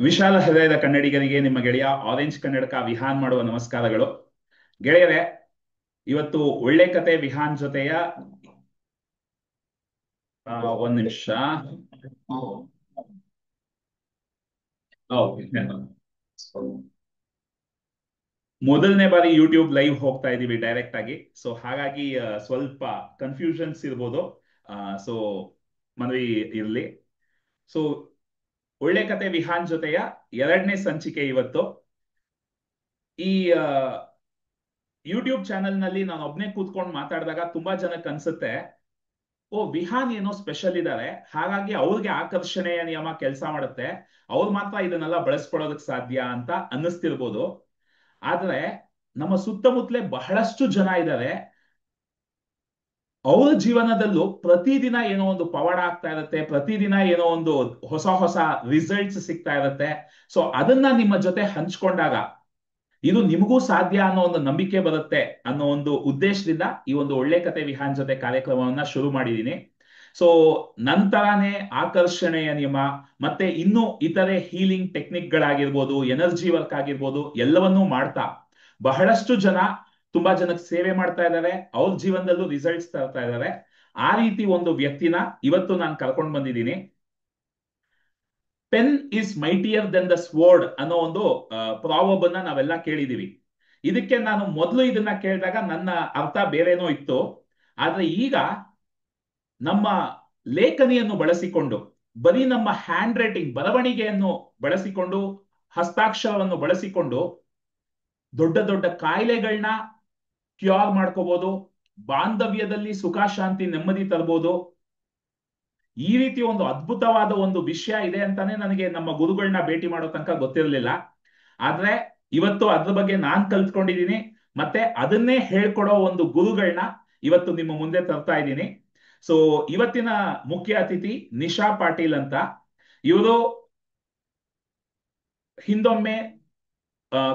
ವಿಶಾಲ ಹೃದಯದ ಕನ್ನಡಿಗರಿಗೆ ನಿಮ್ಮ ಗೆಳೆಯ ಆರೆಂಜ್ ಕನ್ನಡಕ ವಿಹಾನ್ ಮಾಡುವ ನಮಸ್ಕಾರಗಳು. ಗೆಳೆಯರೆ, ಇವತ್ತು ಒಳ್ಳೆ ಕತೆ ವಿಹಾನ್ ಜೊತೆಯ ಒಂದ್ ನಿಮಿಷ. ಮೊದಲನೇ ಬಾರಿ ಯೂಟ್ಯೂಬ್ ಲೈವ್ ಹೋಗ್ತಾ ಇದೀವಿ ಡೈರೆಕ್ಟ್ ಆಗಿ. ಸೊ ಹಾಗಾಗಿ ಸ್ವಲ್ಪ ಕನ್ಫ್ಯೂಷನ್ಸ್ ಇರ್ಬೋದು. ಸೊ ಮನವಿ ಇರ್ಲಿ. ಸೊ ಒಳ್ಳೆ ಕತೆ ವಿಹಾನ್ ಜೊತೆಯ ಎರಡನೇ ಸಂಚಿಕೆ ಇವತ್ತು. ಈ ಯೂಟ್ಯೂಬ್ ಚಾನೆಲ್ ನಲ್ಲಿ ನಾನು ಒಬ್ನೇ ಕೂತ್ಕೊಂಡು ಮಾತಾಡಿದಾಗ ತುಂಬಾ ಜನಕ್ಕೆ ಅನ್ಸುತ್ತೆ, ಓ ವಿಹಾನ್ ಏನೋ ಸ್ಪೆಷಲ್ ಇದ್ದಾರೆ, ಹಾಗಾಗಿ ಅವ್ರಿಗೆ ಆಕರ್ಷಣೆಯ ನಿಯಮ ಕೆಲಸ ಮಾಡುತ್ತೆ, ಅವ್ರು ಮಾತ್ರ ಇದನ್ನೆಲ್ಲ ಬಳಸ್ಕೊಳ್ಳೋದಕ್ಕೆ ಸಾಧ್ಯ ಅಂತ ಅನ್ನಿಸ್ತಿರ್ಬೋದು. ಆದ್ರೆ ನಮ್ಮ ಸುತ್ತಮುತ್ತಲೇ ಬಹಳಷ್ಟು ಜನ ಇದ್ದಾರೆ, ಅವ್ರ ಜೀವನದಲ್ಲೂ ಪ್ರತಿದಿನ ಏನೋ ಒಂದು ಪವಾಡ ಆಗ್ತಾ ಇರುತ್ತೆ, ಪ್ರತಿದಿನ ಏನೋ ಒಂದು ಹೊಸ ಹೊಸ ರಿಸಲ್ಟ್ಸ್ ಸಿಗ್ತಾ ಇರುತ್ತೆ. ಸೊ ಅದನ್ನ ನಿಮ್ಮ ಜೊತೆ ಹಂಚ್ಕೊಂಡಾಗ ಇದು ನಿಮಗೂ ಸಾಧ್ಯ ಅನ್ನೋ ಒಂದು ನಂಬಿಕೆ ಬರುತ್ತೆ ಅನ್ನೋ ಒಂದು ಉದ್ದೇಶದಿಂದ ಈ ಒಂದು ಒಳ್ಳೆ ಕತೆ ವಿಹಾನ್ ಜೊತೆ ಕಾರ್ಯಕ್ರಮವನ್ನ ಶುರು ಮಾಡಿದೀನಿ. ಸೊ ನಂತರನೇ ಆಕರ್ಷಣೆಯ ನಿಯಮ ಮತ್ತೆ ಇನ್ನು ಇತರೆ ಹೀಲಿಂಗ್ ಟೆಕ್ನಿಕ್ ಗಳಾಗಿರ್ಬೋದು, ಎನರ್ಜಿ ವರ್ಕ್ ಆಗಿರ್ಬೋದು, ಎಲ್ಲವನ್ನೂ ಮಾಡ್ತಾ ಬಹಳಷ್ಟು ಜನ ತುಂಬಾ ಜನಕ್ಕೆ ಸೇವೆ ಮಾಡ್ತಾ ಇದ್ದಾರೆ, ಅವ್ರ ಜೀವನದಲ್ಲೂ ರಿಸಲ್ಟ್ಸ್ ತರ್ತಾ ಇದ್ದಾರೆ. ಆ ರೀತಿ ಒಂದು ವ್ಯಕ್ತಿನ ಇವತ್ತು ನಾನು ಕರ್ಕೊಂಡು ಬಂದಿದ್ದೀನಿ. Pen is mightier than the sword ಅನ್ನೋ ಒಂದು ಪ್ರಾವರ್ಬ್ ಅನ್ನ ನಾವೆಲ್ಲ ಕೇಳಿದೀವಿ. ಇದಕ್ಕೆ ನಾನು ಮೊದಲು ಇದನ್ನ ಕೇಳಿದಾಗ ನನ್ನ ಅರ್ಥ ಬೇರೆನೋ ಇತ್ತು. ಆದ್ರೆ ಈಗ ನಮ್ಮ ಲೇಖನಿಯನ್ನು ಬಳಸಿಕೊಂಡು, ಬರೀ ನಮ್ಮ ಹ್ಯಾಂಡ್ ರೈಟಿಂಗ್ ಬರವಣಿಗೆಯನ್ನು ಬಳಸಿಕೊಂಡು, ಹಸ್ತಾಕ್ಷರವನ್ನು ಬಳಸಿಕೊಂಡು ದೊಡ್ಡ ದೊಡ್ಡ ಕಾಯಿಲೆಗಳನ್ನ ಕ್ಯೂರ್ ಮಾಡ್ಕೋಬಹುದು, ಬಾಂಧವ್ಯದಲ್ಲಿ ಸುಖ ಶಾಂತಿ ನೆಮ್ಮದಿ ತರಬಹುದು. ಈ ರೀತಿ ಒಂದು ಅದ್ಭುತವಾದ ಒಂದು ವಿಷಯ ಇದೆ ಅಂತಾನೆ ನನಗೆ ನಮ್ಮ ಗುರುಗಳನ್ನ ಭೇಟಿ ಮಾಡೋ ತನಕ ಗೊತ್ತಿರಲಿಲ್ಲ. ಆದ್ರೆ ಇವತ್ತು ಅದ್ರ ಬಗ್ಗೆ ನಾನ್ ಕಲ್ತ್ಕೊಂಡಿದ್ದೀನಿ, ಮತ್ತೆ ಅದನ್ನೇ ಹೇಳ್ಕೊಡೋ ಒಂದು ಗುರುಗಳನ್ನ ಇವತ್ತು ನಿಮ್ಮ ಮುಂದೆ ತರ್ತಾ ಇದ್ದೀನಿ. ಸೊ ಇವತ್ತಿನ ಮುಖ್ಯ ಅತಿಥಿ ನಿಶಾ ಪಾಟೀಲ್ ಅಂತ. ಇವರು ಹಿಂದೊಮ್ಮೆ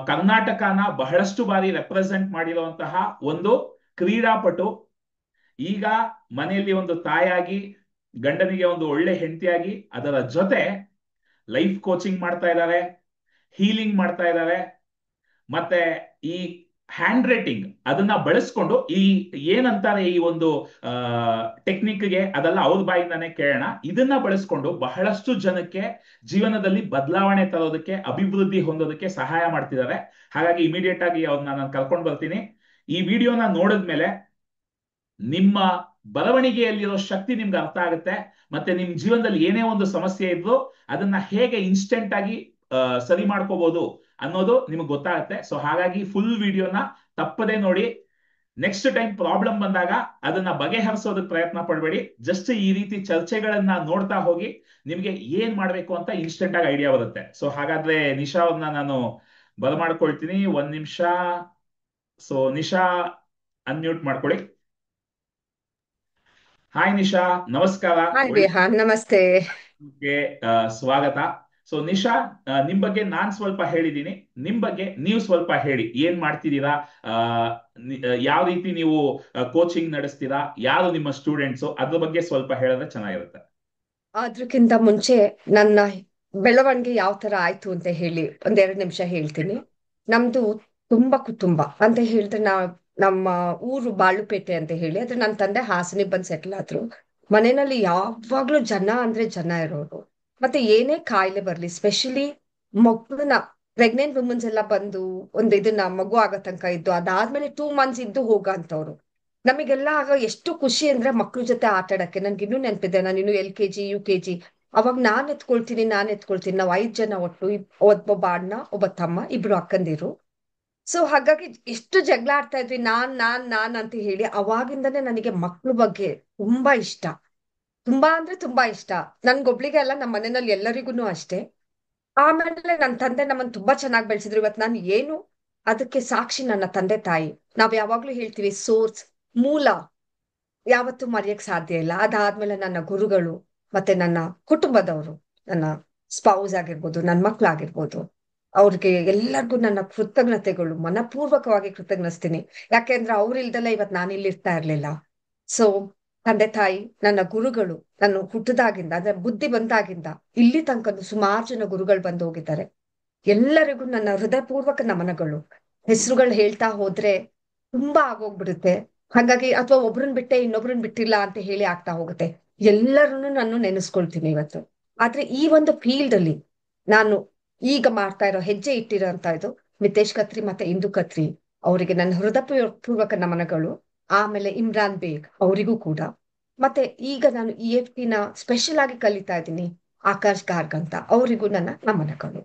ಕರ್ನಾಟಕನ ಬಹಳಷ್ಟು ಬಾರಿ ರೆಪ್ರೆಸೆಂಟ್ ಮಾಡಿರುವಂತಹ ಒಂದು ಕ್ರೀಡಾಪಟು. ಈಗ ಮನೆಯಲ್ಲಿ ಒಂದು ತಾಯಾಗಿ, ಗಂಡನಿಗೆ ಒಂದು ಒಳ್ಳೆ ಹೆಂಡತಿಯಾಗಿ, ಅದರ ಜೊತೆ ಲೈಫ್ ಕೋಚಿಂಗ್ ಮಾಡ್ತಾ ಇದ್ದಾರೆ, ಹೀಲಿಂಗ್ ಮಾಡ್ತಾ ಇದ್ದಾರೆ. ಮತ್ತೆ ಈ ಹ್ಯಾಂಡ್ ರೈಟಿಂಗ್ ಅದನ್ನ ಬಳಸ್ಕೊಂಡು ಈ ಏನಂತಾರೆ ಈ ಒಂದು ಟೆಕ್ನಿಕ್ಗೆ, ಅದೆಲ್ಲ ಅವ್ರ ಬಾಯಿಂದಾನೆ ಕೇಳೋಣ. ಇದನ್ನ ಬಳಸ್ಕೊಂಡು ಬಹಳಷ್ಟು ಜನಕ್ಕೆ ಜೀವನದಲ್ಲಿ ಬದಲಾವಣೆ ತರೋದಕ್ಕೆ, ಅಭಿವೃದ್ಧಿ ಹೊಂದೋದಕ್ಕೆ ಸಹಾಯ ಮಾಡ್ತಿದ್ದಾರೆ. ಹಾಗಾಗಿ ಇಮಿಡಿಯೇಟ್ ಆಗಿ ಅವ್ರನ್ನ ನಾನು ಕರ್ಕೊಂಡು ಬರ್ತೀನಿ. ಈ ವಿಡಿಯೋನ ನೋಡಿದ್ಮೇಲೆ ನಿಮ್ಮ ಬರವಣಿಗೆಯಲ್ಲಿರೋ ಶಕ್ತಿ ನಿಮ್ಗೆ ಅರ್ಥ ಆಗುತ್ತೆ. ಮತ್ತೆ ನಿಮ್ ಜೀವನದಲ್ಲಿ ಏನೇ ಒಂದು ಸಮಸ್ಯೆ ಇದ್ರು ಅದನ್ನ ಹೇಗೆ ಇನ್ಸ್ಟೆಂಟ್ ಆಗಿ ಸರಿ ಮಾಡ್ಕೋಬಹುದು ಅನ್ನೋದು ನಿಮ್ಗೆ ಗೊತ್ತಾಗುತ್ತೆ. ಸೊ ಹಾಗಾಗಿ ಫುಲ್ ವಿಡಿಯೋನ ತಪ್ಪದೇ ನೋಡಿ. ನೆಕ್ಸ್ಟ್ ಟೈಮ್ ಪ್ರಾಬ್ಲಮ್ ಬಂದಾಗ ಅದನ್ನ ಬಗೆಹರಿಸೋದಕ್ಕೆ ಪ್ರಯತ್ನ ಪಡಬೇಡಿ. ಜಸ್ಟ್ ಈ ರೀತಿ ಚರ್ಚೆಗಳನ್ನ ನೋಡ್ತಾ ಹೋಗಿ, ನಿಮ್ಗೆ ಏನ್ ಮಾಡ್ಬೇಕು ಅಂತ ಇನ್ಸ್ಟೆಂಟ್ ಆಗಿ ಐಡಿಯಾ ಬರುತ್ತೆ. ಸೊ ಹಾಗಾದ್ರೆ ನಿಶಾ ಅವ್ರನ್ನ ನಾನು ಬರಮಾಡ್ಕೊಳ್ತೀನಿ, ಒಂದ್ ನಿಮಿಷ. ಸೊ ನಿಶಾ ಅನ್ಮ್ಯೂಟ್ ಮಾಡ್ಕೊಳ್ಳಿ. ಹಾಯ್ ನಿಶಾ, ನಮಸ್ಕಾರ. ಹಾಯ್ ವಿಹಾನ್, ನಮಸ್ತೆ. ಒಳ್ಳೆ ಸ್ವಾಗತ. ಸೊ ನಿಶಾ, ನಿಮ್ ಬಗ್ಗೆ ನಾನ್ ಸ್ವಲ್ಪ ಹೇಳಿದ್ದೀನಿ, ನಿಮ್ ಬಗ್ಗೆ ನೀವು ಸ್ವಲ್ಪ ಹೇಳಿ. ಏನ್ ಮಾಡ್ತಿದ್ದೀರಾ, ಯಾವ ರೀತಿ ನೀವು ಕೋಚಿಂಗ್ ನಡೆಸ್ತೀರಾ, ಯಾರು ನಿಮ್ಮ ಸ್ಟೂಡೆಂಟ್ಸು, ಅದ್ರ ಬಗ್ಗೆ ಸ್ವಲ್ಪ ಹೇಳಿದ್ರೆ ಚೆನ್ನಾಗಿರುತ್ತೆ. ಅದ್ರಕ್ಕಿಂತ ಮುಂಚೆ ನನ್ನ ಬೆಳವಣಿಗೆ ಯಾವ ತರ ಆಯ್ತು ಅಂತ ಹೇಳಿ ಒಂದೆರಡು ನಿಮಿಷ ಹೇಳ್ತೀನಿ. ನಮ್ದು ತುಂಬಾ ಕುಟುಂಬ ಅಂತ ಹೇಳಿದ್ರೆ ನಮ್ಮ ಊರು ಬಾಳುಪೇಟೆ ಅಂತ ಹೇಳಿ, ಆದ್ರೆ ನನ್ನ ತಂದೆ ಹಾಸನಿಗೆ ಬಂದು ಸೆಟ್ಲ್ ಆದ್ರು. ಮನೆಯಲ್ಲಿ ಯಾವಾಗ್ಲೂ ಜನ ಅಂದ್ರೆ ಜನ ಇರೋರು. ಮತ್ತೆ ಏನೇ ಕಾಯಿಲೆ ಬರ್ಲಿ, ಸ್ಪೆಷಲಿ ಮಗುನ ಪ್ರೆಗ್ನೆಂಟ್ ವುಮೆನ್ಸ್ ಎಲ್ಲ ಬಂದು ಇದನ್ನ ಮಗು ಆಗೋ ತನಕ ಇದ್ದು, ಅದಾದ್ಮೇಲೆ 2 ಮಂತ್ಸ್ ಇದ್ದು ಹೋಗಂತವ್ರು. ನಮಗೆಲ್ಲ ಆಗ ಎಷ್ಟು ಖುಷಿ ಅಂದ್ರೆ ಮಕ್ಳ ಜೊತೆ ಆಟ ಆಡಕ್ಕೆ. ನನ್ಗೆ ಇನ್ನೂ ನೆನಪಿದೆ, ನಾನು ಇನ್ನು LKG UKG. ಅವಾಗ ನಾನ್ ಎತ್ಕೊಳ್ತೀನಿ. ನಾವು 5 ಜನ ಒಟ್ಟು, ಒಬ್ಬ ಅಣ್ಣ, ಒಬ್ಬ ತಮ್ಮ, ಇಬ್ರು ಅಕ್ಕಂದಿರು. ಸೊ ಹಾಗಾಗಿ ಎಷ್ಟು ಜಗಳ ಆಡ್ತಾ ಇದ್ವಿ, ನಾನ್ ಅಂತ ಹೇಳಿ. ಅವಾಗಿಂದನೇ ನನಗೆ ಮಕ್ಳ ಬಗ್ಗೆ ತುಂಬಾ ಇಷ್ಟ. ತುಂಬಾ ಅಂದ್ರೆ ತುಂಬಾ ಇಷ್ಟ. ನನ್ಗೊಬ್ಳಿಗೆ ಅಲ್ಲ, ನಮ್ಮ ಮನೆಯಲ್ಲಿ ಎಲ್ಲರಿಗೂ ಅಷ್ಟೇ. ಆಮೇಲೆ ನನ್ನ ತಂದೆ ನಮ್ಮನ್ನು ತುಂಬಾ ಚೆನ್ನಾಗಿ ಬೆಳೆಸಿದ್ರು. ಇವತ್ತು ನಾನು ಏನು, ಅದಕ್ಕೆ ಸಾಕ್ಷಿ ನನ್ನ ತಂದೆ ತಾಯಿ. ನಾವ್ ಯಾವಾಗ್ಲೂ ಹೇಳ್ತೀವಿ, ಸೋರ್ಸ್, ಮೂಲ ಯಾವತ್ತೂ ಮರೆಯಕ್ ಸಾಧ್ಯ ಇಲ್ಲ. ಅದಾದ್ಮೇಲೆ ನನ್ನ ಗುರುಗಳು, ಮತ್ತೆ ನನ್ನ ಕುಟುಂಬದವರು, ನನ್ನ ಸ್ಪೌಸ್ ಆಗಿರ್ಬೋದು, ನನ್ನ ಮಕ್ಳಾಗಿರ್ಬೋದು, ಅವ್ರಿಗೆ ಎಲ್ಲರಿಗೂ ನನ್ನ ಕೃತಜ್ಞತೆಗಳು, ಮನಪೂರ್ವಕವಾಗಿ ಕೃತಜ್ಞಿಸ್ತೀನಿ. ಯಾಕೆಂದ್ರೆ ಅವ್ರಿಲ್ದೆಲ್ಲ ಇವತ್ತು ನಾನು ಇಲ್ಲಿ ಇರ್ತಾ ಇರ್ಲಿಲ್ಲ. ಸೊ ತಂದೆ ತಾಯಿ, ನನ್ನ ಗುರುಗಳು, ನಾನು ಹುಟ್ಟದಾಗಿಂದ ಅಂದ್ರೆ ಬುದ್ಧಿ ಬಂದಾಗಿಂದ ಇಲ್ಲಿ ತನಕ ಸುಮಾರು ಜನ ಗುರುಗಳು ಬಂದು ಹೋಗಿದ್ದಾರೆ. ಎಲ್ಲರಿಗೂ ನನ್ನ ಹೃದಯಪೂರ್ವಕ ನಮನಗಳು. ಹೆಸರುಗಳು ಹೇಳ್ತಾ ಹೋದ್ರೆ ತುಂಬಾ ಆಗೋಗ್ಬಿಡುತ್ತೆ. ಹಾಗಾಗಿ ಅಥವಾ ಒಬ್ರನ್ ಬಿಟ್ಟೆ ಇನ್ನೊಬ್ರನ್ ಬಿಟ್ಟಿಲ್ಲ ಅಂತ ಹೇಳಿ ಆಗ್ತಾ ಹೋಗುತ್ತೆ. ಎಲ್ಲರನ್ನು ನಾನು ನೆನೆಸ್ಕೊಳ್ತೀನಿ ಇವತ್ತು. ಆದ್ರೆ ಈ ಒಂದು ಫೀಲ್ಡ್ ಅಲ್ಲಿ ನಾನು ಈಗ ಮಾಡ್ತಾ ಇರೋ ಹೆಜ್ಜೆ ಇಟ್ಟಿರೋಂತ ಇದು ಮಿತೇಶ್ ಕತ್ರಿ ಮತ್ತೆ ಇಂದು ಕತ್ರಿ ಅವರಿಗೆ ನನ್ನ ಹೃದಯಪೂರ್ವಕ ನಮನಗಳು. ಆಮೇಲೆ ಇಮ್ರಾನ್ ಬೇಗ್ ಅವರಿಗೂ ಕೂಡ. ಮತ್ತೆ ಈಗ ನಾನು EFT ನ ಸ್ಪೆಷಲ್ ಆಗಿ ಕಲಿತಾ ಇದ್ದೀನಿ ಆಕಾಶ್ ಗಾರ್ಗ್ ಅಂತ, ಅವರಿಗೂ ನನ್ನ ನಮನಗಳು.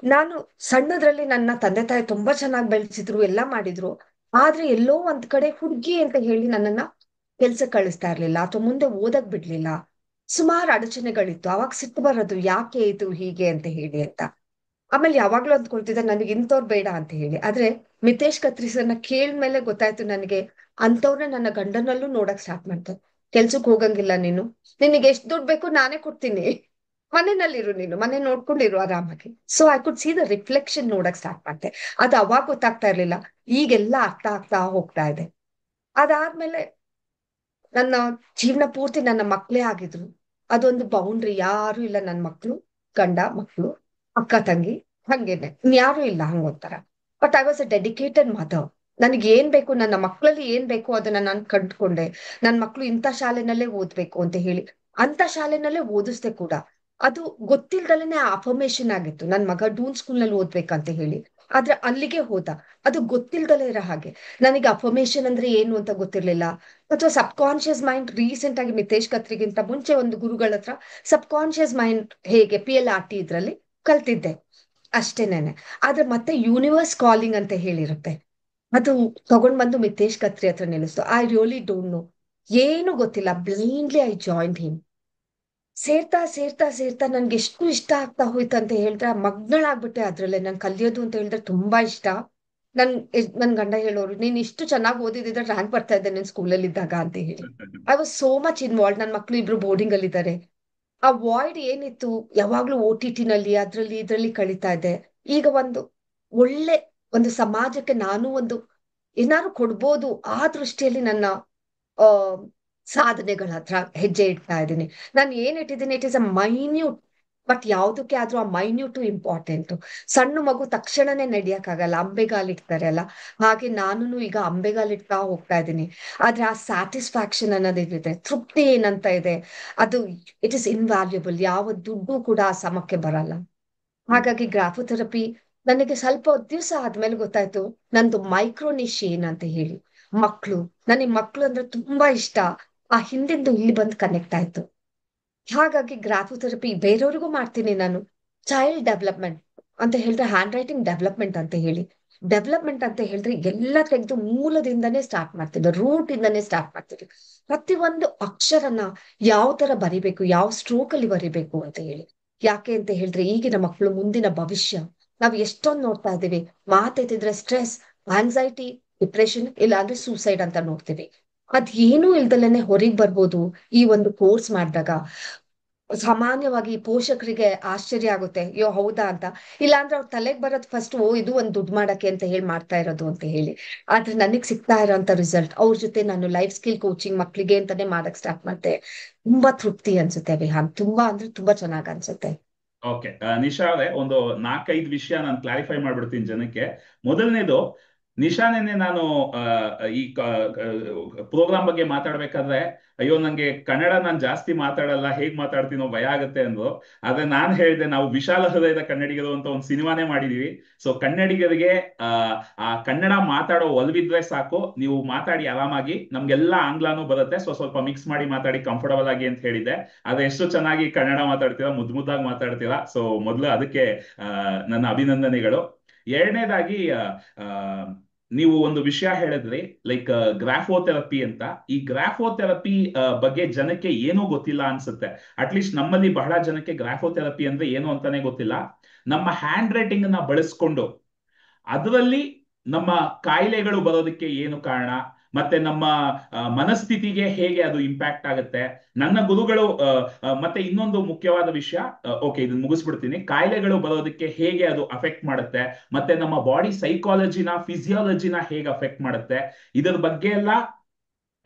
ನಾನು ಸಣ್ಣದ್ರಲ್ಲಿ ನನ್ನ ತಂದೆ ತಾಯಿ ತುಂಬಾ ಚೆನ್ನಾಗಿ ಬೆಳೆಸಿದ್ರು, ಎಲ್ಲಾ ಮಾಡಿದ್ರು. ಆದ್ರೆ ಎಲ್ಲೋ ಒಂದ್ ಕಡೆ ಹುಡುಗಿ ಅಂತ ಹೇಳಿ ನನ್ನನ್ನ ಕೆಲ್ಸ ಕಳಿಸ್ತಾ ಇರ್ಲಿಲ್ಲ ಅಥವಾ ಮುಂದೆ ಓದಕ್ ಬಿಡ್ಲಿಲ್ಲ. ಸುಮಾರು ಅಡಚಣೆಗಳಿತ್ತು. ಅವಾಗ ಸಿಟ್ಟು ಬರೋದು, ಯಾಕೆ ಇದು ಹೀಗೆ ಅಂತ ಹೇಳಿ ಅಂತ. ಆಮೇಲೆ ಯಾವಾಗ್ಲೂ ಅಂದ್ಕೊಳ್ತಿದ್ದೆ ನನಗೆ ಇಂಥವ್ರು ಬೇಡ ಅಂತ ಹೇಳಿ. ಆದ್ರೆ ಮಿತೇಶ್ ಕತ್ರಿಸನ್ನ ಕೇಳ್ಮೇಲೆ ಗೊತ್ತಾಯ್ತು ನನಗೆ ಅಂತವ್ರನ್ನ ನನ್ನ ಗಂಡನಲ್ಲೂ ನೋಡಕ್ ಸ್ಟಾರ್ಟ್ ಮಾಡ್ತಾರೆ. ಕೆಲ್ಸಕ್ ಹೋಗಂಗಿಲ್ಲ ನೀನು, ನಿನಗೆ ಎಷ್ಟ್ ದುಡ್ಡು ಬೇಕು ನಾನೇ ಕೊಡ್ತೀನಿ, ಮನೆಯಲ್ಲಿರು, ನೀನು ಮನೆ ನೋಡ್ಕೊಂಡಿರು ಆರಾಮಾಗಿ. So I could see the reflection ನೋಡಕ್ ಸ್ಟಾರ್ಟ್ ಮಾಡ್ತೆ. ಅದು ಅವಾಗ ಗೊತ್ತಾಗ್ತಾ ಇರ್ಲಿಲ್ಲ, ಈಗೆಲ್ಲ ಅರ್ಥ ಆಗ್ತಾ ಹೋಗ್ತಾ ಇದೆ. ಅದಾದ್ಮೇಲೆ ನನ್ನ ಜೀವನ ಪೂರ್ತಿ ನನ್ನ ಮಕ್ಳೇ ಆಗಿದ್ರು. ಅದೊಂದು ಬೌಂಡ್ರಿ, ಯಾರು ಇಲ್ಲ ನನ್ ಮಕ್ಳು, ಗಂಡ ಮಕ್ಳು, ಅಕ್ಕ ತಂಗಿ, ಹಂಗೇನೆ ಇನ್ಯಾರು ಇಲ್ಲ ಹಂಗೊಂಥರ. But I was a dedicated mother. ನನಗೆ ಏನ್ ಬೇಕು, ನನ್ನ ಮಕ್ಕಳಲ್ಲಿ ಏನ್ ಬೇಕು ಅದನ್ನ ನಾನು ಕಂಡುಕೊಂಡೆ. ನನ್ ಮಕ್ಳು ಇಂಥ ಶಾಲೆನಲ್ಲೇ ಓದ್ಬೇಕು ಅಂತ ಹೇಳಿ ಅಂತ ಶಾಲೆನಲ್ಲೇ ಓದಿಸ್ದೆ ಕೂಡ. ಅದು ಗೊತ್ತಿಲ್ದಲೇನೆ ಅಫರ್ಮೇಶನ್ ಆಗಿತ್ತು, ನನ್ ಮಗ ಡೂನ್ ಸ್ಕೂಲ್ ನಲ್ಲಿ ಓದ್ಬೇಕಂತ ಹೇಳಿ. ಆದ್ರೆ ಅಲ್ಲಿಗೆ ಹೋದ, ಅದು ಗೊತ್ತಿಲ್ದಲೇ ಇರೋ ಹಾಗೆ. ನನಗೆ ಅಫರ್ಮೇಶನ್ ಅಂದ್ರೆ ಏನು ಅಂತ ಗೊತ್ತಿರ್ಲಿಲ್ಲ. ಅಥವಾ ಸಬ್ ಕಾನ್ಶಿಯಸ್ ಮೈಂಡ್, ರೀಸೆಂಟ್ ಆಗಿ ಮಿತೇಶ್ ಕತ್ರಿಗಿಂತ ಮುಂಚೆ ಒಂದು ಗುರುಗಳ ಹತ್ರ ಸಬ್ ಕಾನ್ಶಿಯಸ್ ಮೈಂಡ್ ಹೇಗೆ PLRT ಇದ್ರಲ್ಲಿ ಕಲ್ತಿದ್ದೆ ಅಷ್ಟೇನೇನೆ. ಆದ್ರೆ ಮತ್ತೆ ಯೂನಿವರ್ಸ್ ಕಾಲಿಂಗ್ ಅಂತ ಹೇಳಿರುತ್ತೆ, ಅದು ತಗೊಂಡ್ ಬಂದು ಮಿತೇಶ್ ಕತ್ರಿ ಹತ್ರ ನಿಲ್ಲಿಸ್ತು. ಐ ರಿಯಲಿ ಡೋಂಟ್ ನೋ, ಏನು ಗೊತ್ತಿಲ್ಲ, ಬ್ಲೈಂಡ್ಲಿ ಐ ಜಾಯಿಂಡ್ ಹಿಮ್. ಸೇರ್ತಾ ಸೇರ್ತಾ ಸೇರ್ತಾ ನನ್ಗೆ ಎಷ್ಟು ಇಷ್ಟ ಆಗ್ತಾ ಹೋಯ್ತು ಅಂತ ಹೇಳಿದ್ರೆ ಮಗ್ನಳಾಗ್ಬಿಟ್ಟೆ ಅದ್ರಲ್ಲೇ. ನನ್ ಕಲಿಯೋದು ಅಂತ ಹೇಳಿದ್ರೆ ತುಂಬಾ ಇಷ್ಟ. ನನ್ ಗಂಡ ಹೇಳೋರು, ನೀನ್ ಇಷ್ಟು ಚೆನ್ನಾಗಿ ಓದಿದ್ರೆ ರ್ಯಾಂಕ್ ಬರ್ತಾ ಇದ್ದೆ ನಿನ್ ಸ್ಕೂಲಲ್ಲಿ ಇದ್ದಾಗ ಅಂತ ಹೇಳಿ. I was so much involve. ನನ್ ಮಕ್ಳು ಇಬ್ರು ಬೋರ್ಡಿಂಗ್ ಅಲ್ಲಿ ಇದ್ದಾರೆ. ಆ ವಾಯ್ಡ್ ಏನಿತ್ತು ಯಾವಾಗ್ಲೂ OTT ನಲ್ಲಿ ಅದ್ರಲ್ಲಿ ಇದ್ರಲ್ಲಿ ಕಳೀತಾ ಇದೆ. ಈಗ ಒಂದು ಒಳ್ಳೆ ಒಂದು ಸಮಾಜಕ್ಕೆ ನಾನು ಒಂದು ಏನಾದ್ರು ಕೊಡ್ಬೋದು ಆ ದೃಷ್ಟಿಯಲ್ಲಿ ನನ್ನ ಆ ಸಾಧನೆಗಳ ಹತ್ರ ಹೆಜ್ಜೆ ಇಡ್ತಾ ಇದ್ದೀನಿ. ನಾನು ಏನ್ ಇಟ್ಟಿದ್ದೀನಿ, it is a minute, but ಯಾವ್ದಕ್ಕೆ ಆದ್ರೂ ಆ ಮೈನ್ಯೂಟು ಇಂಪಾರ್ಟೆಂಟ್. ಸಣ್ಣ ಮಗು ತಕ್ಷಣನೇ ನಡಿಯಕ್ಕಾಗಲ್ಲ, ಅಂಬೆಗಾಲಿಡ್ತಾರೆ ಅಲ್ಲ, ಹಾಗೆ ನಾನು ಈಗ ಅಂಬೆಗಾಲಿಡ್ತಾ ಹೋಗ್ತಾ ಇದ್ದೀನಿ. ಆದ್ರೆ ಆ ಸ್ಯಾಟಿಸ್ಫ್ಯಾಕ್ಷನ್ ಅನ್ನೋದಿದೆ, ತೃಪ್ತಿ ಏನಂತ ಇದೆ, ಅದು ಇಟ್ ಇಸ್ ಇನ್ವ್ಯಾಲ್ಯೂಬಲ್. ಯಾವ ದುಡ್ಡು ಕೂಡ ಆ ಸಮಕ್ಕೆ ಬರಲ್ಲ. ಹಾಗಾಗಿ ಗ್ರಾಫೋಥೆರಪಿ ನನಗೆ ಸ್ವಲ್ಪ ದಿವಸ ಆದ್ಮೇಲೆ ಗೊತ್ತಾಯ್ತು ನಂದು ಮೈಕ್ರೋನಿಶ್ ಏನಂತ ಹೇಳಿ. ಮಕ್ಳು, ನನಗೆ ಮಕ್ಳು ಅಂದ್ರೆ ತುಂಬಾ ಇಷ್ಟ. ಆ ಹಿಂದಿಂದು ಇಲ್ಲಿ ಬಂದು ಕನೆಕ್ಟ್ ಆಯ್ತು. ಹಾಗಾಗಿ ಗ್ರಾಫೋಥೆರಪಿ ಬೇರೆಯವ್ರಿಗೂ ಮಾಡ್ತೀನಿ ನಾನು. ಚೈಲ್ಡ್ ಡೆವಲಪ್ಮೆಂಟ್ ಅಂತ ಹೇಳಿದ್ರೆ ಹ್ಯಾಂಡ್ ರೈಟಿಂಗ್ ಡೆವಲಪ್ಮೆಂಟ್ ಅಂತ ಹೇಳಿ, ಡೆವಲಪ್ಮೆಂಟ್ ಅಂತ ಹೇಳಿದ್ರೆ ಎಲ್ಲ ತೆಗೆದು ಮೂಲದಿಂದನೇ ಸ್ಟಾರ್ಟ್ ಮಾಡ್ತಿದ್ದೆ, ರೂಟ್ ಇಂದಾನೇ ಸ್ಟಾರ್ಟ್ ಮಾಡ್ತಿದ್ದೆ. ಪ್ರತಿಯೊಂದು ಅಕ್ಷರನ ಯಾವ ತರ ಬರಿಬೇಕು, ಯಾವ ಸ್ಟ್ರೋಕ್ ಅಲ್ಲಿ ಬರಿಬೇಕು ಅಂತ ಹೇಳಿ. ಯಾಕೆ ಅಂತ ಹೇಳಿದ್ರೆ ಈಗಿನ ಮಕ್ಕಳು ಮುಂದಿನ ಭವಿಷ್ಯ. ನಾವು ಎಷ್ಟೊಂದು ನೋಡ್ತಾ ಇದ್ದೀವಿ, ಮಾತೆತ್ತಿದ್ರೆ ಸ್ಟ್ರೆಸ್, ಆಂಗ್ಸೈಟಿ, ಡಿಪ್ರೆಷನ್, ಇಲ್ಲ ಅಂದ್ರೆ ಸೂಸೈಡ್ ಅಂತ ನೋಡ್ತೀವಿ. ಅದ್ ಏನೂ ಇಲ್ದಲೇನೆ ಹೊರಗೆ ಬರ್ಬೋದು ಈ ಒಂದು ಕೋರ್ಸ್ ಮಾಡಿದಾಗ. ಸಾಮಾನ್ಯವಾಗಿ ಪೋಷಕರಿಗೆ ಆಶ್ಚರ್ಯ ಆಗುತ್ತೆ, ಅಯ್ಯೋ ಹೌದಾ ಅಂತ. ಇಲ್ಲಾಂದ್ರೆ ಅವ್ರ ತಲೆಗೆ ಬರೋದು ಫಸ್ಟ್, ಓ ಇದು ಒಂದು ದುಡ್ಡು ಮಾಡಕ್ಕೆ ಅಂತ ಹೇಳಿ ಮಾಡ್ತಾ ಇರೋದು ಅಂತ ಹೇಳಿ. ಆದ್ರೆ ನನಗ್ ಸಿಗ್ತಾ ಇರೋಂತ ರಿಸಲ್ಟ್, ಅವ್ರ ಜೊತೆ ನಾನು ಲೈಫ್ ಸ್ಕಿಲ್ ಕೋಚಿಂಗ್ ಮಕ್ಳಿಗೆ ಅಂತಾನೆ ಮಾಡಕ್ ಸ್ಟಾರ್ಟ್ ಮಾಡ್ತೆ. ತುಂಬಾ ತೃಪ್ತಿ ಅನ್ಸುತ್ತೆ ವಿಹಾನ್, ತುಂಬಾ ಅಂದ್ರೆ ತುಂಬಾ ಚೆನ್ನಾಗ್ ಅನ್ಸುತ್ತೆ. ಓಕೆ, ನಿಶಾ ಅವರೇ, ಒಂದು 4-5 ವಿಷಯ ನಾನು ಕ್ಲಾರಿಫೈ ಮಾಡ್ಬಿಡ್ತೀನಿ ಜನಕ್ಕೆ. ಮೊದಲನೇದು, ನಿಶಾನೇನೆ ನಾನು ಈ ಪ್ರೋಗ್ರಾಮ್ ಬಗ್ಗೆ ಮಾತಾಡ್ಬೇಕಾದ್ರೆ, ಅಯ್ಯೋ ನಂಗೆ ಕನ್ನಡ ನಾನು ಜಾಸ್ತಿ ಮಾತಾಡಲ್ಲ, ಹೇಗ್ ಮಾತಾಡ್ತೀನೋ ಭಯ ಆಗುತ್ತೆ ಅಂದ್ರು. ಆದ್ರೆ ನಾನ್ ಹೇಳಿದೆ, ನಾವು ವಿಶಾಲ ಹೃದಯದ ಕನ್ನಡಿಗರು ಅಂತ ಒಂದು ಸಿನಿಮಾನೇ ಮಾಡಿದೀವಿ. ಸೊ ಕನ್ನಡಿಗರಿಗೆ ಆ ಕನ್ನಡ ಮಾತಾಡೋ ಒಲವಿದ್ರೆ ಸಾಕು, ನೀವು ಮಾತಾಡಿ ಆರಾಮಾಗಿ, ನಮ್ಗೆಲ್ಲ ಆಂಗ್ಲಾನು ಬರುತ್ತೆ, ಸ್ವಲ್ಪ ಮಿಕ್ಸ್ ಮಾಡಿ ಮಾತಾಡಿ ಕಂಫರ್ಟಬಲ್ ಆಗಿ ಅಂತ ಹೇಳಿದ್ದೆ. ಆದ್ರೆ ಎಷ್ಟು ಚೆನ್ನಾಗಿ ಕನ್ನಡ ಮಾತಾಡ್ತೀರಾ, ಮುದ್ದಾಗಿ ಮಾತಾಡ್ತೀರಾ. ಸೊ ಮೊದಲು ಅದಕ್ಕೆ ನನ್ನ ಅಭಿನಂದನೆಗಳು. ಎರಡನೇದಾಗಿ ನೀವು ಒಂದು ವಿಷಯ ಹೇಳಿದ್ರಿ, ಲೈಕ್ ಗ್ರಾಫೋಥೆರಪಿ ಅಂತ. ಈ ಗ್ರಾಫೋಥೆರಪಿ ಬಗ್ಗೆ ಜನಕ್ಕೆ ಏನೂ ಗೊತ್ತಿಲ್ಲ ಅನ್ಸುತ್ತೆ. ಅಟ್ಲೀಸ್ಟ್ ನಮ್ಮಲ್ಲಿ ಬಹಳ ಜನಕ್ಕೆ ಗ್ರಾಫೋಥೆರಪಿ ಅಂದ್ರೆ ಏನು ಅಂತಾನೆ ಗೊತ್ತಿಲ್ಲ. ನಮ್ಮ ಹ್ಯಾಂಡ್ ರೈಟಿಂಗ್ ಅನ್ನ ಬಳಸ್ಕೊಂಡು ಅದರಲ್ಲಿ ನಮ್ಮ ಕಾಯಿಲೆಗಳು ಬರೋದಕ್ಕೆ ಏನು ಕಾರಣ, ಮತ್ತೆ ನಮ್ಮ ಮನಸ್ಥಿತಿಗೆ ಹೇಗೆ ಅದು ಇಂಪ್ಯಾಕ್ಟ್ ಆಗುತ್ತೆ. ನನ್ನ ಗುರುಗಳು ಮತ್ತೆ ಇನ್ನೊಂದು ಮುಖ್ಯವಾದ ವಿಷಯ, ಓಕೆ ಇದನ್ನ ಮುಗಿಸ್ಬಿಡ್ತೀನಿ, ಕಾಯಿಲೆಗಳು ಬರೋದಕ್ಕೆ ಹೇಗೆ ಅದು ಅಫೆಕ್ಟ್ ಮಾಡುತ್ತೆ, ಮತ್ತೆ ನಮ್ಮ ಬಾಡಿ ಸೈಕಾಲಜಿನ ಫಿಸಿಯಾಲಜಿನ ಹೇಗೆ ಅಫೆಕ್ಟ್ ಮಾಡುತ್ತೆ, ಇದರ ಬಗ್ಗೆ ಎಲ್ಲ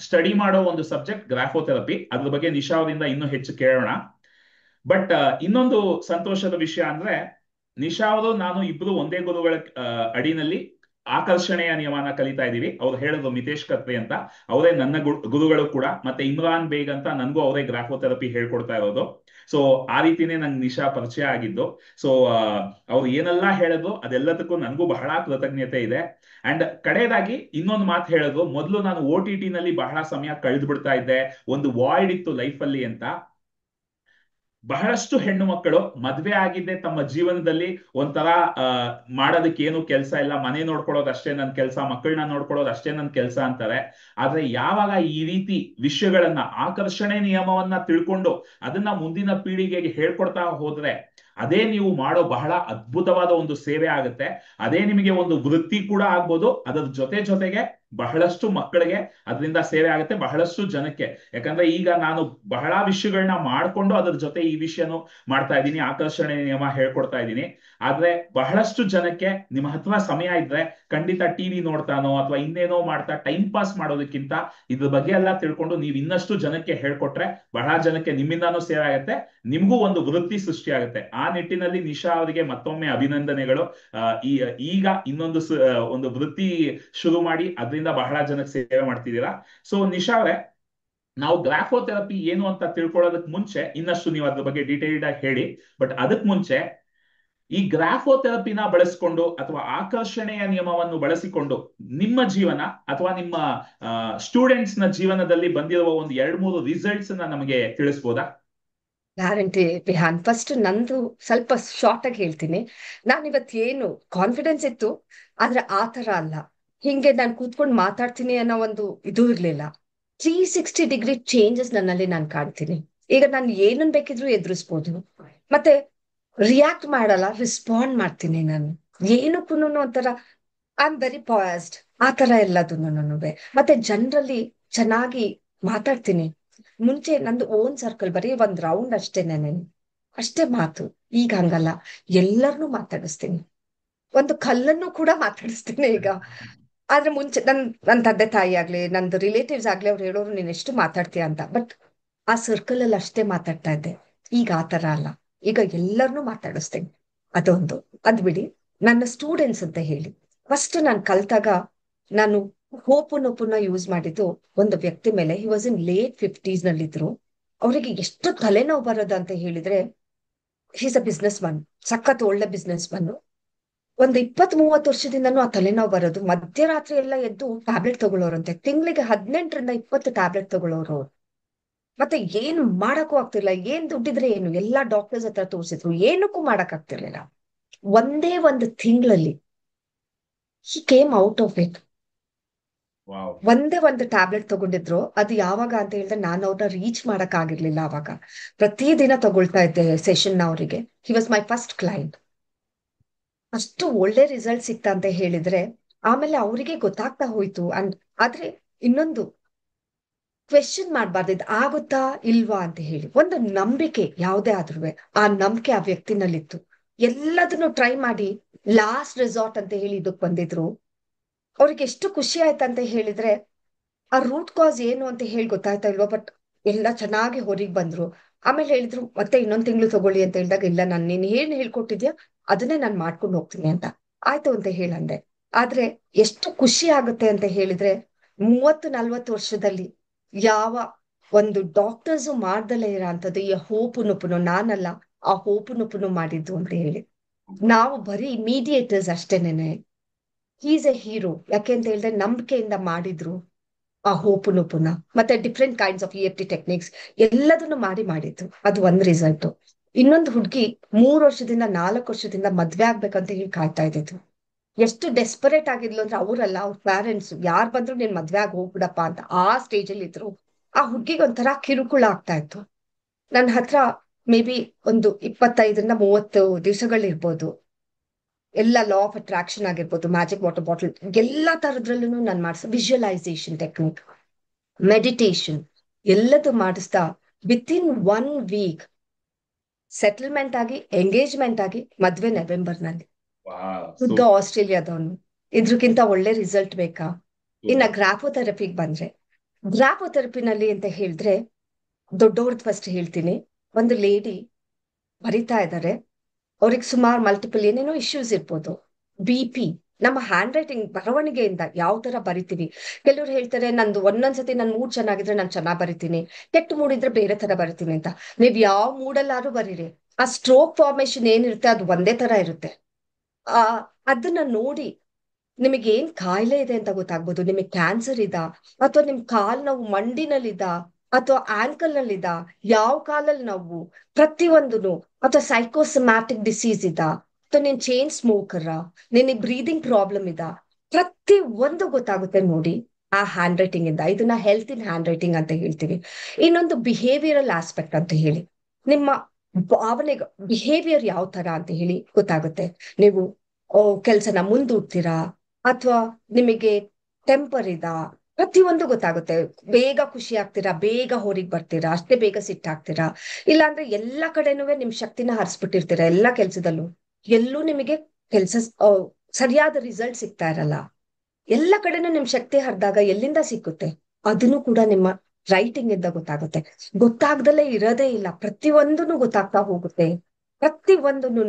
ಸ್ಟಡಿ ಮಾಡೋ ಒಂದು ಸಬ್ಜೆಕ್ಟ್ ಗ್ರಾಫೋಥೆರಪಿ. ಅದ್ರ ಬಗ್ಗೆ ನಿಶಾ ಅವರಿಂದ ಇನ್ನೂ ಹೆಚ್ಚು ಕೇಳೋಣ. ಬಟ್ ಇನ್ನೊಂದು ಸಂತೋಷದ ವಿಷಯ ಅಂದ್ರೆ, ನಿಶಾ ಅವರು ನಾನು ಇಬ್ರು ಒಂದೇ ಗುರುಗಳ ಅಡಿನಲ್ಲಿ ಆಕರ್ಷಣೆಯ ನಿಯಮನ ಕಲಿತಾ ಇದೀವಿ. ಅವ್ರು ಹೇಳಿದ್ರು ಮಿತೇಶ್ ಕತ್ರಿ ಅಂತ, ಅವರೇ ನನ್ನ ಗುರುಗಳು ಕೂಡ. ಮತ್ತೆ ಇಮ್ರಾನ್ ಬೇಗ್ ಅಂತ, ನನ್ಗೂ ಅವರೇ ಗ್ರಾಫೋಥೆರಪಿ ಹೇಳ್ಕೊಡ್ತಾ ಇರೋದು. ಸೊ ಆ ರೀತಿನೇ ನಂಗೆ ನಿಶಾ ಪರಿಚಯ ಆಗಿದ್ದು. ಸೊ ಅವ್ರು ಏನೆಲ್ಲ ಹೇಳಿದ್ರು ಅದೆಲ್ಲದಕ್ಕೂ ನನಗೂ ಬಹಳ ಕೃತಜ್ಞತೆ ಇದೆ. ಅಂಡ್ ಕಡೆಯದಾಗಿ ಇನ್ನೊಂದು ಮಾತು ಹೇಳಿದ್ರು, ಮೊದಲು ನಾನು OTT ನಲ್ಲಿ ಬಹಳ ಸಮಯ ಕಳೆದು ಬಿಡ್ತಾ ಇದ್ದೆ, ಒಂದು ವಾಯ್ಡ್ ಇತ್ತು ಲೈಫ್ ಅಲ್ಲಿ ಅಂತ. ಬಹಳಷ್ಟು ಹೆಣ್ಣು ಮಕ್ಕಳು ಮದ್ವೆ ಆಗಿದ್ದೆ ತಮ್ಮ ಜೀವನದಲ್ಲಿ ಒಂಥರ ಮಾಡೋದಕ್ಕೆ ಏನು ಕೆಲಸ ಇಲ್ಲ, ಮನೆ ನೋಡ್ಕೊಳ್ಳೋದು ಅಷ್ಟೇ ನನ್ ಕೆಲಸ, ಮಕ್ಕಳನ್ನ ನೋಡ್ಕೊಳ್ಳೋದು ಅಷ್ಟೇ ನನ್ ಕೆಲಸ ಅಂತಾರೆ. ಆದ್ರೆ ಯಾವಾಗ ಈ ರೀತಿ ವಿಷಯಗಳನ್ನ, ಆಕರ್ಷಣೆ ನಿಯಮವನ್ನ ತಿಳ್ಕೊಂಡು ಅದನ್ನ ಮುಂದಿನ ಪೀಳಿಗೆಗೆ ಹೇಳ್ಕೊಡ್ತಾ ಹೋದ್ರೆ, ಅದೇ ನೀವು ಮಾಡೋ ಬಹಳ ಅದ್ಭುತವಾದ ಒಂದು ಸೇವೆ ಆಗುತ್ತೆ. ಅದೇ ನಿಮಗೆ ಒಂದು ವೃತ್ತಿ ಕೂಡ ಆಗ್ಬೋದು. ಅದರ ಜೊತೆಗೆ ಬಹಳಷ್ಟು ಮಕ್ಕಳಿಗೆ ಅದರಿಂದ ಸೇವೆ ಆಗುತ್ತೆ, ಬಹಳಷ್ಟು ಜನಕ್ಕೆ. ಯಾಕಂದ್ರೆ ಈಗ ನಾನು ಬಹಳ ವಿಷಯಗಳನ್ನ ಮಾಡ್ಕೊಂಡು ಅದ್ರ ಜೊತೆ ಈ ವಿಷಯನು ಮಾಡ್ತಾ ಇದ್ದೀನಿ, ಆಕರ್ಷಣೆ ನಿಯಮ ಹೇಳ್ಕೊಡ್ತಾ ಇದ್ದೀನಿ. ಆದ್ರೆ ಬಹಳಷ್ಟು ಜನಕ್ಕೆ ನಿಮ್ಮ ಹತ್ರ ಸಮಯ ಇದ್ರೆ ಖಂಡಿತ ಟಿವಿ ನೋಡ್ತಾನೋ ಅಥವಾ ಇನ್ನೇನೋ ಮಾಡ್ತಾ ಟೈಮ್ ಪಾಸ್ ಮಾಡೋದಕ್ಕಿಂತ ಇದ್ರ ಬಗ್ಗೆ ಎಲ್ಲ ತಿಳ್ಕೊಂಡು ನೀವು ಇನ್ನಷ್ಟು ಜನಕ್ಕೆ ಹೇಳ್ಕೊಟ್ರೆ ಬಹಳ ಜನಕ್ಕೆ ನಿಮ್ಮಿಂದಾನು ಸೇವೆ ಆಗುತ್ತೆ, ನಿಮ್ಗೂ ಒಂದು ವೃತ್ತಿ ಸೃಷ್ಟಿ ಆಗುತ್ತೆ. ಆ ನಿಟ್ಟಿನಲ್ಲಿ ನಿಶಾ ಅವರಿಗೆ ಮತ್ತೊಮ್ಮೆ ಅಭಿನಂದನೆಗಳು. ಈಗ ಇನ್ನೊಂದು ಒಂದು ವೃತ್ತಿ ಶುರು ಮಾಡಿ ಅದರಿಂದ ಬಹಳ ಜನಕ್ಕೆ ಸೇವೆ ಮಾಡ್ತಿದ್ದೀರಾ. ಸೊ ನಿಶಾ ಅವರೇ, ನಾವು ಗ್ರಾಫೋಥೆರಪಿ ಏನು ಅಂತ ತಿಳ್ಕೊಳ್ಳೋದಕ್ಕೆ ಮುಂಚೆ ಇನ್ನಷ್ಟು ನೀವು ಅದ್ರ ಬಗ್ಗೆ ಡೀಟೇಲ್ಡ್ ಆಗಿ ಹೇಳಿ. ಬಟ್ ಅದಕ್ಕೆ ಮುಂಚೆ, ಈ ಗ್ರಾಫೋಥೆರಪಿನ ಬಳಸಿಕೊಂಡು ಅಥವಾ ಆಕರ್ಷಣೆಯ ನಿಯಮವನ್ನು ಬಳಸಿಕೊಂಡು ನಿಮ್ಮ ಜೀವನ ಅಥವಾ ನಿಮ್ಮ ಸ್ಟೂಡೆಂಟ್ಸ್ ನ ಜೀವನದಲ್ಲಿ ಬಂದಿರುವ ಒಂದು 2-3 ರಿಸಲ್ಟ್ಸ್ ನಮಗೆ ತಿಳಿಸ್ಬೋದಾ? ಗ್ಯಾರಂಟಿ ವಿಹಾನ್. ಫಸ್ಟ್ ನಂದು ಸ್ವಲ್ಪ ಶಾರ್ಟ್ ಆಗಿ ಹೇಳ್ತೀನಿ. ನಾನು ಇವತ್ತೇನು ಕಾನ್ಫಿಡೆನ್ಸ್ ಇತ್ತು, ಆದ್ರೆ ಆ ತರ ಅಲ್ಲ. ಹಿಂಗೆ ನಾನು ಕೂತ್ಕೊಂಡು ಮಾತಾಡ್ತೀನಿ ಅನ್ನೋ ಒಂದು ಇದು ಇರ್ಲಿಲ್ಲ. 360 ಡಿಗ್ರಿ ಚೇಂಜಸ್ ನನ್ನಲ್ಲಿ ನಾನು ಕಾಣ್ತೀನಿ. ಈಗ ನಾನು ಏನನ್ ಬೇಕಿದ್ರು ಎದುರಿಸ್ಬೋದು, ಮತ್ತೆ ರಿಯಾಕ್ಟ್ ಮಾಡಲ್ಲ, ರೆಸ್ಪಾಂಡ್ ಮಾಡ್ತೀನಿ. ನಾನು ಏನಕ್ಕೂ ಒಂಥರ ಐ ಆಮ್ ವೆರಿ ಪಾಸ್ಡ್, ಆ ತರ ಎಲ್ಲದನ್ನು. ಮತ್ತೆ ಜನರಲ್ಲಿ ಚೆನ್ನಾಗಿ ಮಾತಾಡ್ತೀನಿ. ಮುಂಚೆ ನಂದು ಓನ್ ಸರ್ಕಲ್ ಬರೀ ಒಂದ್ ರೌಂಡ್ ಅಷ್ಟೇನೆ, ಅಷ್ಟೇ ಮಾತು. ಈಗ ಹಂಗಲ್ಲ, ಎಲ್ಲರನ್ನೂ ಮಾತಾಡಿಸ್ತೀನಿ. ಒಂದು ಕಲ್ಲನ್ನು ಕೂಡ ಮಾತಾಡಿಸ್ತೀನಿ ಈಗ. ಆದ್ರೆ ಮುಂಚೆ ನನ್ ತಂದೆ ತಾಯಿ ಆಗ್ಲಿ, ನಂದು ರಿಲೇಟಿವ್ಸ್ ಆಗ್ಲಿ, ಅವ್ರು ಹೇಳೋರು ನೀನ್ ಎಷ್ಟು ಮಾತಾಡ್ತೀಯ ಅಂತ. ಬಟ್ ಆ ಸರ್ಕಲ್ ಅಲ್ಲಿ ಅಷ್ಟೇ ಮಾತಾಡ್ತಾ ಇದ್ದೆ. ಈಗ ಆ ತರ ಅಲ್ಲ, ಈಗ ಎಲ್ಲರನ್ನೂ ಮಾತಾಡಿಸ್ತೀನಿ. ಅದೊಂದು. ಅದ್ ಬಿಡಿ, ನನ್ನ ಸ್ಟೂಡೆಂಟ್ಸ್ ಅಂತ ಹೇಳಿ, ಫಸ್ಟ್ ನಾನು ಕಲ್ತಾಗ ನಾನು ಹೋಪುನೊಪುನ ಯೂಸ್ ಮಾಡಿದ್ದು ಒಂದು ವ್ಯಕ್ತಿ ಮೇಲೆ. He was in late 50s ನಲ್ಲಿದ್ರು. ಅವರಿಗೆ ಎಷ್ಟು ತಲೆನೋವು ಬರೋದು ಅಂತ ಹೇಳಿದ್ರೆ, ಹೀಸ್ ಅ ಬಿಸ್ನೆಸ್ ಮನ್, ಸಖತ್ ಒಳ್ಳೆ ಬಿಸ್ನೆಸ್ ಮನ್. ಒಂದು 20-30 ವರ್ಷದಿಂದನೂ ಆ ತಲೆನೋವು ಬರೋದು. ಮಧ್ಯರಾತ್ರಿ ಎಲ್ಲ ಎದ್ದು ಟ್ಯಾಬ್ಲೆಟ್ ತಗೊಳ್ಳೋರಂತೆ. ತಿಂಗಳಿಗೆ 18-20 ಟ್ಯಾಬ್ಲೆಟ್ ತಗೊಳ್ಳೋರು. ಮತ್ತೆ ಏನು ಮಾಡಕ್ಕೂ ಆಗ್ತಿರ್ಲಿಲ್ಲ. ಏನ್ ದುಡ್ಡಿದ್ರೆ ಏನು, ಎಲ್ಲಾ ಡಾಕ್ಟರ್ಸ್ ಹತ್ರ ತೋರಿಸಿದ್ರು, ಏನಕ್ಕೂ ಮಾಡಕ್ ಆಗ್ತಿರ್ಲಿಲ್ಲ. ಒಂದೇ ಒಂದು ತಿಂಗಳಲ್ಲಿ he came out of it. ಒಂದೇ ಒಂದು ಟ್ಯಾಬ್ಲೆಟ್ ತಗೊಂಡಿದ್ರು. ಅದು ಯಾವಾಗ ಅಂತ ಹೇಳಿದ್ರೆ, ನಾನು ಅವ್ರನ್ನ ರೀಚ್ ಮಾಡಕ್ ಆಗಿರ್ಲಿಲ್ಲ ಅವಾಗ. ಪ್ರತಿದಿನ ತಗೊಳ್ತಾ ಇದ್ದೆ ಸೆಷನ್ ಅವರಿಗೆ. He was my first client. ಅಷ್ಟು ಒಳ್ಳೆ ರಿಸಲ್ಟ್ ಸಿಕ್ತ ಅಂತ ಹೇಳಿದ್ರೆ, ಆಮೇಲೆ ಅವರಿಗೆ ಗೊತ್ತಾಗ್ತಾ ಹೋಯ್ತು. ಆದ್ರೆ ಇನ್ನೊಂದು ಕ್ವೆಶನ್ ಮಾಡ್ಬಾರ್ದು, ಇದು ಆಗುತ್ತಾ ಇಲ್ವಾ ಅಂತ ಹೇಳಿ. ಒಂದು ನಂಬಿಕೆ ಯಾವುದೇ ಆದ್ರೂ, ಆ ನಂಬಿಕೆ ಆ ವ್ಯಕ್ತಿನಲ್ಲಿತ್ತು. ಎಲ್ಲದನ್ನು ಟ್ರೈ ಮಾಡಿ ಲಾಸ್ಟ್ ರೆಸಾರ್ಟ್ ಅಂತ ಹೇಳಿ ಇದಕ್ ಬಂದಿದ್ರು. ಅವ್ರಿಗೆ ಎಷ್ಟು ಖುಷಿ ಆಯ್ತಂತ ಹೇಳಿದ್ರೆ, ಆ ರೂಟ್ ಕಾಸ್ ಏನು ಅಂತ ಹೇಳಿ ಗೊತ್ತಾಯ್ತಾ ಇಲ್ವಾ, ಬಟ್ ಎಲ್ಲ ಚೆನ್ನಾಗಿ ಹೊರಗೆ ಬಂದ್ರು. ಆಮೇಲೆ ಹೇಳಿದ್ರು ಮತ್ತೆ ಇನ್ನೊಂದ್ ತಿಂಗಳು ತಗೊಳ್ಳಿ ಅಂತ ಹೇಳಿದಾಗ, ಇಲ್ಲ, ನಾನು ನೀನ್ ಏನ್ ಹೇಳ್ಕೊಟ್ಟಿದ್ಯಾ ಅದನ್ನೇ ನಾನು ಮಾಡ್ಕೊಂಡು ಹೋಗ್ತೀನಿ ಅಂತ. ಆಯ್ತು ಅಂತ ಹೇಳಂದೆ. ಆದ್ರೆ ಎಷ್ಟು ಖುಷಿ ಆಗುತ್ತೆ ಅಂತ ಹೇಳಿದ್ರೆ, 30-40 ವರ್ಷದಲ್ಲಿ ಯಾವ ಒಂದು ಡಾಕ್ಟರ್ಸು ಮಾಡ್ದಲೇ ಇರೋ ಅಂತದ್ದು ಈ ಹೋಪುನುಪುನು, ನಾನಲ್ಲ ಆ ಹೋಪುನುಪುನು ಮಾಡಿದ್ದು ಅಂತ ಹೇಳಿ. ನಾವು ಬರೀ ಮೀಡಿಯೇಟರ್ಸ್ ಅಷ್ಟೇನೆ. Is A hero. ಯಾಕೆ ಅಂತ ಹೇಳಿದ್ರೆ ನಂಬಿಕೆಯಿಂದ ಮಾಡಿದ್ರು ಆ ಹೋಪುನುಪುನ. ಮತ್ತೆ different kinds of EFT techniques ಎಲ್ಲದನ್ನು ಮಾಡಿದ್ದು. ಅದು ಒಂದ್ ರಿಸಲ್ಟ್. ಇನ್ನೊಂದು ಹುಡುಗಿ 3-4 ವರ್ಷದಿಂದ ಮದ್ವೆ ಆಗ್ಬೇಕಂತ ಹೇಳಿ ಕಾಯ್ತಾ ಇದ್ದಿದ್ದು. ಎಷ್ಟು ಡೆಸ್ಪರೇಟ್ ಆಗಿದ್ಲು ಅಂದ್ರೆ, ಅವರಲ್ಲ, ಅವ್ರ ಪ್ಯಾರೆಂಟ್ಸ್ ಯಾರು ಬಂದ್ರು ನೀನ್ ಮದ್ವೆ ಆಗಿ ಹೋಗ್ಬಿಡಪ್ಪ ಅಂತ ಆ ಸ್ಟೇಜ್ ಅಲ್ಲಿ ಇದ್ರು. ಆ ಹುಡ್ಗಿಗೆ ಒಂಥರ ಕಿರುಕುಳ ಆಗ್ತಾ ಇತ್ತು. ನನ್ನ ಹತ್ರ ಮೇ ಬಿ ಒಂದು 25-30 ದಿವಸಗಳಿರ್ಬೋದು. ಎಲ್ಲ ಲಾ ಆಫ್ ಅಟ್ರಾಕ್ಷನ್ ಆಗಿರ್ಬೋದು, ಮ್ಯಾಜಿಕ್ ವಾಟರ್ ಬಾಟಲ್, ಎಲ್ಲಾ ತರದ್ರಲ್ಲೂ ನಾನು ವಿಜುವಲೈಸೇಷನ್ ಟೆಕ್ನಿಕ್, ಮೆಡಿಟೇಷನ್ ಎಲ್ಲದೂ ಮಾಡಿಸ್ತಾ ವಿತಿನ್ 1 ವೀಕ್ ಸೆಟಲ್ಮೆಂಟ್ ಆಗಿ, ಎಂಗೇಜ್ಮೆಂಟ್ ಆಗಿ, ಮದ್ವೆ ನವೆಂಬರ್ನಲ್ಲಿ. ಶುದ್ಧ ಆಸ್ಟ್ರೇಲಿಯಾದವನು. ಇದ್ರಕ್ಕಿಂತ ಒಳ್ಳೆ ರಿಸಲ್ಟ್ ಬೇಕಾ? ಇನ್ನ ಗ್ರಾಫೋಥೆರಪಿಗೆ ಬಂದ್ರೆ, ಗ್ರಾಫೋಥೆರಪಿನಲ್ಲಿ ಅಂತ ಹೇಳಿದ್ರೆ ದೊಡ್ಡವ್ರದ್ದು ಫಸ್ಟ್ ಹೇಳ್ತೀನಿ. ಒಂದು ಲೇಡಿ ಬರಿತಾ ಇದ್ದಾರೆ, ಅವ್ರಿಗೆ ಸುಮಾರು ಮಲ್ಟಿಪಲ್ ಏನೇನೋ ಇಶ್ಯೂಸ್ ಇರ್ಬೋದು. BP, ನಮ್ಮ ಹ್ಯಾಂಡ್ ರೈಟಿಂಗ್ ಬರವಣಿಗೆಯಿಂದ ಯಾವ ತರ ಬರಿತೀವಿ. ಕೆಲವ್ರು ಹೇಳ್ತಾರೆ ನಂದು ಒಂದೊಂದ್ಸತಿ ನನ್ ಮೂಡ್ ಚೆನ್ನಾಗಿದ್ರೆ ನಾನು ಚೆನ್ನಾಗ್ ಬರಿತೀನಿ, ಕೆಟ್ಟ ಮೂಡ್ ಇದ್ರೆ ಬೇರೆ ತರ ಬರಿತೀನಿ ಅಂತ. ನೀವ್ ಯಾವ ಮೂಡಲ್ಲಾದ್ರೂ ಬರೀರಿ, ಆ ಸ್ಟ್ರೋಕ್ ಫಾರ್ಮೇಶನ್ ಏನಿರುತ್ತೆ ಅದು ಒಂದೇ ತರ ಇರುತ್ತೆ. ಆ ಅದನ್ನ ನೋಡಿ ನಿಮಗೆ ಏನ್ ಕಾಯಿಲೆ ಇದೆ ಅಂತ ಗೊತ್ತಾಗ್ಬೋದು. ನಿಮಗೆ ಕ್ಯಾನ್ಸರ್ ಇದಾ, ಅಥವಾ ನಿಮ್ ಕಾಲ್ ನೋವು ಮಂಡಿನಲ್ಲಿದ, ಅಥವಾ ಆಂಕಲ್ ನಲ್ಲಿದ, ಯಾವ ಕಾಲಲ್ಲಿ ನೋವು, ಪ್ರತಿಯೊಂದುನು, ಅಥವಾ ಸೈಕೋಸಮ್ಯಾಟಿಕ್ ಡಿಸೀಸ್ ಇದಾ, ಅಥವಾ ನೀನ್ ಚೈನ್ ಸ್ಮೋಕರ, ನಿನಗೆ ಬ್ರೀದಿಂಗ್ ಪ್ರಾಬ್ಲಮ್ ಇದಾ, ಪ್ರತಿ ಒಂದು ಗೊತ್ತಾಗುತ್ತೆ ನೋಡಿ ಆ ಹ್ಯಾಂಡ್ ರೈಟಿಂಗ್ ಇಂದ. ಇದನ್ನ ಹೆಲ್ತ್ ಇನ್ ಹ್ಯಾಂಡ್ ರೈಟಿಂಗ್ ಅಂತ ಹೇಳ್ತೀವಿ. ಇನ್ನೊಂದು ಬಿಹೇವಿಯರಲ್ ಆಸ್ಪೆಕ್ಟ್ ಅಂತ ಹೇಳಿ, ನಿಮ್ಮ ಭಾವನೆ ಬಿಹೇವಿಯರ್ ಯಾವ ತರ ಅಂತ ಹೇಳಿ ಗೊತ್ತಾಗುತ್ತೆ. ನೀವು ಕೆಲ್ಸನ ಮುಂದೂಡ್ತೀರಾ, ಅಥವಾ ನಿಮಗೆ ಟೆಂಪರ್ ಇದಾ, ಪ್ರತಿಯೊಂದು ಗೊತ್ತಾಗುತ್ತೆ. ಬೇಗ ಖುಷಿ ಆಗ್ತೀರಾ, ಬೇಗ ಹೊರಗೆ ಬರ್ತೀರಾ, ಅಷ್ಟೇ ಬೇಗ ಸಿಟ್ಟಾಗ್ತೀರಾ, ಇಲ್ಲಾಂದ್ರೆ ಎಲ್ಲಾ ಕಡೆನೂ ನಿಮ್ ಶಕ್ತಿನ ಹರಿಸ್ಬಿಟ್ಟಿರ್ತೀರಾ. ಎಲ್ಲಾ ಕೆಲ್ಸದಲ್ಲೂ ಎಲ್ಲೂ ನಿಮಗೆ ಕೆಲ್ಸ ಸರಿಯಾದ ರಿಸಲ್ಟ್ ಸಿಗ್ತಾ ಇರಲ್ಲ. ಎಲ್ಲ ಕಡೆನೂ ನಿಮ್ ಶಕ್ತಿ ಹರಿದಾಗ ಎಲ್ಲಿಂದ ಸಿಕ್ಕುತ್ತೆ? ಅದನ್ನು ಕೂಡ ನಿಮ್ಮ ರೈಟಿಂಗ್ ಇಂದ ಗೊತ್ತಾಗುತ್ತೆ. ಗೊತ್ತಾಗ್ದಲೇ ಇರೋದೇ ಇಲ್ಲ, ಪ್ರತಿಯೊಂದನು ಗೊತ್ತಾಗ್ತಾ ಹೋಗುತ್ತೆ. ಪ್ರತಿ ಒಂದನ್ನು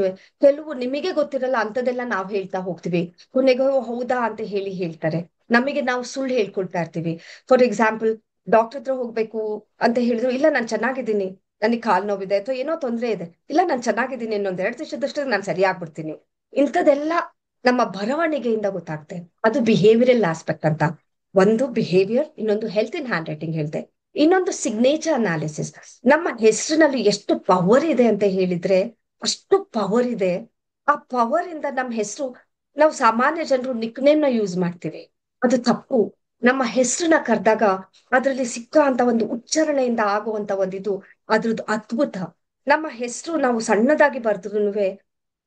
ಕೆಲವು ನಿಮಗೆ ಗೊತ್ತಿರಲ್ಲ ಅಂತದೆಲ್ಲ ನಾವ್ ಹೇಳ್ತಾ ಹೋಗ್ತೀವಿ. ಕೊನೆಗೆ ಹೌದಾ ಅಂತ ಹೇಳ್ತಾರೆ. ನಮಗೆ ನಾವು ಸುಳ್ಳು ಹೇಳ್ಕೊಳ್ತಾ ಇರ್ತೀವಿ. ಫಾರ್ ಎಕ್ಸಾಂಪಲ್, ಡಾಕ್ಟರ್ ಹತ್ರ ಹೋಗ್ಬೇಕು ಅಂತ ಹೇಳಿದ್ರು, ಇಲ್ಲ ನಾನ್ ಚೆನ್ನಾಗಿದ್ದೀನಿ, ನನಗೆ ಕಾಲ್ ನೋವಿದೆ ಅಥವಾ ಏನೋ ತೊಂದ್ರೆ ಇದೆ, ಇಲ್ಲ ನಾನ್ ಚೆನ್ನಾಗಿದ್ದೀನಿ, ಇನ್ನೊಂದ್ 2 ದಿವಸದಷ್ಟು ನಾನು ಸರಿ ಆಗ್ಬಿಡ್ತೀನಿ. ಇಂಥದೆಲ್ಲ ನಮ್ಮ ಬರವಣಿಗೆಯಿಂದ ಗೊತ್ತಾಗ್ತೆ. ಅದು ಬಿಹೇವಿಯರಲ್ ಆಸ್ಪೆಕ್ಟ್ ಅಂತ. ಒಂದು ಬಿಹೇವಿಯರ್, ಇನ್ನೊಂದು ಹೆಲ್ತ್ ಇನ್ ಹ್ಯಾಂಡ್ ರೈಟಿಂಗ್ ಹೇಳ್ತೆ, ಇನ್ನೊಂದು ಸಿಗ್ನೇಚರ್ ಅನಾಲಿಸಿಸ್. ನಮ್ಮ ಹೆಸರಿನಲ್ಲಿ ಎಷ್ಟು ಪವರ್ ಇದೆ ಅಂತ ಹೇಳಿದ್ರೆ ಅಷ್ಟು ಪವರ್ ಇದೆ. ಆ ಪವರ್ ಇಂದ ನಮ್ಮ ಹೆಸರು, ನಾವು ಸಾಮಾನ್ಯ ಜನರು ನಿಕ್ ನೇಮ್ ನ ಯೂಸ್ ಮಾಡ್ತೀವಿ, ಅದು ತಪ್ಪು. ನಮ್ಮ ಹೆಸರನ್ನ ಕರೆದಾಗ ಅದರಲ್ಲಿ ಸಿಕ್ಕ ಅಂತ ಒಂದು ಉಚ್ಚಾರಣೆಯಿಂದ ಆಗುವಂತ ಒಂದಿದು, ಅದ್ರದ್ದು ಅದ್ಭುತ. ನಮ್ಮ ಹೆಸರು ನಾವು ಸಣ್ಣದಾಗಿ ಬರ್ದ್ರುನುವೆ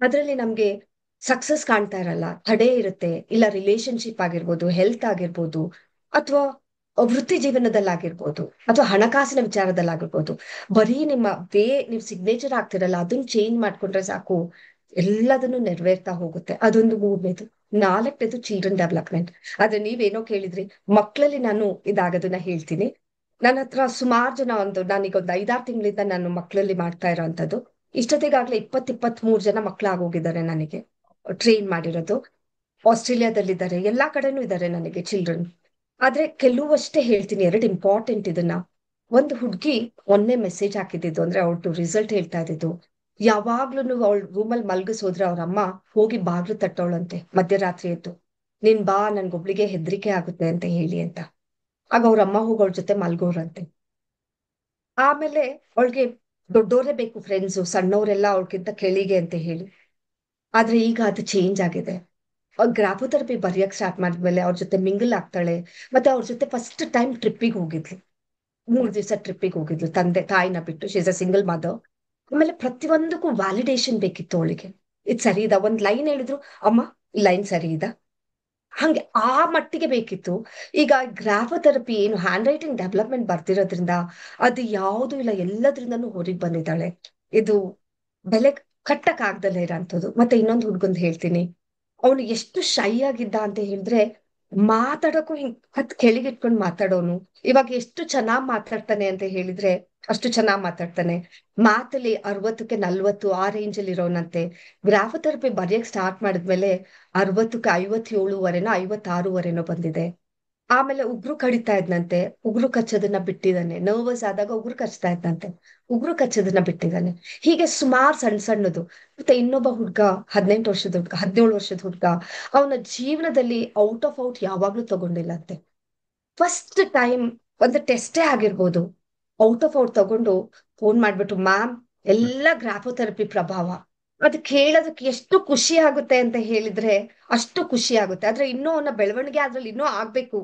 ಅದರಲ್ಲಿ ನಮ್ಗೆ ಸಕ್ಸಸ್ ಕಾಣ್ತಾ ಇರಲ್ಲ, ತಡೆ ಇರುತ್ತೆ. ಇಲ್ಲ ರಿಲೇಶನ್ಶಿಪ್ ಆಗಿರ್ಬೋದು, ಹೆಲ್ತ್ ಆಗಿರ್ಬೋದು, ಅಥವಾ ವೃತ್ತಿ ಜೀವನದಲ್ಲಾಗಿರ್ಬೋದು, ಅಥವಾ ಹಣಕಾಸಿನ ವಿಚಾರದಲ್ಲಾಗಿರ್ಬೋದು. ಬರೀ ನಿಮ್ಮ ನೀವು ಸಿಗ್ನೇಚರ್ ಆಗ್ತಿರಲ್ಲ, ಅದನ್ನ ಚೇಂಜ್ ಮಾಡ್ಕೊಂಡ್ರೆ ಸಾಕು, ಎಲ್ಲದನ್ನು ನೆರವೇರ್ತಾ ಹೋಗುತ್ತೆ. ಅದೊಂದು ಮೂರನೇದು. ನಾಲ್ಕನೇದು ಚಿಲ್ಡ್ರನ್ ಡೆವಲಪ್ಮೆಂಟ್. ಆದ್ರೆ ನೀವೇನೋ ಕೇಳಿದ್ರಿ, ಮಕ್ಕಳಲ್ಲಿ ನಾನು ಇದಾಗದನ್ನ ಹೇಳ್ತೀನಿ. ನನ್ನ ಹತ್ರ ಸುಮಾರು ಜನ, ನಾನೀಗ ಒಂದು 5-6 ತಿಂಗಳಿಂದ ನಾನು ಮಕ್ಕಳಲ್ಲಿ ಮಾಡ್ತಾ ಇರೋಂಥದ್ದು. ಇಷ್ಟೊತ್ತಿಗಾಗ್ಲೇ 23 ಜನ ಮಕ್ಕಳಾಗೋಗಿದ್ದಾರೆ ನನಗೆ, ಟ್ರೈನ್ ಮಾಡಿರೋದು. ಆಸ್ಟ್ರೇಲಿಯಾದಲ್ಲಿದ್ದಾರೆ, ಎಲ್ಲಾ ಕಡೆನೂ ಇದ್ದಾರೆ ನನಗೆ ಚಿಲ್ಡ್ರನ್. ಆದ್ರೆ ಕೆಲವಷ್ಟೇ ಹೇಳ್ತೀನಿ, 2 ಇಂಪಾರ್ಟೆಂಟ್ ಇದನ್ನ. ಒಂದು ಹುಡ್ಗಿ ಮೊನ್ನೆ ಮೆಸೇಜ್ ಹಾಕಿದ್ದು, ಅಂದ್ರೆ ಅವಳು ರಿಸಲ್ಟ್ ಹೇಳ್ತಾ ಇದ್ದಿದ್ದು, ಯಾವಾಗ್ಲೂ ಅವಳ ರೂಮಲ್ಲಿ ಮಲ್ಗಿಸ್ ಹೋದ್ರೆ ಅವ್ರ ಅಮ್ಮ ಹೋಗಿ ಬಾಗ್ಲು ತಟ್ಟವಳಂತೆ ಮಧ್ಯರಾತ್ರಿ ಎದ್ದು, ನೀನ್ ಬಾ, ನನ್ಗೊಬ್ಳಿಗೆ ಹೆದರಿಕೆ ಆಗುತ್ತೆ ಅಂತ ಹೇಳಿ ಅಂತ. ಆಗ ಅವ್ರ ಅಮ್ಮ ಹೋಗಿ ಅವಳ ಜೊತೆ ಮಲ್ಗೋರಂತೆ. ಆಮೇಲೆ ಅವಳಿಗೆ ದೊಡ್ಡೋರೇ ಬೇಕು ಫ್ರೆಂಡ್ಸು, ಸಣ್ಣವರೆಲ್ಲ ಅವಳಿಗಿಂತ ಕೆಳಿಗೆ ಅಂತ ಹೇಳಿ. ಆದ್ರೆ ಈಗ ಅದು ಚೇಂಜ್ ಆಗಿದೆ. ಅವ್ರು ಗ್ರಾಫೋಥೆರಪಿ ಬರೆಯಕ್ ಸ್ಟಾರ್ಟ್ ಮಾಡಿದ್ಮೇಲೆ ಅವ್ರ ಜೊತೆ ಮಿಂಗಲ್ ಆಗ್ತಾಳೆ. ಮತ್ತೆ ಅವ್ರ ಜೊತೆ ಫಸ್ಟ್ ಟೈಮ್ ಟ್ರಿಪ್ಪಿಗೆ ಹೋಗಿದ್ಲು, 3 ದಿವಸ ಟ್ರಿಪ್ಪಿಗೆ ಹೋಗಿದ್ಲು ತಾಯಿನ ಬಿಟ್ಟು. She is a single mother. ಆಮೇಲೆ ಪ್ರತಿಯೊಂದಕ್ಕೂ ವ್ಯಾಲಿಡೇಷನ್ ಬೇಕಿತ್ತು ಅವಳಿಗೆ. ಇದು ಸರಿ ಇದ, ಒಂದ್ ಲೈನ್ ಹೇಳಿದ್ರು, ಅಮ್ಮ ಈ ಲೈನ್ ಸರಿ ಇದ, ಹಂಗೆ ಆ ಮಟ್ಟಿಗೆ ಬೇಕಿತ್ತು. ಈಗ ಗ್ರಾಫೋಥೆರಪಿ ಏನು ಹ್ಯಾಂಡ್ ರೈಟಿಂಗ್ ಡೆವಲಪ್ಮೆಂಟ್ ಬರ್ತಿರೋದ್ರಿಂದ ಅದು ಯಾವುದು ಇಲ್ಲ, ಎಲ್ಲದ್ರಿಂದನೂ ಹೊರಗೆ ಬಂದಿದ್ದಾಳೆ. ಇದು ಬೆಲೆ ಕಟ್ಟಕ್ ಆಗ್ದಲೇ ಇರೋಂಥದ್ದು. ಮತ್ತೆ ಇನ್ನೊಂದು ಹುಡ್ಗಂದ್ ಹೇಳ್ತೀನಿ, ಅವನು ಎಷ್ಟು ಶೈ ಆಗಿದ್ದ ಅಂತ ಹೇಳಿದ್ರೆ, ಮಾತಾಡೋಕು ಹಿಂಗ್ ಕೆಳಗಿಟ್ಕೊಂಡು ಮಾತಾಡೋನು. ಇವಾಗ ಎಷ್ಟು ಚೆನ್ನಾಗ್ ಮಾತಾಡ್ತಾನೆ ಅಂತ ಹೇಳಿದ್ರೆ ಅಷ್ಟು ಚೆನ್ನಾಗ್ ಮಾತಾಡ್ತಾನೆ. ಮಾತಲ್ಲಿ 60ಕ್ಕೆ 40 ಆ ರೇಂಜ್ ಅಲ್ಲಿ ಇರೋನಂತೆ. ಗ್ರಾಫೋಥೆರಪಿ ಬರೆಯಕ್ ಸ್ಟಾರ್ಟ್ ಮಾಡಿದ್ಮೇಲೆ 60ಕ್ಕೆ 57ವರೆನೋ 56ವರೆನೋ ಬಂದಿದೆ. ಆಮೇಲೆ ಉಗುರು ಕಡಿತಾ ಇದ್ನಂತೆ, ಉಗುರು ಕಚ್ಚೋದನ್ನ ಬಿಟ್ಟಿದ್ದಾನೆ. ನರ್ವಸ್ ಆದಾಗ ಉಗುರು ಕಚ್ತಾ ಇದ್ನಂತೆ, ಉಗುರು ಕಚ್ಚೋದನ್ನ ಬಿಟ್ಟಿದ್ದಾನೆ. ಹೀಗೆ ಸುಮಾರು ಸಣ್ಣ ಸಣ್ಣದು. ಮತ್ತೆ ಇನ್ನೊಬ್ಬ ಹುಡ್ಗ, 18 ವರ್ಷದ ಹುಡ್ಗ, 17 ವರ್ಷದ ಹುಡ್ಗ, ಅವನ ಜೀವನದಲ್ಲಿ ಔಟ್ ಆಫ್ ಔಟ್ ಯಾವಾಗ್ಲೂ ತಗೊಂಡಿಲ್ಲಂತೆ. ಫಸ್ಟ್ ಟೈಮ್ ಒಂದು ಟೆಸ್ಟೇ ಆಗಿರ್ಬೋದು, ಔಟ್ ಆಫ್ ಔಟ್ ತಗೊಂಡು ಫೋನ್ ಮಾಡ್ಬಿಟ್ಟು, ಮ್ಯಾಮ್ ಎಲ್ಲ ಗ್ರಾಫೋಥೆರಪಿ ಪ್ರಭಾವ. ಅದು ಕೇಳೋದಕ್ಕೆ ಎಷ್ಟು ಖುಷಿ ಆಗುತ್ತೆ ಅಂತ ಹೇಳಿದ್ರೆ ಅಷ್ಟು ಖುಷಿ ಆಗುತ್ತೆ. ಆದ್ರೆ ಇನ್ನೂ ಅವನ ಬೆಳವಣಿಗೆ ಅದ್ರಲ್ಲಿ ಇನ್ನೂ ಆಗ್ಬೇಕು,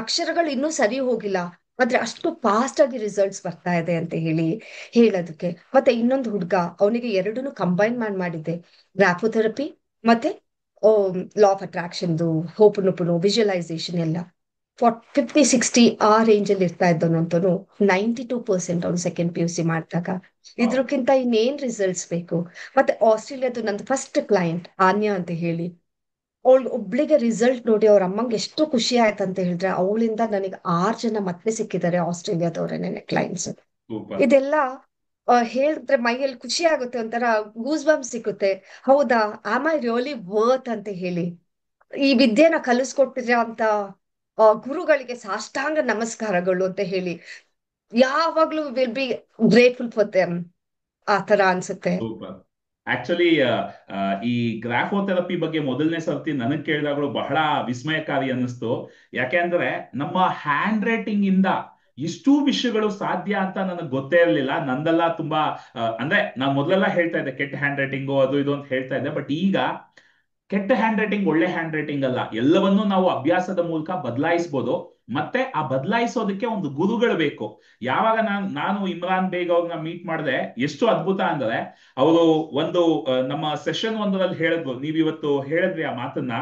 ಅಕ್ಷರಗಳು ಇನ್ನೂ ಸರಿ ಹೋಗಿಲ್ಲ, ಆದ್ರೆ ಅಷ್ಟು ಫಾಸ್ಟ್ ಆಗಿ ರಿಸಲ್ಟ್ಸ್ ಬರ್ತಾ ಇದೆ ಅಂತ ಹೇಳೋದಕ್ಕೆ. ಮತ್ತೆ ಇನ್ನೊಂದು ಹುಡ್ಗ, ಅವನಿಗೆ ಎರಡನ್ನೂ ಕಂಬೈನ್ ಮಾಡಿದ್ದೆ, ಗ್ರಾಫೋಥೆರಪಿ ಮತ್ತೆ ಲಾ ಆಫ್ ಅಟ್ರಾಕ್ಷನ್ದು, ಹೋಪನುಪುನು, ವಿಜುವಲೈಸೇಷನ್ ಎಲ್ಲ. 50-60 ಆ ರೇಂಜ್ ಅಲ್ಲಿ ಇರ್ತಾ ಇದ್ದವನಂತನು 92% ಅವ್ನು ಸೆಕೆಂಡ್ PUC ಮಾಡಿದಾಗ. ಇದ್ರಕ್ಕಿಂತ ಇನ್ನೇನ್ ರಿಸಲ್ಟ್ಸ್ ಬೇಕು? ಮತ್ತೆ ಆಸ್ಟ್ರೇಲಿಯಾದು ನಂದು ಫಸ್ಟ್ ಕ್ಲೈಂಟ್ ಆನ್ಯಾ ಅಂತ ಹೇಳಿ, ಅವಳು ಒಬ್ಳಿಗೆ ರಿಸಲ್ಟ್ ನೋಡಿ ಅವ್ರ ಅಮ್ಮಂಗೆ ಎಷ್ಟು ಖುಷಿ ಆಯ್ತು ಅಂತ ಹೇಳಿದ್ರೆ, ಅವಳಿಂದ ನನಗೆ 6 ಜನ ಮತ್ತೆ ಸಿಕ್ಕಿದ್ದಾರೆ ಆಸ್ಟ್ರೇಲಿಯಾದವರೇನೆ ಕ್ಲೈಂಟ್ಸ್. ಸೂಪರ್. ಇದೆಲ್ಲ ಹೇಳಿದ್ರೆ ಮೈಯಲ್ಲಿ ಖುಷಿ ಆಗುತ್ತೆ, ಒಂಥರ ಗೂಸ್ ಬಂಪ್ ಸಿಕ್ಕುತ್ತೆ. ಹೌದಾ, ಆಮ್ ಐ ರಿಯಲಿ ವರ್ತ್ ಅಂತ ಹೇಳಿ ಈ ವಿದ್ಯೆನ ಕಲಿಸ್ಕೊಟ್ಟಿರೋ ಅಂತ ಗುರುಗಳಿಗೆ ಸಾಷ್ಟಾಂಗ ನಮಸ್ಕಾರಗಳು ಅಂತ ಹೇಳಿ ಯಾವಾಗ್ಲೂ will be grateful for them, ಆ ತರ ಅನ್ಸುತ್ತೆ. ಸೂಪರ್. ಆಕ್ಚುಲಿ ಈ ಗ್ರಾಫೋಥೆರಪಿ ಬಗ್ಗೆ ಮೊದಲನೇ ಸರ್ತಿ ನನಗ್ ಕೇಳಿದಾಗಲೂ ಬಹಳ ವಿಸ್ಮಯಕಾರಿ ಅನ್ನಿಸ್ತು. ಯಾಕೆಂದ್ರೆ ನಮ್ಮ ಹ್ಯಾಂಡ್ ರೈಟಿಂಗ್ ಇಂದ ಇಷ್ಟೂ ವಿಷಯಗಳು ಸಾಧ್ಯ ಅಂತ ನನಗೆ ಗೊತ್ತೇ ಇರಲಿಲ್ಲ. ನಂದೆಲ್ಲ ತುಂಬಾ ಅಂದ್ರೆ ನಾನು ಮೊದಲೆಲ್ಲ ಹೇಳ್ತಾ ಇದ್ದೆ ಕೆಟ್ಟ ಹ್ಯಾಂಡ್ ರೈಟಿಂಗು ಅದು ಇದು ಅಂತ ಹೇಳ್ತಾ ಇದ್ದೆ. ಬಟ್ ಈಗ ಕೆಟ್ಟ ಹ್ಯಾಂಡ್ ರೈಟಿಂಗ್ ಒಳ್ಳೆ ಹ್ಯಾಂಡ್ ರೈಟಿಂಗ್ ಅಲ್ಲ, ಎಲ್ಲವನ್ನೂ ನಾವು ಅಭ್ಯಾಸದ ಮೂಲಕ ಬದಲಾಯಿಸಬಹುದು. ಮತ್ತೆ ಆ ಬದಲಾಯಿಸೋದಕ್ಕೆ ಒಂದು ಗುರುಗಳು ಬೇಕು. ಯಾವಾಗ ನಾನು ಇಮ್ರಾನ್ ಬೇಗ್ ಅವ್ರನ್ನ ಮೀಟ್ ಮಾಡಿದೆ, ಎಷ್ಟು ಅದ್ಭುತ ಅಂದ್ರೆ ಅವರು ಒಂದು ನಮ್ಮ ಸೆಷನ್ ಒಂದರಲ್ಲಿ ಹೇಳಿದ್ರು, ನೀವಿವತ್ತು ಹೇಳಿದ್ರಿ ಆ ಮಾತನ್ನ,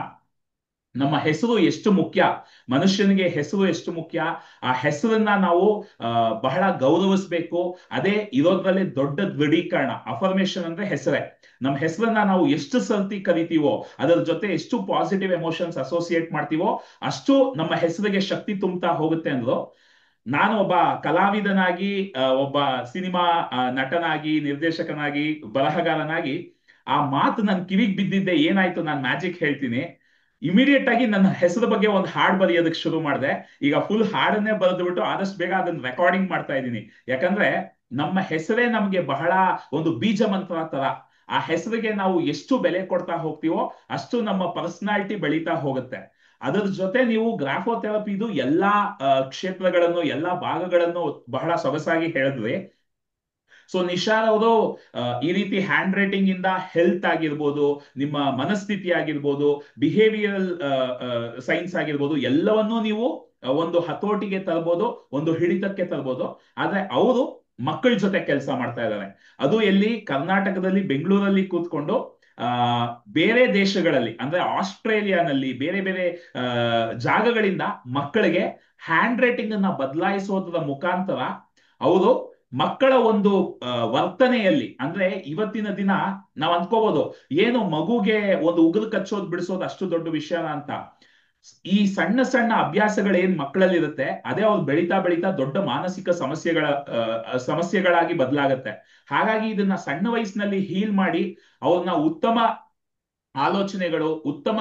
ನಮ್ಮ ಹೆಸರು ಎಷ್ಟು ಮುಖ್ಯ, ಮನುಷ್ಯನಿಗೆ ಹೆಸರು ಎಷ್ಟು ಮುಖ್ಯ, ಆ ಹೆಸರನ್ನ ನಾವು ಬಹಳ ಗೌರವಿಸ್ಬೇಕು. ಅದೇ ಇರೋದ್ರಲ್ಲಿ ದೊಡ್ಡ ದೃಢೀಕರಣ. ಅಫರ್ಮೇಶನ್ ಅಂದ್ರೆ ಹೆಸರೇ. ನಮ್ಮ ಹೆಸರನ್ನ ನಾವು ಎಷ್ಟು ಸರ್ತಿ ಕರಿತೀವೋ, ಅದರ ಜೊತೆ ಎಷ್ಟು ಪಾಸಿಟಿವ್ ಎಮೋಷನ್ಸ್ ಅಸೋಸಿಯೇಟ್ ಮಾಡ್ತೀವೋ, ಅಷ್ಟು ನಮ್ಮ ಹೆಸರಿಗೆ ಶಕ್ತಿ ತುಂಬ್ತಾ ಹೋಗುತ್ತೆ ಅಂದ್ರು. ನಾನು ಒಬ್ಬ ಕಲಾವಿದನಾಗಿ, ಒಬ್ಬ ಸಿನಿಮಾ ನಟನಾಗಿ, ನಿರ್ದೇಶಕನಾಗಿ, ಬರಹಗಾರನಾಗಿ ಆ ಮಾತು ನನ್ನ ಕಿವಿಗೆ ಬಿದ್ದಿದ್ದೆ. ಏನಾಯ್ತು, ನಾನು ಮ್ಯಾಜಿಕ್ ಹೇಳ್ತೀನಿ. ಇಮಿಡಿಯೇಟ್ ಆಗಿ ನನ್ನ ಹೆಸರು ಬಗ್ಗೆ ಒಂದು ಹಾಡು ಬರೆಯೋದಕ್ಕೆ ಶುರು ಮಾಡಿದೆ. ಈಗ ಫುಲ್ ಹಾಡನ್ನೇ ಬರೆದು ಆದಷ್ಟು ಬೇಗ ಅದನ್ನ ರೆಕಾರ್ಡಿಂಗ್ ಮಾಡ್ತಾ ಇದ್ದೀನಿ. ಯಾಕಂದ್ರೆ ನಮ್ಮ ಹೆಸರೇ ನಮ್ಗೆ ಬಹಳ ಒಂದು ಬೀಜ ಮಂತ್ರ ತರ. ಆ ಹೆಸರಿಗೆ ನಾವು ಎಷ್ಟು ಬೆಲೆ ಕೊಡ್ತಾ ಹೋಗ್ತೀವೋ ಅಷ್ಟು ನಮ್ಮ ಪರ್ಸನಾಲಿಟಿ ಬೆಳೀತಾ ಹೋಗುತ್ತೆ. ಅದರ ಜೊತೆ ನೀವು ಗ್ರಾಫೋಥೆರಪಿದು ಎಲ್ಲಾ ಕ್ಷೇತ್ರಗಳನ್ನು, ಎಲ್ಲಾ ಭಾಗಗಳನ್ನು ಬಹಳ ಸೊಗಸಾಗಿ ಹೇಳಿದ್ರಿ. ಸೊ ನಿಶಾರ್ ಅವರು ಈ ರೀತಿ ಹ್ಯಾಂಡ್ ರೈಟಿಂಗ್ ಇಂದ ಹೆಲ್ತ್ ಆಗಿರ್ಬೋದು, ನಿಮ್ಮ ಮನಸ್ಥಿತಿ ಆಗಿರ್ಬೋದು, ಬಿಹೇವಿಯರಲ್ ಸೈನ್ಸ್ ಆಗಿರ್ಬೋದು, ಎಲ್ಲವನ್ನೂ ನೀವು ಒಂದು ಹತೋಟಿಗೆ ತರಬಹುದು, ಒಂದು ಹಿಡಿತಕ್ಕೆ ತರಬಹುದು. ಆದ್ರೆ ಅವರು ಮಕ್ಕಳ ಜೊತೆ ಕೆಲಸ ಮಾಡ್ತಾ ಇದ್ದಾರೆ. ಅದು ಎಲ್ಲಿ, ಕರ್ನಾಟಕದಲ್ಲಿ ಬೆಂಗಳೂರಲ್ಲಿ ಕೂತ್ಕೊಂಡು ಬೇರೆ ದೇಶಗಳಲ್ಲಿ ಅಂದ್ರೆ ಆಸ್ಟ್ರೇಲಿಯಾನಲ್ಲಿ ಬೇರೆ ಬೇರೆ ಜಾಗಗಳಿಂದ ಮಕ್ಕಳಿಗೆ ಹ್ಯಾಂಡ್ ರೈಟಿಂಗ್ ಅನ್ನ ಬದಲಾಯಿಸೋದ್ರ ಮುಖಾಂತರ ಅವರು ಮಕ್ಕಳ ಒಂದು ವರ್ತನೆಯಲ್ಲಿ, ಅಂದ್ರೆ ಇವತ್ತಿನ ದಿನ ನಾವ್ ಅಂದ್ಕೋಬಹುದು ಏನು ಮಗುಗೆ ಒಂದು ಉಗುರು ಕಚ್ಚೋದು ಬಿಡಿಸೋದು ಅಷ್ಟು ದೊಡ್ಡ ವಿಷಯನ ಅಂತ. ಈ ಸಣ್ಣ ಸಣ್ಣ ಅಭ್ಯಾಸಗಳು ಏನ್ ಮಕ್ಕಳಲ್ಲಿ ಇರುತ್ತೆ, ಅದೇ ಅವ್ರು ಬೆಳೀತಾ ಬೆಳೀತಾ ದೊಡ್ಡ ಮಾನಸಿಕ ಸಮಸ್ಯೆಗಳಾಗಿ ಬದಲಾಗತ್ತೆ. ಹಾಗಾಗಿ ಇದನ್ನ ಸಣ್ಣ ವಯಸ್ಸಿನಲ್ಲಿ ಹೀಲ್ ಮಾಡಿ ಅವ್ರನ್ನ ಉತ್ತಮ ಆಲೋಚನೆಗಳು, ಉತ್ತಮ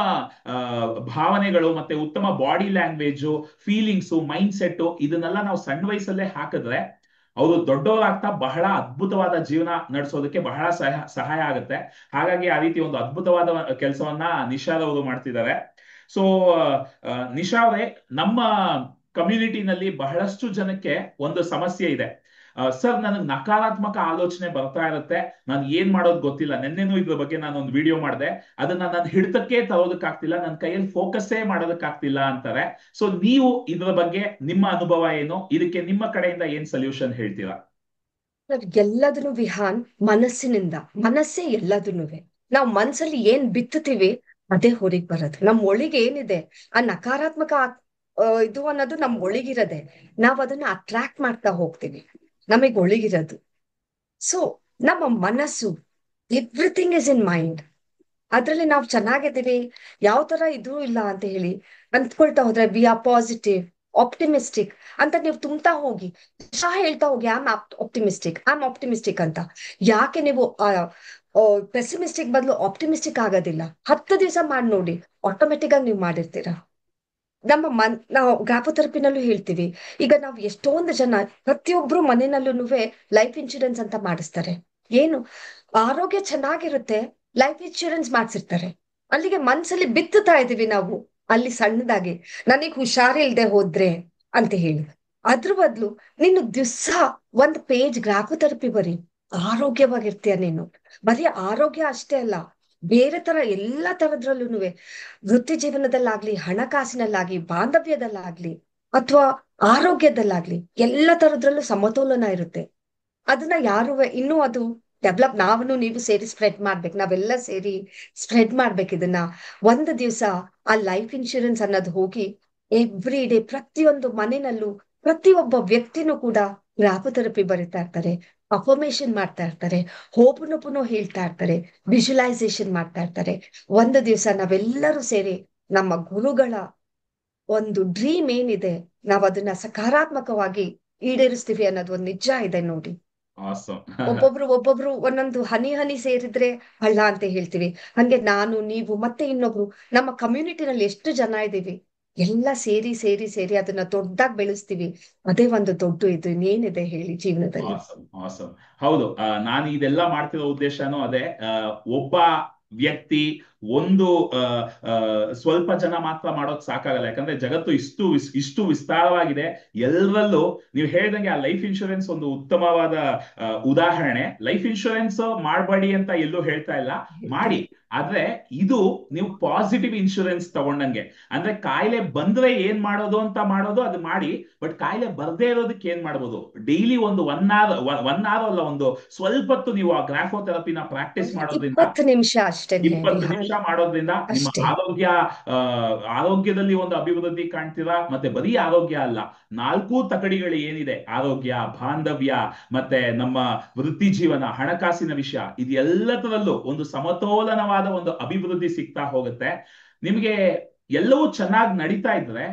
ಭಾವನೆಗಳು, ಮತ್ತೆ ಉತ್ತಮ body language, feelings, mind set, ಇದನ್ನೆಲ್ಲ ನಾವು ಸಣ್ಣ ವಯಸ್ಸಲ್ಲೇ ಹಾಕಿದ್ರೆ ಅವರು ದೊಡ್ಡವರಾಗ್ತಾ ಬಹಳ ಅದ್ಭುತವಾದ ಜೀವನ ನಡೆಸೋದಕ್ಕೆ ಬಹಳ ಸಹಾಯ ಆಗುತ್ತೆ. ಹಾಗಾಗಿ ಆ ರೀತಿ ಒಂದು ಅದ್ಭುತವಾದ ಕೆಲಸವನ್ನ ನಿಶಾದ್ ಅವರು ಮಾಡ್ತಿದ್ದಾರೆ. ಸೊ ನಿಶಾ ಅವರೇ, ನಮ್ಮ ಕಮ್ಯುನಿಟಿನಲ್ಲಿ ಬಹಳಷ್ಟು ಜನಕ್ಕೆ ಒಂದು ಸಮಸ್ಯೆ ಇದೆ. ಸರ್, ನನಗೆ ನಕಾರಾತ್ಮಕ ಆಲೋಚನೆ ಬರ್ತಾ ಇರುತ್ತೆ, ನಾನು ಏನ್ ಮಾಡೋದು ಗೊತ್ತಿಲ್ಲ. ನಿನ್ನೆನೂ ಇದ್ರ ಬಗ್ಗೆ ನಾನು ಒಂದು ವಿಡಿಯೋ ಮಾಡಿದೆ, ಅದನ್ನ ನಾನು ಹಿಡಿತಕ್ಕೆ ತರೋದಕ್ಕಾಗ್ತಿಲ್ಲ, ನನ್ನ ಕೈಯಲ್ಲಿ ಫೋಕಸ್ಸೇ ಮಾಡೋದಕ್ಕಾಗ್ತಿಲ್ಲ ಅಂತಾರೆ. ಸೊ ನೀವು ಇದ್ರ ಬಗ್ಗೆ ನಿಮ್ಮ ಅನುಭವ ಏನು, ಇದಕ್ಕೆ ನಿಮ್ಮ ಕಡೆಯಿಂದ ಏನ್ ಸೊಲ್ಯೂಷನ್ ಹೇಳ್ತೀರಾ? ಎಲ್ಲದನ್ನು ವಿಹಾನ್ ಮನಸ್ಸಿನಿಂದ, ಮನಸ್ಸೇ ಎಲ್ಲದನ್ನು. ನಾವು ಮನ್ಸಲ್ಲಿ ಏನ್ ಬಿತ್ತುತ್ತೀವಿ ಅದೇ ಹೊರಗೆ ಬರೋದು. ನಮ್ ಒಳಗೆ ಏನಿದೆ ಆ ನಕಾರಾತ್ಮಕ ಇದು ಅನ್ನೋದು ನಮ್ ಒಳಗಿರದೆ, ನಾವ್ ಅದನ್ನ ಅಟ್ರಾಕ್ಟ್ ಮಾಡ್ತಾ ಹೋಗ್ತೀವಿ ನಮಗ್ ಒಳಗಿರೋದು. ಸೊ ನಮ್ಮ ಮನಸ್ಸು, ಎವ್ರಿಥಿಂಗ್ ಇಸ್ ಇನ್ ಮೈಂಡ್. ಅದ್ರಲ್ಲಿ ನಾವು ಚೆನ್ನಾಗಿದ್ದೀವಿ, ಯಾವ ತರ ಇದು ಇಲ್ಲ ಅಂತ ಹೇಳಿ ಅಂದ್ಕೊಳ್ತಾ ಹೋದ್ರೆ ವಿ ಆರ್ ಪಾಸಿಟಿವ್, ಆಪ್ಟಿಮಿಸ್ಟಿಕ್ ಅಂತ ನೀವು ತುಂಬ್ತಾ ಹೋಗಿ, ಹೇಳ್ತಾ ಹೋಗಿ ಆಮ್ ಆಪ್ಟಿಮಿಸ್ಟಿಕ್, ಆಮ್ ಆಪ್ಟಿಮಿಸ್ಟಿಕ್ ಅಂತ. ಯಾಕೆ ನೀವು ಪೆಸಿಮಿಸ್ಟಿಕ್ ಬದಲು ಆಪ್ಟಿಮಿಸ್ಟಿಕ್ ಆಗೋದಿಲ್ಲ? 10 ದಿವಸ ಮಾಡಿ ನೋಡಿ, ಆಟೋಮೆಟಿಕ್ ಆಗಿ ನೀವು ಮಾಡಿರ್ತೀರಾ. ನಾವು ಗ್ರಾಫೋಥೆರಪಿನಲ್ಲೂ ಹೇಳ್ತೀವಿ, ಈಗ ನಾವು ಎಷ್ಟೊಂದು ಜನ ಪ್ರತಿಯೊಬ್ರು ಮನೆಯಲ್ಲೂ ಲೈಫ್ ಇನ್ಶೂರೆನ್ಸ್ ಅಂತ ಮಾಡಿಸ್ತಾರೆ. ಏನು ಆರೋಗ್ಯ ಚೆನ್ನಾಗಿರುತ್ತೆ, ಲೈಫ್ ಇನ್ಶೂರೆನ್ಸ್ ಮಾಡ್ಸಿರ್ತಾರೆ. ಅಲ್ಲಿಗೆ ಮನ್ಸಲ್ಲಿ ಬಿತ್ತುತ್ತಾ ಇದೀವಿ ನಾವು, ಅಲ್ಲಿ ಸಣ್ಣದಾಗಿ ನನಗ್ ಹುಷಾರಿಲ್ದೆ ಹೋದ್ರೆ ಅಂತ ಹೇಳಿ. ಅದ್ರ ಬದಲು ನೀನು ದಿವ್ಸ ಒಂದ್ ಪೇಜ್ ಗ್ರಾಫೋಥೆರಪಿ ಬರೀ, ಆರೋಗ್ಯವಾಗಿರ್ತೀಯ ನೀನು. ಬರೀ ಆರೋಗ್ಯ ಅಷ್ಟೇ ಅಲ್ಲ, ಬೇರೆ ತರ ಎಲ್ಲಾ ತರದ್ರಲ್ಲೂ, ವೃತ್ತಿ ಜೀವನದಲ್ಲಾಗ್ಲಿ, ಹಣಕಾಸಿನಲ್ಲಾಗ್ಲಿ, ಬಾಂಧವ್ಯದಲ್ಲಾಗ್ಲಿ, ಅಥವಾ ಆರೋಗ್ಯದಲ್ಲಾಗ್ಲಿ, ಎಲ್ಲ ತರದ್ರಲ್ಲೂ ಸಮತೋಲನ ಇರುತ್ತೆ. ಅದನ್ನ ಯಾರು ಇನ್ನೂ ಅದು ಡೆವಲಪ್, ನಾವು ನೀವು ಸೇರಿ ಸ್ಪ್ರೆಡ್ ಮಾಡ್ಬೇಕು, ನಾವೆಲ್ಲ ಸೇರಿ ಸ್ಪ್ರೆಡ್ ಮಾಡ್ಬೇಕು ಇದನ್ನ. ಒಂದು ದಿವಸ ಆ ಲೈಫ್ ಇನ್ಶೂರೆನ್ಸ್ ಅನ್ನೋದು ಹೋಗಿ ಎವ್ರಿ ಡೇ ಪ್ರತಿಯೊಂದು ಮನೆಯಲ್ಲೂ ಪ್ರತಿಯೊಬ್ಬ ವ್ಯಕ್ತಿನೂ ಕೂಡ ಗ್ರಾಫೋಥೆರಪಿ ಬರಿತಾ ಇರ್ತಾರೆ. ಅಫರ್ಮೇಶನ್ ಮಾಡ್ತಾ ಇರ್ತಾರೆ, ಹೋಪನೊಪನೋ ಹೇಳ್ತಾ ಇರ್ತಾರೆ, ವಿಜುವಲೈಸೇಷನ್ ಮಾಡ್ತಾ ಇರ್ತಾರೆ. ಒಂದು ದಿವಸ ನಾವೆಲ್ಲರೂ ಸೇರಿ ನಮ್ಮ ಗುರುಗಳ ಒಂದು ಡ್ರೀಮ್ ಏನಿದೆ ನಾವ್ ಅದನ್ನ ಸಕಾರಾತ್ಮಕವಾಗಿ ಈಡೇರಿಸ್ತೀವಿ ಅನ್ನೋದು ಒಂದು ನಿಜ ಇದೆ ನೋಡಿ. ಆಸಮ್. ಒಬ್ಬೊಬ್ರು ಒಂದೊಂದು ಹನಿ ಹನಿ ಸೇರಿದ್ರೆ ಹಳ್ಳ ಅಂತ ಹೇಳ್ತೀವಿ. ಹಂಗೆ ನಾನು, ನೀವು, ಮತ್ತೆ ಇನ್ನೊಬ್ರು, ನಮ್ಮ ಕಮ್ಯುನಿಟಿನಲ್ಲಿ ಎಷ್ಟು ಜನ ಇದ್ದೀವಿ, ಎಲ್ಲ ಸೇರಿ ಸೇರಿ ಸೇರಿ ಅದನ್ನ ದೊಡ್ಡದಾಗಿ ಬೆಳೆಸ್ತೀವಿ. ಅದೇ ಒಂದು ದೊಡ್ಡ ಇದು ಇನ್ನೇನಿದೆ ಹೇಳಿ ಜೀವನದಲ್ಲಿ. Awesome awesome. ಹೌದು, ನಾನು ಇದೆಲ್ಲ ಮಾಡ್ತಿರೋ ಉದ್ದೇಶನೂ ಅದೇ. ಒಬ್ಬ ವ್ಯಕ್ತಿ ಒಂದು ಆ, ಆ, ಸ್ವಲ್ಪ ಜನ ಮಾತ್ರ ಮಾಡೋಕ್ ಸಾಕಾಗಲ್ಲ. ಯಾಕಂದ್ರೆ ಜಗತ್ತು ಇಷ್ಟು ವಿಸ್ತಾರವಾಗಿದೆ. ಎಲ್ಲರಲ್ಲೂ ನೀವು ಹೇಳ್ದಂಗೆ ಆ ಲೈಫ್ ಇನ್ಶೂರೆನ್ಸ್ ಒಂದು ಉತ್ತಮವಾದ ಉದಾಹರಣೆ. ಲೈಫ್ ಇನ್ಶೂರೆನ್ಸ್ ಮಾಡಬೇಡಿ ಅಂತ ಎಲ್ಲೂ ಹೇಳ್ತಾ ಇಲ್ಲ, ಮಾಡಿ. ಆದ್ರೆ ಇದು ನೀವು ಪಾಸಿಟಿವ್ ಇನ್ಶೂರೆನ್ಸ್ ತಗೊಂಡಂಗೆ. ಅಂದ್ರೆ ಕಾಯಿಲೆ ಬಂದ್ರೆ ಏನ್ ಮಾಡೋದು ಅಂತ ಮಾಡೋದು ಅದು ಮಾಡಿ. ಬಟ್ ಕಾಯಿಲೆ ಬರ್ದೇ ಇರೋದಕ್ಕೆ ಏನ್ ಮಾಡ್ಬೋದು, ಡೈಲಿ ಒಂದು 1 hour ಅಲ್ಲ, ಒಂದು ಸ್ವಲ್ಪ ಹೊತ್ತು ನೀವು ಆ ಗ್ರಾಫೋಥೆರಪಿನ ಪ್ರಾಕ್ಟೀಸ್ ಮಾಡೋದ್ರಿಂದ, 20 ನಿಮಿಷ ಅಷ್ಟೇನೆ 20 ನಿಮಿಷ ವಿಹಾನ್, ಮಾಡೋದ್ರಿಂದ ನಿಮ್ಮ ಅಷ್ಟೇ. ಆರೋಗ್ಯದಲ್ಲಿ ಒಂದು ಅಭಿವೃದ್ಧಿ ಕಾಣ್ತೀರಾ. ಮತ್ತೆ ಬರೀ ಆರೋಗ್ಯ ಅಲ್ಲ, 4 ತಕಡಿಗಳು ಏನಿದೆ, ಆರೋಗ್ಯ, ಬಾಂಧವ್ಯ, ಮತ್ತೆ ನಮ್ಮ ವೃತ್ತಿ ಜೀವನ, ಹಣಕಾಸಿನ ವಿಷಯ, ಇದೆಲ್ಲದರಲ್ಲೂ ಒಂದು ಸಮತೋಲನವಾದ ಒಂದು ಅಭಿವೃದ್ಧಿ ಸಿಗ್ತಾ ಹೋಗುತ್ತೆ ನಿಮ್ಗೆ. ಎಲ್ಲವೂ ಚೆನ್ನಾಗಿ ನಡೀತಾ ಇದ್ರೆ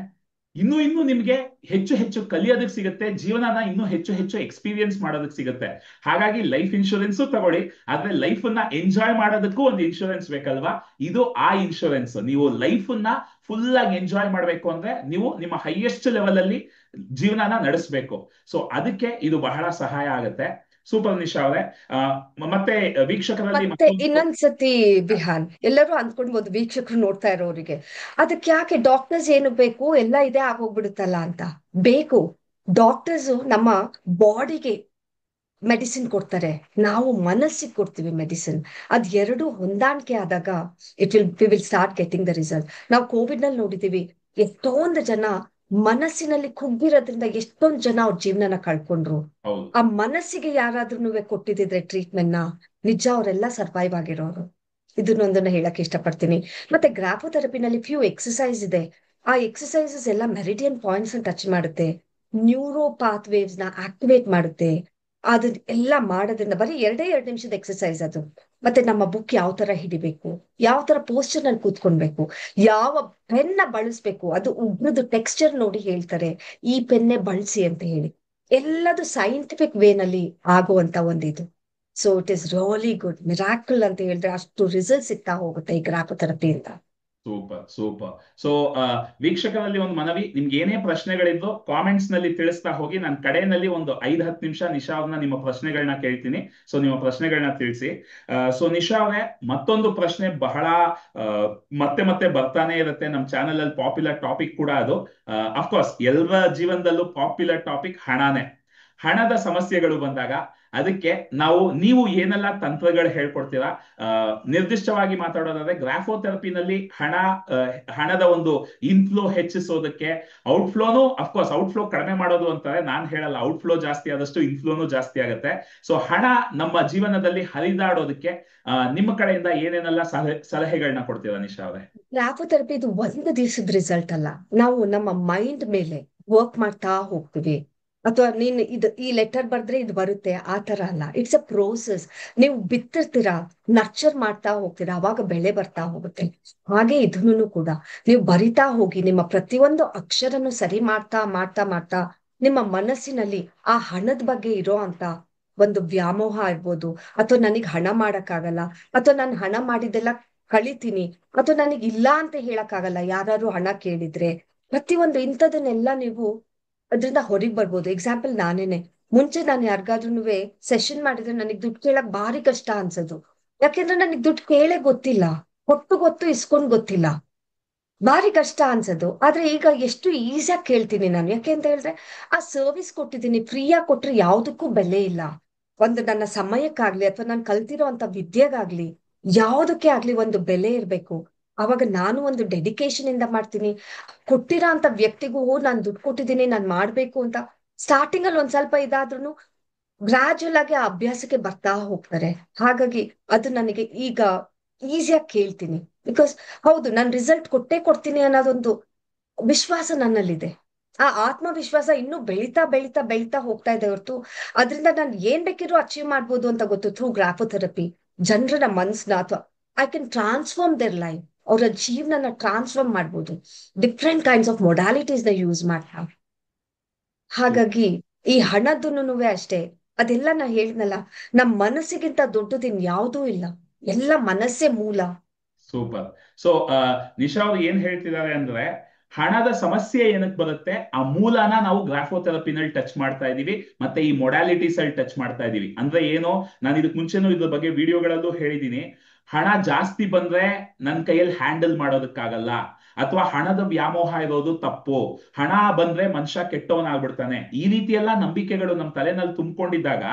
ಇನ್ನು ಇನ್ನು ನಿಮ್ಗೆ ಹೆಚ್ಚು ಹೆಚ್ಚು ಕಲಿಯೋದಕ್ಕೆ ಸಿಗುತ್ತೆ, ಜೀವನನ ಇನ್ನೂ ಹೆಚ್ಚು ಹೆಚ್ಚು ಎಕ್ಸ್ಪೀರಿಯನ್ಸ್ ಮಾಡೋದಕ್ಕೆ ಸಿಗುತ್ತೆ. ಹಾಗಾಗಿ ಲೈಫ್ ಇನ್ಶೂರೆನ್ಸ್ ತಗೊಳ್ಳಿ, ಆದ್ರೆ ಲೈಫ್ ಅನ್ನ ಎಂಜಾಯ್ ಮಾಡೋದಕ್ಕೂ ಒಂದು ಇನ್ಶೂರೆನ್ಸ್ ಬೇಕಲ್ವಾ. ಇದು ಆ ಇನ್ಶೂರೆನ್ಸ್. ನೀವು ಲೈಫ್ ಅನ್ನ ಫುಲ್ ಆಗಿ ಎಂಜಾಯ್ ಮಾಡ್ಬೇಕು ಅಂದ್ರೆ ನೀವು ನಿಮ್ಮ ಹೈಯೆಸ್ಟ್ ಲೆವೆಲ್ ಅಲ್ಲಿ ಜೀವನನ ನಡೆಸಬೇಕು. ಸೊ ಅದಕ್ಕೆ ಇದು ಬಹಳ ಸಹಾಯ ಆಗುತ್ತೆ. ಸೂಪರ್ ನಿಶಾ ಅವರೇ. ಮತ್ತೆ ವೀಕ್ಷಕರಲ್ಲಿ ಮತ್ತೆ ಮತ್ತೊಂದು. ಇನ್ನೊಂದ್ಸತಿ ವಿಹಾನ್, ಎಲ್ಲರೂ ಅಂದ್ಕೊಂಡ್ಬೋದು ವೀಕ್ಷಕರು ನೋಡ್ತಾ ಇರೋರಿಗೆ, ಅದಕ್ಕೆ ಯಾಕೆ ಡಾಕ್ಟರ್ಸ್ ಏನು ಬೇಕು, ಎಲ್ಲ ಇದೇ ಆಗೋಗ್ಬಿಡುತ್ತಲ್ಲ ಅಂತ. ಬೇಕು. ಡಾಕ್ಟರ್ಸ್ ನಮ್ಮ ಬಾಡಿಗೆ ಮೆಡಿಸಿನ್ ಕೊಡ್ತಾರೆ, ನಾವು ಮನಸ್ಸಿಗೆ ಕೊಡ್ತೀವಿ ಮೆಡಿಸಿನ್. ಅದ್ ಎರಡು ಹೊಂದಾಣಿಕೆ ಆದಾಗ we will start getting the result. ನಾವು ಕೋವಿಡ್ ನಲ್ಲಿ ನೋಡಿದೀವಿ, ಎಷ್ಟೊಂದು ಜನ ಮನಸ್ಸಿನಲ್ಲಿ ಕುಗ್ಗಿರೋದ್ರಿಂದ ಎಷ್ಟೊಂದು ಜನ ಅವ್ರ ಜೀವನನ ಕಳ್ಕೊಂಡ್ರು. ಹೌದು. ಆ ಮನಸ್ಸಿಗೆ ಯಾರಾದ್ರೂ ಕೊಟ್ಟಿದ್ರೆ ಟ್ರೀಟ್ಮೆಂಟ್ ನ, ನಿಜ ಅವರೆಲ್ಲ ಸರ್ವೈವ್ ಆಗಿರೋರು. ಇದನ್ನೊಂದನ್ನ ಹೇಳಕ್ ಇಷ್ಟಪಡ್ತೀನಿ. ಮತ್ತೆ ಗ್ರಾಫೋಥೆರಪಿನಲ್ಲಿ ಫ್ಯೂ ಎಕ್ಸಸೈಸ್ ಇದೆ. ಆ ಎಕ್ಸಸೈಸಸ್ ಎಲ್ಲ ಮೆರಿಡಿಯನ್ ಪಾಯಿಂಟ್ಸ್ ಟಚ್ ಮಾಡುತ್ತೆ, ನ್ಯೂರೋ ಪಾತ್ ವೇವ್ಸ್ ನ ಆಕ್ಟಿವೇಟ್ ಮಾಡುತ್ತೆ. ಅದು ಎಲ್ಲ ಮಾಡೋದ್ರಿಂದ ಬರೀ 2 ನಿಮಿಷದ ಎಕ್ಸಸೈಸ್ ಅದು. ಮತ್ತೆ ನಮ್ಮ ಬುಕ್ ಯಾವ ತರ ಹಿಡಿಬೇಕು, ಯಾವ ತರ ಪೋಸ್ಟರ್ ನಲ್ಲಿ ಕೂತ್ಕೊಳ್ಬೇಕು, ಯಾವ ಪೆನ್ನ ಬಳಸ್ಬೇಕು, ಅದು ಉಗ್ರದ್ದು ಟೆಕ್ಸ್ಚರ್ ನೋಡಿ ಹೇಳ್ತಾರೆ ಈ ಪೆನ್ನೆ ಬಳಸಿ ಅಂತ ಹೇಳಿ. ಎಲ್ಲದು ಸೈಂಟಿಫಿಕ್ ವೇನಲ್ಲಿ ಆಗುವಂತ ಒಂದಿದು. So it is really good, miracle ಅಂತ ಹೇಳಿದ್ರೆ ಅಷ್ಟು ರಿಸಲ್ಟ್ ಸಿಗ್ತಾ ಹೋಗುತ್ತೆ ಈ ಗ್ರಾಫೋಥೆರಪಿ ಅಂತ. Super super. ಸೊ ವೀಕ್ಷಕರಲ್ಲಿ ಒಂದು ಮನವಿ, ನಿಮ್ಗೆ ಏನೇ ಪ್ರಶ್ನೆಗಳಿದ್ರು ಕಾಮೆಂಟ್ಸ್ ನಲ್ಲಿ ತಿಳಿಸ್ತಾ ಹೋಗಿ. ನಾನು ಕಡೆಯಲ್ಲಿ ಒಂದು 5-10 ನಿಮಿಷ ನಿಶಾ ಅವ್ರನ್ನ ನಿಮ್ಮ ಪ್ರಶ್ನೆಗಳನ್ನ ಕೇಳ್ತೀನಿ. ಸೊ ನಿಮ್ಮ ಪ್ರಶ್ನೆಗಳನ್ನ ತಿಳಿಸಿ. ಸೊ ನಿಶಾ ಅವರೇ, ಮತ್ತೊಂದು ಪ್ರಶ್ನೆ ಬಹಳ ಮತ್ತೆ ಮತ್ತೆ ಬರ್ತಾನೆ ಇರುತ್ತೆ ನಮ್ಮ ಚಾನೆಲ್ ಅಲ್ಲಿ. ಪಾಪ್ಯುಲರ್ ಟಾಪಿಕ್ ಕೂಡ ಅದು. ಅಫ್ಕೋರ್ಸ್ ಎಲ್ಲರ ಜೀವನದಲ್ಲೂ ಪಾಪ್ಯುಲರ್ ಟಾಪಿಕ್ ಹಣನೇ. ಹಣದ ಸಮಸ್ಯೆಗಳು ಬಂದಾಗ ಅದಕ್ಕೆ ನೀವು ಏನೆಲ್ಲ ತಂತ್ರಗಳು ಹೇಳ್ಕೊಡ್ತೀರಾ? ನಿರ್ದಿಷ್ಟವಾಗಿ ಮಾತಾಡೋದಾದ್ರೆ ಗ್ರಾಫೋಥೆರಪಿನಲ್ಲಿ ಹಣದ ಒಂದು ಇನ್ಫ್ಲೋ ಹೆಚ್ಚಿಸೋದಕ್ಕೆ, ಔಟ್ಫ್ಲೋನು ಅಫ್ಕೋರ್ಸ್ ಔಟ್ಫ್ಲೋ ಕಡಿಮೆ ಮಾಡೋದು ಅಂತಾರೆ, ನಾನು ಹೇಳಲ್ಲ. ಔಟ್ಫ್ಲೋ ಜಾಸ್ತಿ ಆದಷ್ಟು ಇನ್ಫ್ಲೋನು ಜಾಸ್ತಿ ಆಗುತ್ತೆ. ಸೊ ಹಣ ನಮ್ಮ ಜೀವನದಲ್ಲಿ ಹರಿದಾಡೋದಕ್ಕೆ ನಿಮ್ಮ ಕಡೆಯಿಂದ ಏನೇನೆಲ್ಲ ಸಲಹೆಗಳನ್ನ ಕೊಡ್ತೀರಾ ನಿಶಾ ಅವರೇ? ಗ್ರಾಫೋಥೆರಪಿ ಇದು ಒಂದು ದಿವಸದ ರಿಸಲ್ಟ್ ಅಲ್ಲ, ನಾವು ನಮ್ಮ ಮೈಂಡ್ ಮೇಲೆ ವರ್ಕ್ ಮಾಡ್ತಾ ಹೋಗ್ತೀವಿ. ಅಥವಾ ಈ ಲೆಟರ್ ಬರ್ದ್ರೆ ಇದು ಬರುತ್ತೆ ಆ ತರ ಅಲ್ಲ, ಇಟ್ಸ್ ಅ ಪ್ರೋಸೆಸ್. ನೀವು ಬಿತ್ತಿರ್ತೀರಾ, ನರ್ಚರ್ ಮಾಡ್ತಾ ಹೋಗ್ತೀರಾ, ಅವಾಗ ಬೆಳೆ ಬರ್ತಾ ಹೋಗುತ್ತೆ. ಹಾಗೆ ಇದನ್ನು ಕೂಡ ನೀವು ಬರಿತಾ ಹೋಗಿ, ನಿಮ್ಮ ಪ್ರತಿಯೊಂದು ಅಕ್ಷರನು ಸರಿ ಮಾಡ್ತಾ ಮಾಡ್ತಾ ಮಾಡ್ತಾ ನಿಮ್ಮ ಮನಸ್ಸಿನಲ್ಲಿ ಆ ಹಣದ ಬಗ್ಗೆ ಇರೋ ಅಂತ ಒಂದು ವ್ಯಾಮೋಹ ಇರ್ಬೋದು, ಅಥವಾ ನನಗ್ ಹಣ ಮಾಡಕ್ಕಾಗಲ್ಲ, ಅಥವಾ ನಾನು ಹಣ ಮಾಡಿದ್ದೆಲ್ಲ ಕಳಿತೀನಿ, ಅಥವಾ ನನಗ್ ಇಲ್ಲ ಅಂತ ಹೇಳಕ್ಕಾಗಲ್ಲ ಯಾರು ಹಣ ಕೇಳಿದ್ರೆ, ಪ್ರತಿಯೊಂದು ಇಂಥದನ್ನೆಲ್ಲ ನೀವು ಅದ್ರಿಂದ ಹೊರಗೆ ಬರ್ಬೋದು. ಎಕ್ಸಾಂಪಲ್ ನಾನೇನೆ, ಮುಂಚೆ ನಾನು ಯಾರಿಗಾದ್ರೂ ಸೆಷನ್ ಮಾಡಿದ್ರೆ ನನಗ್ ದುಡ್ಡು ಕೇಳಕ್ ಭಾರಿ ಕಷ್ಟ ಅನ್ಸೋದು. ಯಾಕೆಂದ್ರೆ ನನಗ್ ದುಡ್ಡು ಕೇಳೇ ಗೊತ್ತಿಲ್ಲ, ಕೊಟ್ಟು ಗೊತ್ತು ಇಸ್ಕೊಂಡ್ ಗೊತ್ತಿಲ್ಲ, ಭಾರಿ ಕಷ್ಟ ಅನ್ಸೋದು. ಆದ್ರೆ ಈಗ ಎಷ್ಟು ಈಸಿಯಾಗಿ ಕೇಳ್ತೀನಿ ನಾನು. ಯಾಕೆ ಅಂತ ಹೇಳಿದ್ರೆ ಆ ಸರ್ವಿಸ್ ಕೊಟ್ಟಿದ್ದೀನಿ, ಫ್ರೀಯಾಗಿ ಕೊಟ್ರೆ ಯಾವ್ದಕ್ಕೂ ಬೆಲೆ ಇಲ್ಲ. ಒಂದು ನನ್ನ ಸಮಯಕ್ಕಾಗ್ಲಿ ಅಥವಾ ನಾನು ಕಲ್ತಿರೋ ಅಂತ ವಿದ್ಯೆಗಾಗ್ಲಿ, ಯಾವುದಕ್ಕೆ ಆಗ್ಲಿ ಒಂದು ಬೆಲೆ ಇರ್ಬೇಕು. ಅವಾಗ ನಾನು ಒಂದು ಡೆಡಿಕೇಶನ್ ಇಂದ ಮಾಡ್ತೀನಿ. ಕೊಟ್ಟಿರೋ ಅಂತ ವ್ಯಕ್ತಿಗೂ ನಾನು ದುಡ್ಡು ಕೊಟ್ಟಿದ್ದೀನಿ, ನಾನು ಮಾಡ್ಬೇಕು ಅಂತ ಸ್ಟಾರ್ಟಿಂಗ್ ಅಲ್ಲಿ ಒಂದ್ ಸ್ವಲ್ಪ ಇದಾದ್ರೂ ಗ್ರಾಜುಯಲ್ ಆಗಿ ಆ ಅಭ್ಯಾಸಕ್ಕೆ ಬರ್ತಾ ಹೋಗ್ತಾರೆ. ಹಾಗಾಗಿ ಅದು ನನಗೆ ಈಗ ಈಸಿಯಾಗಿ ಕೇಳ್ತೀನಿ. ಬಿಕಾಸ್ ಹೌದು, ನಾನು ರಿಸಲ್ಟ್ ಕೊಟ್ಟೇ ಕೊಡ್ತೀನಿ ಅನ್ನೋದೊಂದು ವಿಶ್ವಾಸ ನನ್ನಲ್ಲಿದೆ. ಆ ಆತ್ಮವಿಶ್ವಾಸ ಇನ್ನೂ ಬೆಳೀತಾ ಬೆಳೀತಾ ಬೆಳೀತಾ ಹೋಗ್ತಾ ಇದೆ ಹೊರತು ಅದರಿಂದ ನಾನು ಏನ್ ಬೇಕಿದ್ರು ಅಚೀವ್ ಮಾಡ್ಬೋದು ಅಂತ ಗೊತ್ತು. ಥ್ರೂ ಗ್ರಾಫೋಥೆರಪಿ ಜನರನ್ನ ಮನ್ಸ್ನ ಅಥವಾ I can transform their life, ಅವರ ಜೀವನನ ಟ್ರಾನ್ಸ್ಫಾರ್ಮ್ ಮಾಡ್ಬೋದು. ಡಿಫ್ರೆಂಟ್ ಕೈಂಡ್ಸ್ ಆಫ್ ಮೊಡಾಲಿಟೀಸ್ ನ ಯೂಸ್ ಮಾಡ್ತಾ. ಹಾಗಾಗಿ ಈ ಹಣದನ್ನು ಅಷ್ಟೇ, ಅದೆಲ್ಲ ನಾ ಹೇಳಿದ್ನಲ್ಲ, ನಮ್ ಮನಸ್ಸಿಗಿಂತ ದೊಡ್ಡದಿನ್ ಯಾವುದೂ ಇಲ್ಲ, ಎಲ್ಲ ಮನಸ್ಸೇ ಮೂಲ. ಸೂಪರ್. ಸೊ ನಿಶಾ ಅವ್ರು ಏನ್ ಹೇಳ್ತಿದ್ದಾರೆ ಅಂದ್ರೆ, ಹಣದ ಸಮಸ್ಯೆ ಏನಕ್ಕೆ ಬರುತ್ತೆ, ಆ ಮೂಲನ ನಾವು ಗ್ರಾಫೋಥೆರಪಿನಲ್ಲಿ ಟಚ್ ಮಾಡ್ತಾ ಇದೀವಿ, ಮತ್ತೆ ಈ ಮೊಡಾಲಿಟೀಸ್ ಅಲ್ಲಿ ಟಚ್ ಮಾಡ್ತಾ ಇದೀವಿ. ಅಂದ್ರೆ ಏನು, ನಾನು ಇದಕ್ ಮುಂಚೆನೂ ಇದ್ರ ಬಗ್ಗೆ ವಿಡಿಯೋಗಳಲ್ಲೂ ಹೇಳಿದೀನಿ. ಹಣ ಜಾಸ್ತಿ ಬಂದ್ರೆ ನನ್ನ ಕೈಯಲ್ಲಿ ಹ್ಯಾಂಡಲ್ ಮಾಡೋದಕ್ಕಾಗಲ್ಲ, ಅಥವಾ ಹಣದ ವ್ಯಾಮೋಹ ಇರೋದು ತಪ್ಪು, ಹಣ ಬಂದ್ರೆ ಮನುಷ್ಯ ಕೆಟ್ಟವನಾಗ್ಬಿಡ್ತಾನೆ, ಈ ರೀತಿ ಎಲ್ಲ ನಂಬಿಕೆಗಳು ನಮ್ಮ ತಲೆನಲ್ಲಿ ತುಂಬಿಕೊಂಡಿದ್ದಾಗ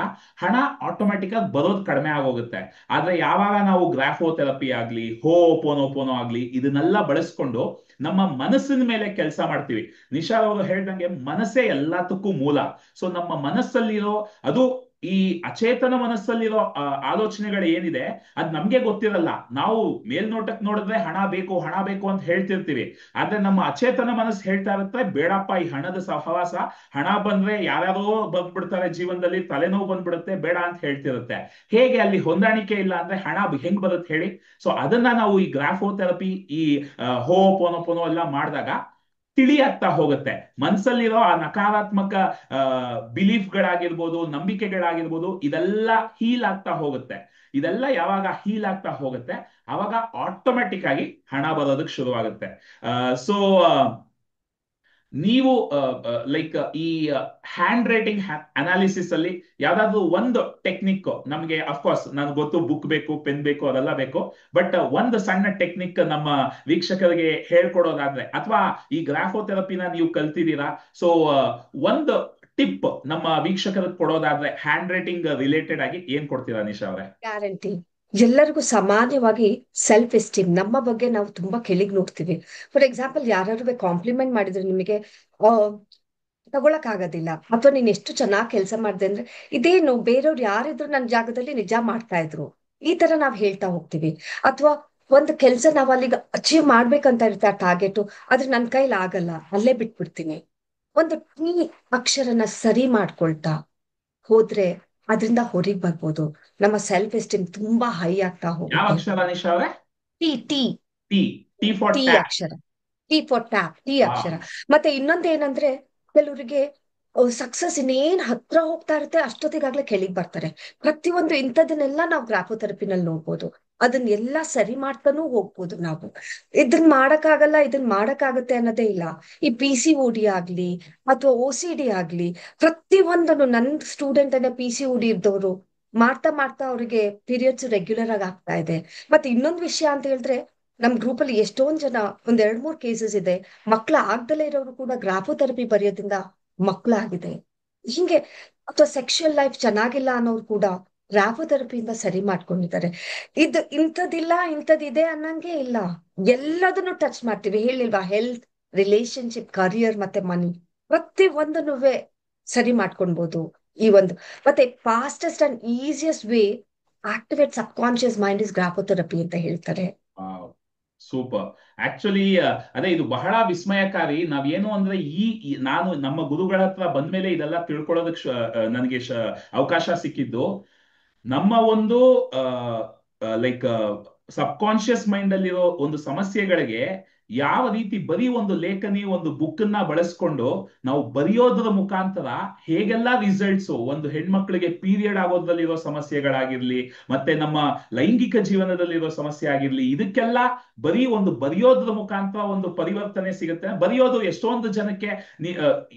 ಹಣ ಆಟೋಮ್ಯಾಟಿಕ್ ಆಗಿ ಬರೋದು ಕಡಿಮೆ ಆಗೋಗುತ್ತೆ. ಆದ್ರೆ ಯಾವಾಗ ನಾವು ಗ್ರಾಫೋಥೆರಪಿ ಆಗ್ಲಿ, ಹೋಪೋನೋಪೋನೋ ಆಗ್ಲಿ, ಇದನ್ನೆಲ್ಲ ಬಳಸ್ಕೊಂಡು ನಮ್ಮ ಮನಸ್ಸಿನ ಮೇಲೆ ಕೆಲಸ ಮಾಡ್ತೀವಿ. ನಿಶಾ ಅವರು ಹೇಳ್ದಂಗೆ ಮನಸ್ಸೇ ಎಲ್ಲದಕ್ಕೂ ಮೂಲ. ಸೊ ನಮ್ಮ ಮನಸ್ಸಲ್ಲಿರೋ, ಅದು ಈ ಅಚೇತನ ಮನಸ್ಸಲ್ಲಿರೋ ಆಲೋಚನೆಗಳು ಏನಿದೆ ಅದ್ ನಮ್ಗೆ ಗೊತ್ತಿರಲ್ಲ. ನಾವು ಮೇಲ್ನೋಟಕ್ಕೆ ನೋಡಿದ್ರೆ ಹಣ ಬೇಕು ಹಣ ಬೇಕು ಅಂತ ಹೇಳ್ತಿರ್ತೀವಿ, ಆದ್ರೆ ನಮ್ಮ ಅಚೇತನ ಮನಸ್ಸು ಹೇಳ್ತಾ ಇರುತ್ತೆ, ಬೇಡಪ್ಪ ಈ ಹಣದ ಸಹವಾಸ, ಹಣ ಬಂದ್ರೆ ಯಾರ್ಯಾರೋ ಬಂದ್ಬಿಡ್ತಾರೆ ಜೀವನದಲ್ಲಿ, ತಲೆನೋವು ಬಂದ್ಬಿಡುತ್ತೆ, ಬೇಡ ಅಂತ ಹೇಳ್ತಿರುತ್ತೆ. ಹೇಗೆ ಅಲ್ಲಿ ಹೊಂದಾಣಿಕೆ ಇಲ್ಲ ಅಂದ್ರೆ ಹಣ ಹೆಂಗ್ ಬರುತ್ತೆ ಹೇಳಿ? ಸೊ ಅದನ್ನ ನಾವು ಈ ಗ್ರಾಫೋಥೆರಪಿ, ಈ ಹೋಪೋನೋಪೋನೋ ಎಲ್ಲ ಮಾಡಿದಾಗ ತಿಳಿಯಾಗ್ತಾ ಹೋಗುತ್ತೆ. ಮನಸ್ಸಲ್ಲಿರೋ ಆ ನಕಾರಾತ್ಮಕ ಬಿಲೀಫ್ಗಳಾಗಿರ್ಬೋದು, ನಂಬಿಕೆಗಳಾಗಿರ್ಬೋದು, ಇದೆಲ್ಲ ಹೀಲ್ ಆಗ್ತಾ ಹೋಗುತ್ತೆ. ಇದೆಲ್ಲ ಯಾವಾಗ ಹೀಲ್ ಆಗ್ತಾ ಹೋಗುತ್ತೆ ಅವಾಗ ಆಟೋಮೆಟಿಕ್ ಆಗಿ ಹಣ ಬರೋದಕ್ಕೆ ಶುರುವಾಗುತ್ತೆ. ಸೊ ನೀವು ಲೈಕ್ ಈ ಹ್ಯಾಂಡ್ ರೈಟಿಂಗ್ ಅನಾಲಿಸಿಸ್ ಅಲ್ಲಿ ಯಾವ್ದಾದ್ರು ಒಂದು ಟೆಕ್ನಿಕ್ ನಮಗೆ, ಅಫ್ಕೋರ್ಸ್ ನನ್ಗೆ ಗೊತ್ತು ಬುಕ್ ಬೇಕು, ಪೆನ್ ಬೇಕು, ಅದೆಲ್ಲ ಬೇಕು, ಬಟ್ ಒಂದು ಸಣ್ಣ ಟೆಕ್ನಿಕ್ ನಮ್ಮ ವೀಕ್ಷಕರಿಗೆ ಹೇಳ್ಕೊಡೋದಾದ್ರೆ, ಅಥವಾ ಈ ಗ್ರಾಫೋಥೆರಪಿನ ನೀವು ಕಲ್ತಿದ್ದೀರಾ, ಸೊ ಒಂದು ಟಿಪ್ ನಮ್ಮ ವೀಕ್ಷಕರಿಗೆ ಕೊಡೋದಾದ್ರೆ ಹ್ಯಾಂಡ್ ರೈಟಿಂಗ್ ರಿಲೇಟೆಡ್ ಆಗಿ ಏನ್ ಕೊಡ್ತೀರಾ ನಿಶಾ ಅವರೇ? ಗ್ಯಾರಂಟಿ. ಎಲ್ಲರಿಗೂ ಸಾಮಾನ್ಯವಾಗಿ ಸೆಲ್ಫ್ ಎಸ್ಟೀಮ್, ನಮ್ಮ ಬಗ್ಗೆ ನಾವು ತುಂಬಾ ಕೆಳಗ್ ನೋಡ್ತೀವಿ. ಫಾರ್ ಎಕ್ಸಾಂಪಲ್, ಯಾರು ಕಾಂಪ್ಲಿಮೆಂಟ್ ಮಾಡಿದ್ರೆ ನಿಮಗೆ ತಗೊಳಕ್ ಆಗೋದಿಲ್ಲ, ಅಥವಾ ನೀನ್ ಎಷ್ಟು ಚೆನ್ನಾಗಿ ಕೆಲಸ ಮಾಡ್ದೆ ಅಂದ್ರೆ, ಇದೇನು ಬೇರೆಯವ್ರು ಯಾರಿದ್ರು ನನ್ನ ಜಾಗದಲ್ಲಿ ನಿಜ ಮಾಡ್ತಾ ಇದ್ರು, ಈ ತರ ನಾವ್ ಹೇಳ್ತಾ ಹೋಗ್ತೀವಿ. ಅಥವಾ ಒಂದು ಕೆಲ್ಸ ನಾವ್ ಅಲ್ಲಿಗೆ ಅಚೀವ್ ಮಾಡ್ಬೇಕಂತ ಇರುತ್ತೆ ಆ ಟಾರ್ಗೆಟ್, ಆದ್ರೆ ನನ್ ಕೈಲಿ ಆಗಲ್ಲ, ಅಲ್ಲೇ ಬಿಟ್ಬಿಡ್ತೀನಿ. ಒಂದು ಟಿ ಅಕ್ಷರನ ಸರಿ ಮಾಡ್ಕೊಳ್ತಾ ಹೋದ್ರೆ ಅದರಿಂದ ಹೊರಗೆ ಬರ್ಬೋದು. ನಮ್ಮ ಸೆಲ್ಫ್ ಎಸ್ಟೀಮ್ ತುಂಬಾ ಹೈ ಆಗ್ತಾ ಯಾವ ಹೋಗುತ್ತೆ. ಅಕ್ಷರ ನಿಶಾ ಅವರೇ? T T T. T for T tap. Akshara, T for tap, T ಹಾ. ಅಕ್ಷರ. ಮತ್ತೆ ಇನ್ನೊಂದು ಏನಂದ್ರೆ, ಕೆಲವರಿಗೆ ಸಕ್ಸಸ್ ಇನ್ನೇನ್ ಹತ್ರ ಹೋಗ್ತಾ ಇರುತ್ತೆ ಅಷ್ಟೊತ್ತಿಗಾಗ್ಲೇ ಕೆಳಗ್ ಬರ್ತಾರೆ. ಪ್ರತಿಯೊಂದು ಇಂಥದನ್ನೆಲ್ಲ ನಾವು ಗ್ರಾಫೋಥೆರಪಿನಲ್ಲಿ ನೋಡ್ಬೋದು. ಅದನ್ನೆಲ್ಲ ಸರಿ ಮಾಡ್ತಾನೂ ಹೋಗ್ಬೋದು ನಾವು. ಇದನ್ ಮಾಡಕ್ಕಾಗಲ್ಲ, ಇದನ್ ಮಾಡಕ್ಕಾಗತ್ತೆ ಅನ್ನೋದೇ ಇಲ್ಲ. ಈ ಪಿ ಸಿ ಓ ಡಿ ಆಗ್ಲಿ ಅಥವಾ ಓ ಸಿ ಡಿ ಆಗ್ಲಿ, ಪ್ರತಿಯೊಂದನ್ನು ನನ್ ಸ್ಟೂಡೆಂಟ್ ಅನ್ನ ಪಿ ಸಿ ಓ ಡಿ ಇದ್ದವರು ಮಾಡ್ತಾ ಮಾಡ್ತಾ ಅವರಿಗೆ ಪೀರಿಯಡ್ಸ್ ರೆಗ್ಯುಲರ್ ಆಗಿ ಆಗ್ತಾ ಇದೆ. ಮತ್ತೆ ಇನ್ನೊಂದು ವಿಷಯ ಅಂತ ಹೇಳಿದ್ರೆ, ನಮ್ ಗ್ರೂಪ್ ಅಲ್ಲಿ ಎಷ್ಟೊಂದ್ ಜನ, ಒಂದ್ 2-3 ಕೇಸಸ್ ಇದೆ, ಮಕ್ಳ ಆಗ್ದಲೇ ಇರೋರು ಕೂಡ ಗ್ರಾಫೋಥೆರಪಿ ಬರೆಯೋದ್ರಿಂದ ಮಕ್ಳಾಗಿದೆ. ಹಿಂಗೆ, ಅಥವಾ ಸೆಕ್ಷುಯಲ್ ಲೈಫ್ ಚೆನ್ನಾಗಿಲ್ಲ ಅನ್ನೋರು ಕೂಡ ಗ್ರಾಫೋಥೆರಪಿಯಿಂದ ಸರಿ ಮಾಡ್ಕೊಂಡಿದ್ದಾರೆ. ಇದು ಇಂಥದ್ದಿಲ್ಲ ಇಂಥದ್ದಿದೆ ಅನ್ನಂಗೆ ಇಲ್ಲ, ಎಲ್ಲದನ್ನು ಟಚ್ ಮಾಡ್ತೀವಿ. ಹೇಳಿಲ್ವಾ, ಹೆಲ್ತ್, ರಿಲೇಶನ್ಶಿಪ್, ಕರಿಯರ್ ಮತ್ತೆ ಮನಿ, ಪ್ರತಿ ಒಂದನ್ನು ಸರಿ ಮಾಡ್ಕೊಳ್ಬಹುದು ಈ ಒಂದು. ಮತ್ತೆ fastest and easiest way activate sub conscious mind is ಗ್ರಾಫೋಥೆರಪಿ ಅಂತ ಹೇಳ್ತಾರೆ. ಸೂಪರ್. ಆಕ್ಚುಲಿ ಅದೇ ಇದು ಬಹಳ ವಿಸ್ಮಯಕಾರಿ. ನಾವೇನು ಅಂದ್ರೆ ನಾನು ನಮ್ಮ ಗುರುಗಳ ಹತ್ರ ಬಂದ್ಮೇಲೆ ಇದೆಲ್ಲ ತಿಳ್ಕೊಳ್ಳೋದಕ್ಕೆ ನನಗೆ ಅವಕಾಶ ಸಿಕ್ಕಿದ್ದು. ನಮ್ಮ ಒಂದು ಲೈಕ್ ಸಬ್ ಕಾನ್ಶಿಯಸ್ ಮೈಂಡ್ ಅಲ್ಲಿರೋ ಒಂದು ಸಮಸ್ಯೆಗಳಿಗೆ ಯಾವ ರೀತಿ ಬರೀ ಒಂದು ಲೇಖನಿ, ಒಂದು ಬುಕ್ ಅನ್ನ ಬಳಸ್ಕೊಂಡು ನಾವು ಬರೆಯೋದ್ರ ಮುಖಾಂತರ ಹೇಗೆಲ್ಲ ರಿಸಲ್ಟ್ಸ್, ಒಂದು ಹೆಣ್ಮಕ್ಳಿಗೆ ಪೀರಿಯಡ್ ಆಗೋದ್ರಲ್ಲಿರೋ ಸಮಸ್ಯೆಗಳಾಗಿರ್ಲಿ, ಮತ್ತೆ ನಮ್ಮ ಲೈಂಗಿಕ ಜೀವನದಲ್ಲಿರೋ ಸಮಸ್ಯೆ ಆಗಿರ್ಲಿ, ಇದಕ್ಕೆಲ್ಲ ಬರೀ ಒಂದು ಬರೆಯೋದ್ರ ಮುಖಾಂತರ ಒಂದು ಪರಿವರ್ತನೆ ಸಿಗುತ್ತೆ. ಬರೆಯೋದು ಎಷ್ಟೊಂದು ಜನಕ್ಕೆ,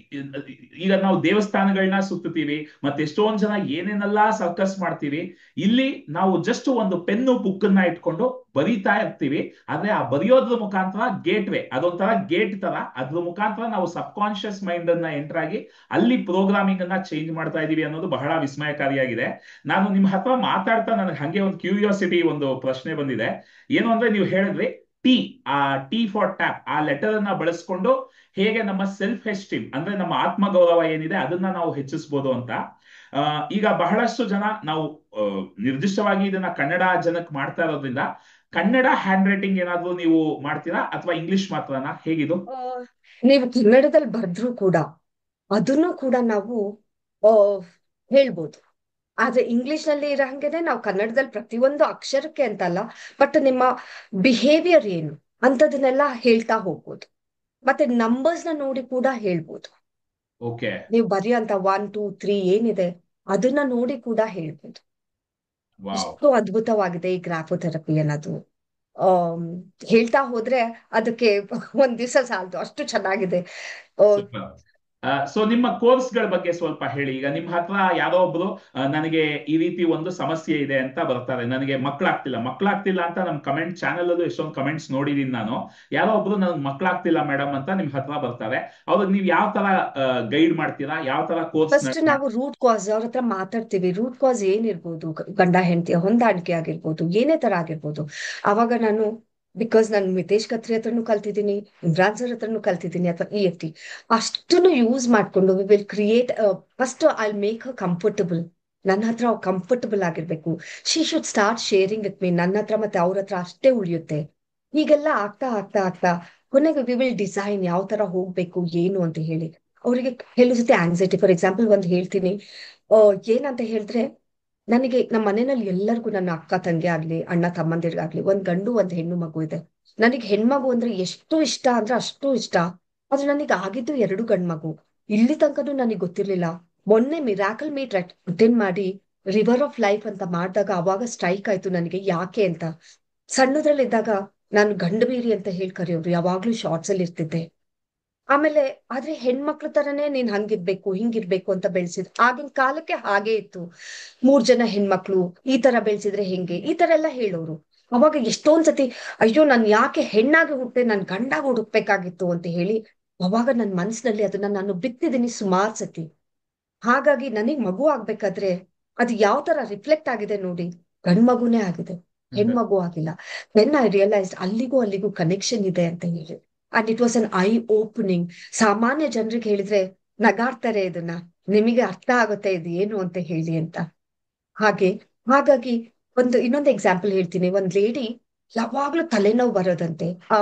ಈಗ ನಾವು ದೇವಸ್ಥಾನಗಳನ್ನ ಸುತ್ತೀವಿ, ಮತ್ತೆ ಎಷ್ಟೊಂದು ಜನ ಏನೇನೆಲ್ಲ ಸರ್ಕಸ್ ಮಾಡ್ತೀವಿ. ಇಲ್ಲಿ ನಾವು ಜಸ್ಟ್ ಒಂದು ಪೆನ್ನು ಬುಕ್ ಅನ್ನ ಇಟ್ಕೊಂಡು ಬರೀತಾ ಇರ್ತೀವಿ. ಆದ್ರೆ ಆ ಬರೆಯೋದ್ರ ಮುಖಾಂತರ ಗೇಟ್ ವೇ, ಅದೊಂಥರ ಗೇಟ್ ತರ, ಅದ್ರ ಮುಖಾಂತರ ನಾವು ಸಬ್ ಕಾನ್ಶಿಯಸ್ ಮೈಂಡ್ ಅನ್ನ ಎಂಟರ್ ಆಗಿ ಅಲ್ಲಿ ಪ್ರೋಗ್ರಾಮಿಂಗ್ ಅನ್ನ ಚೇಂಜ್ ಮಾಡ್ತಾ ಇದೀವಿ ಅನ್ನೋದು ಬಹಳ ವಿಸ್ಮಯಕಾರಿಯಾಗಿದೆ. ನಾನು ನಿಮ್ ಹತ್ರ ಮಾತಾಡ್ತಾ ನನಗೆ ಹಂಗೆ ಒಂದು ಕ್ಯೂರಿಯಾಸಿಟಿ, ಒಂದು ಪ್ರಶ್ನೆ ಬಂದಿದೆ. ಏನು ಅಂದ್ರೆ, ನೀವು ಹೇಳಿದ್ರಿ ಟಿ, ಆ ಟಿ ಫಾರ್ ಟ್ಯಾಪ್, ಆ ಲೆಟರ್ ಅನ್ನ ಬಳಸ್ಕೊಂಡು ಹೇಗೆ ನಮ್ಮ ಸೆಲ್ಫ್ ಎಸ್ಟೀಮ್ ಅಂದ್ರೆ ನಮ್ಮ ಆತ್ಮಗೌರವ ಏನಿದೆ ಅದನ್ನ ನಾವು ಹೆಚ್ಚಿಸಬಹುದು ಅಂತ. ಈಗ ಬಹಳಷ್ಟು ಜನ, ನಾವು ನಿರ್ದಿಷ್ಟವಾಗಿ ಇದನ್ನ ಕನ್ನಡ ಜನಕ್ಕೆ ಮಾಡ್ತಾ ಇರೋದ್ರಿಂದ ಕನ್ನಡ ಹ್ಯಾಂಡ್ ರೈಟಿಂಗ್ ಏನಾದ್ರು ನೀವು ಮಾಡ್ತೀರಾ ಅಥವಾ ಇಂಗ್ಲಿಷ್ ಮಾತ್ರನಾ, ಹೇಗಿದು? ಆ, ನೀವು ಕನ್ನಡದಲ್ಲಿ ಬರೆದ್ರೂ ಕೂಡ ಅದನ್ನು ಕೂಡ ನಾವು ಆ, ಹೇಳ್ಬೋದು. ಆದ್ರೆ ಇಂಗ್ಲಿಷ್ ನಲ್ಲಿ ಇರೋ ಹಂಗೆನೆ ನಾವು ಕನ್ನಡದಲ್ಲಿ ಪ್ರತಿಯೊಂದು ಅಕ್ಷರಕ್ಕೆ ಅಂತಲ್ಲ, ಬಟ್ ನಿಮ್ಮ ಬಿಹೇವಿಯರ್ ಏನು ಅಂತದನ್ನೆಲ್ಲ ಹೇಳ್ತಾ ಹೋಗ್ಬೋದು. ಮತ್ತೆ ನಂಬರ್ಸ್ ನ ನೋಡಿ ಕೂಡ ಹೇಳ್ಬೋದು. ಓಕೆ. ನೀವು ಬರೀ ಅಂತ 1 2 3 ಏನಿದೆ ಅದನ್ನ ನೋಡಿ ಕೂಡ ಹೇಳ್ಬೋದು. ವಾವ್. ಇಷ್ಟು ಅದ್ಭುತವಾಗಿದೆ ಈ ಗ್ರಾಫೋಥೆರಪಿ ಅನ್ನೋದು. ಆಮ್, ಹೇಳ್ತಾ ಹೋದ್ರೆ ಅದಕ್ಕೆ ಒಂದ್ ದಿವಸ ಸಾಲದು, ಅಷ್ಟು ಚೆನ್ನಾಗಿದೆ. ಆ, ಸೂಪರ್. ಸೊ ನಿಮ್ಮ ಕೋರ್ಸ್ಗಳ ಬಗ್ಗೆ ಸ್ವಲ್ಪ ಹೇಳಿ. ಈಗ ನಿಮ್ಮ ಹತ್ರ ಯಾರೋ ಒಬ್ರು ನನಗೆ ಈ ರೀತಿ ಒಂದು ಸಮಸ್ಯೆ ಇದೆ ಅಂತ ಬರ್ತಾರೆ, ನನಗೆ ಮಕ್ಕಳಾಗ್ತಿಲ್ಲ ಅಂತ ನಮ್ಮ ಕಮೆಂಟ್ ಚಾನಲ್ ಅಲ್ಲೂ ಎಷ್ಟೊಂದು ಕಮೆಂಟ್ಸ್ ನೋಡಿದೀನಿ ನಾನು. ಯಾರೋ ಒಬ್ರು ನನ್ಗೆ ಮಕ್ಕಳಾಗ್ತಿಲ್ಲ ಮೇಡಮ್ ಅಂತ ನಿಮ್ ಹತ್ರ ಬರ್ತಾರೆ, ಅವ್ರಿಗೆ ನೀವು ಯಾವ ತರ ಗೈಡ್ ಮಾಡ್ತೀರಾ, ಯಾವ ತರ ಕೋರ್ಸ್ ಫಸ್ಟ್ ನಾವು ರೂಟ್ ಕಾಸ್ ಅವ್ರ ಹತ್ರ ಮಾತಾಡ್ತೀವಿ. ರೂಟ್ ಕಾಸ್ ಏನಿರ್ಬೋದು, ಗಂಡ ಹೆಂಡತಿಯ ಹೊಂದಾಣಿಕೆ ಆಗಿರ್ಬೋದು, ಏನೇ ತರ ಆಗಿರ್ಬೋದು. ಅವಾಗ ನಾನು, ಬಿಕಾಸ್ ನಾನು ಮಿತೇಶ್ ಕತ್ರಿ ಹತ್ರನು ಕಲ್ತಿದ್ದೀನಿ, ಇಮ್ರಾನ್ ಸರ್ ಹತ್ರನು ಕಲ್ತಿದ್ದೀನಿ, ಅಥವಾ EFT ಅಷ್ಟನ್ನು ಯೂಸ್ ಮಾಡ್ಕೊಂಡು we will create. First I make a comfortable. ನನ್ನ ಹತ್ರ ಕಂಫರ್ಟಬಲ್ ಆಗಿರ್ಬೇಕು. She should start sharing with me. ನನ್ನ ಹತ್ರ ಮತ್ತೆ ಅವ್ರ ಹತ್ರ ಅಷ್ಟೇ ಉಳಿಯುತ್ತೆ. ಹೀಗೆಲ್ಲ ಆಗ್ತಾ ಆಗ್ತಾ ಆಗ್ತಾ ಕೊನೆಗೆ ವಿ ವಿಲ್ ಡಿಸೈನ್ ಯಾವ ತರ ಹೋಗ್ಬೇಕು ಏನು ಅಂತ ಹೇಳಿ. ಅವರಿಗೆ ಕೆಲವು ಸತಿ ಆಂಗ್ಸೈಟಿ, ಫಾರ್ ಎಕ್ಸಾಂಪಲ್ ಒಂದು ಹೇಳ್ತೀನಿ. ಏನಂತ ಹೇಳಿದ್ರೆ, ನನಗೆ ನಮ್ಮ ಮನೆಯಲ್ಲಿ ಎಲ್ಲರಿಗೂ, ನನ್ನ ಅಕ್ಕ ತಂಗಿ ಆಗ್ಲಿ ಅಣ್ಣ ತಮ್ಮಂದಿರ್ಗಾಗ್ಲಿ, ಒಂದ್ ಗಂಡು ಒಂದ್ ಹೆಣ್ಣು ಮಗು ಇದೆ. ನನಗೆ ಹೆಣ್ಮಗು ಅಂದ್ರೆ ಎಷ್ಟು ಇಷ್ಟ ಅಂದ್ರೆ ಅಷ್ಟು ಇಷ್ಟ. ಆದ್ರೆ ನನಗೆ ಆಗಿದ್ದು 2 ಗಂಡ್ಮಗು. ಇಲ್ಲಿ ತನಕನೂ ನನಗೆ ಗೊತ್ತಿರ್ಲಿಲ್ಲ. ಮೊನ್ನೆ ಮಿರಾಕಲ್ ಮೀಟ್ ಅಟೆಂಡ್ ಮಾಡಿ ರಿವರ್ ಆಫ್ ಲೈಫ್ ಅಂತ ಮಾಡಿದಾಗ ಅವಾಗ ಸ್ಟ್ರೈಕ್ ಆಯ್ತು ನನಗೆ, ಯಾಕೆ ಅಂತ. ಸಣ್ಣದ್ರಲ್ಲಿದ್ದಾಗ ನಾನು ಗಂಡು ಬೀರಿ ಅಂತ ಹೇಳಿ ಕರೆಯೋರು, ಯಾವಾಗ್ಲೂ ಶಾರ್ಟ್ಸ್ ಅಲ್ಲಿ ಇರ್ತಿದ್ದೆ. ಆಮೇಲೆ ಆದ್ರೆ ಹೆಣ್ಮಕ್ಳ ತರನೇ ನೀನ್ ಹಂಗಿರ್ಬೇಕು ಹಿಂಗಿರ್ಬೇಕು ಅಂತ ಬೆಳೆಸಿದ್. ಆಗಿನ ಕಾಲಕ್ಕೆ ಹಾಗೆ ಇತ್ತು. 3 ಜನ ಹೆಣ್ಮಕ್ಳು ಈ ತರ ಬೆಳೆಸಿದ್ರೆ ಹೆಂಗೆ, ಈ ತರ ಎಲ್ಲ ಹೇಳೋರು. ಅವಾಗ ಎಷ್ಟೊಂದ್ ಸತಿ ಅಯ್ಯೋ ನಾನ್ ಯಾಕೆ ಹೆಣ್ಣಾಗಿ ಹುಟ್ಟೆ, ನನ್ ಗಂಡಾಗಿ ಹುಡುಕ್ಬೇಕಾಗಿತ್ತು ಅಂತ ಹೇಳಿ ಅವಾಗ ನನ್ ಮನ್ಸಿನಲ್ಲಿ ಅದನ್ನ ನಾನು ಬಿತ್ತಿದ್ದೀನಿ ಸುಮಾರು ಸತಿ. ಹಾಗಾಗಿ ನನಗ್ ಮಗು ಆಗ್ಬೇಕಾದ್ರೆ ಅದು ಯಾವ ತರ ರಿಫ್ಲೆಕ್ಟ್ ಆಗಿದೆ ನೋಡಿ, ಗಂಡ್ಮಗುನೇ ಆಗಿದೆ, ಹೆಣ್ಮಗು ಆಗಿಲ್ಲ. ದೆನ್ ಐ ರಿಯಲೈಸ್ಡ್ ಅಲ್ಲಿಗೂ ಅಲ್ಲಿಗೂ ಕನೆಕ್ಷನ್ ಇದೆ ಅಂತ ಹೇಳಿ. And it was an I opening. ಸಾಮಾನ್ಯ ಜನರಿಗೆ ಹೇಳಿದ್ರೆ ನಗಾಡ್ತಾರೆ ಇದನ್ನ, ನಿಮಗೆ ಅರ್ಥ ಆಗುತ್ತೆ ಇದು ಏನು ಅಂತ ಹೇಳಿ ಅಂತ. ಹಾಗೆ ಹಾಗಾಗಿ ಇನ್ನೊಂದು ಎಕ್ಸಾಂಪಲ್ ಹೇಳ್ತೀನಿ. ಒಂದ್ ಲೇಡಿ ಯಾವಾಗ್ಲೂ ತಲೆನೋವು ಬರೋದಂತೆ. ಆ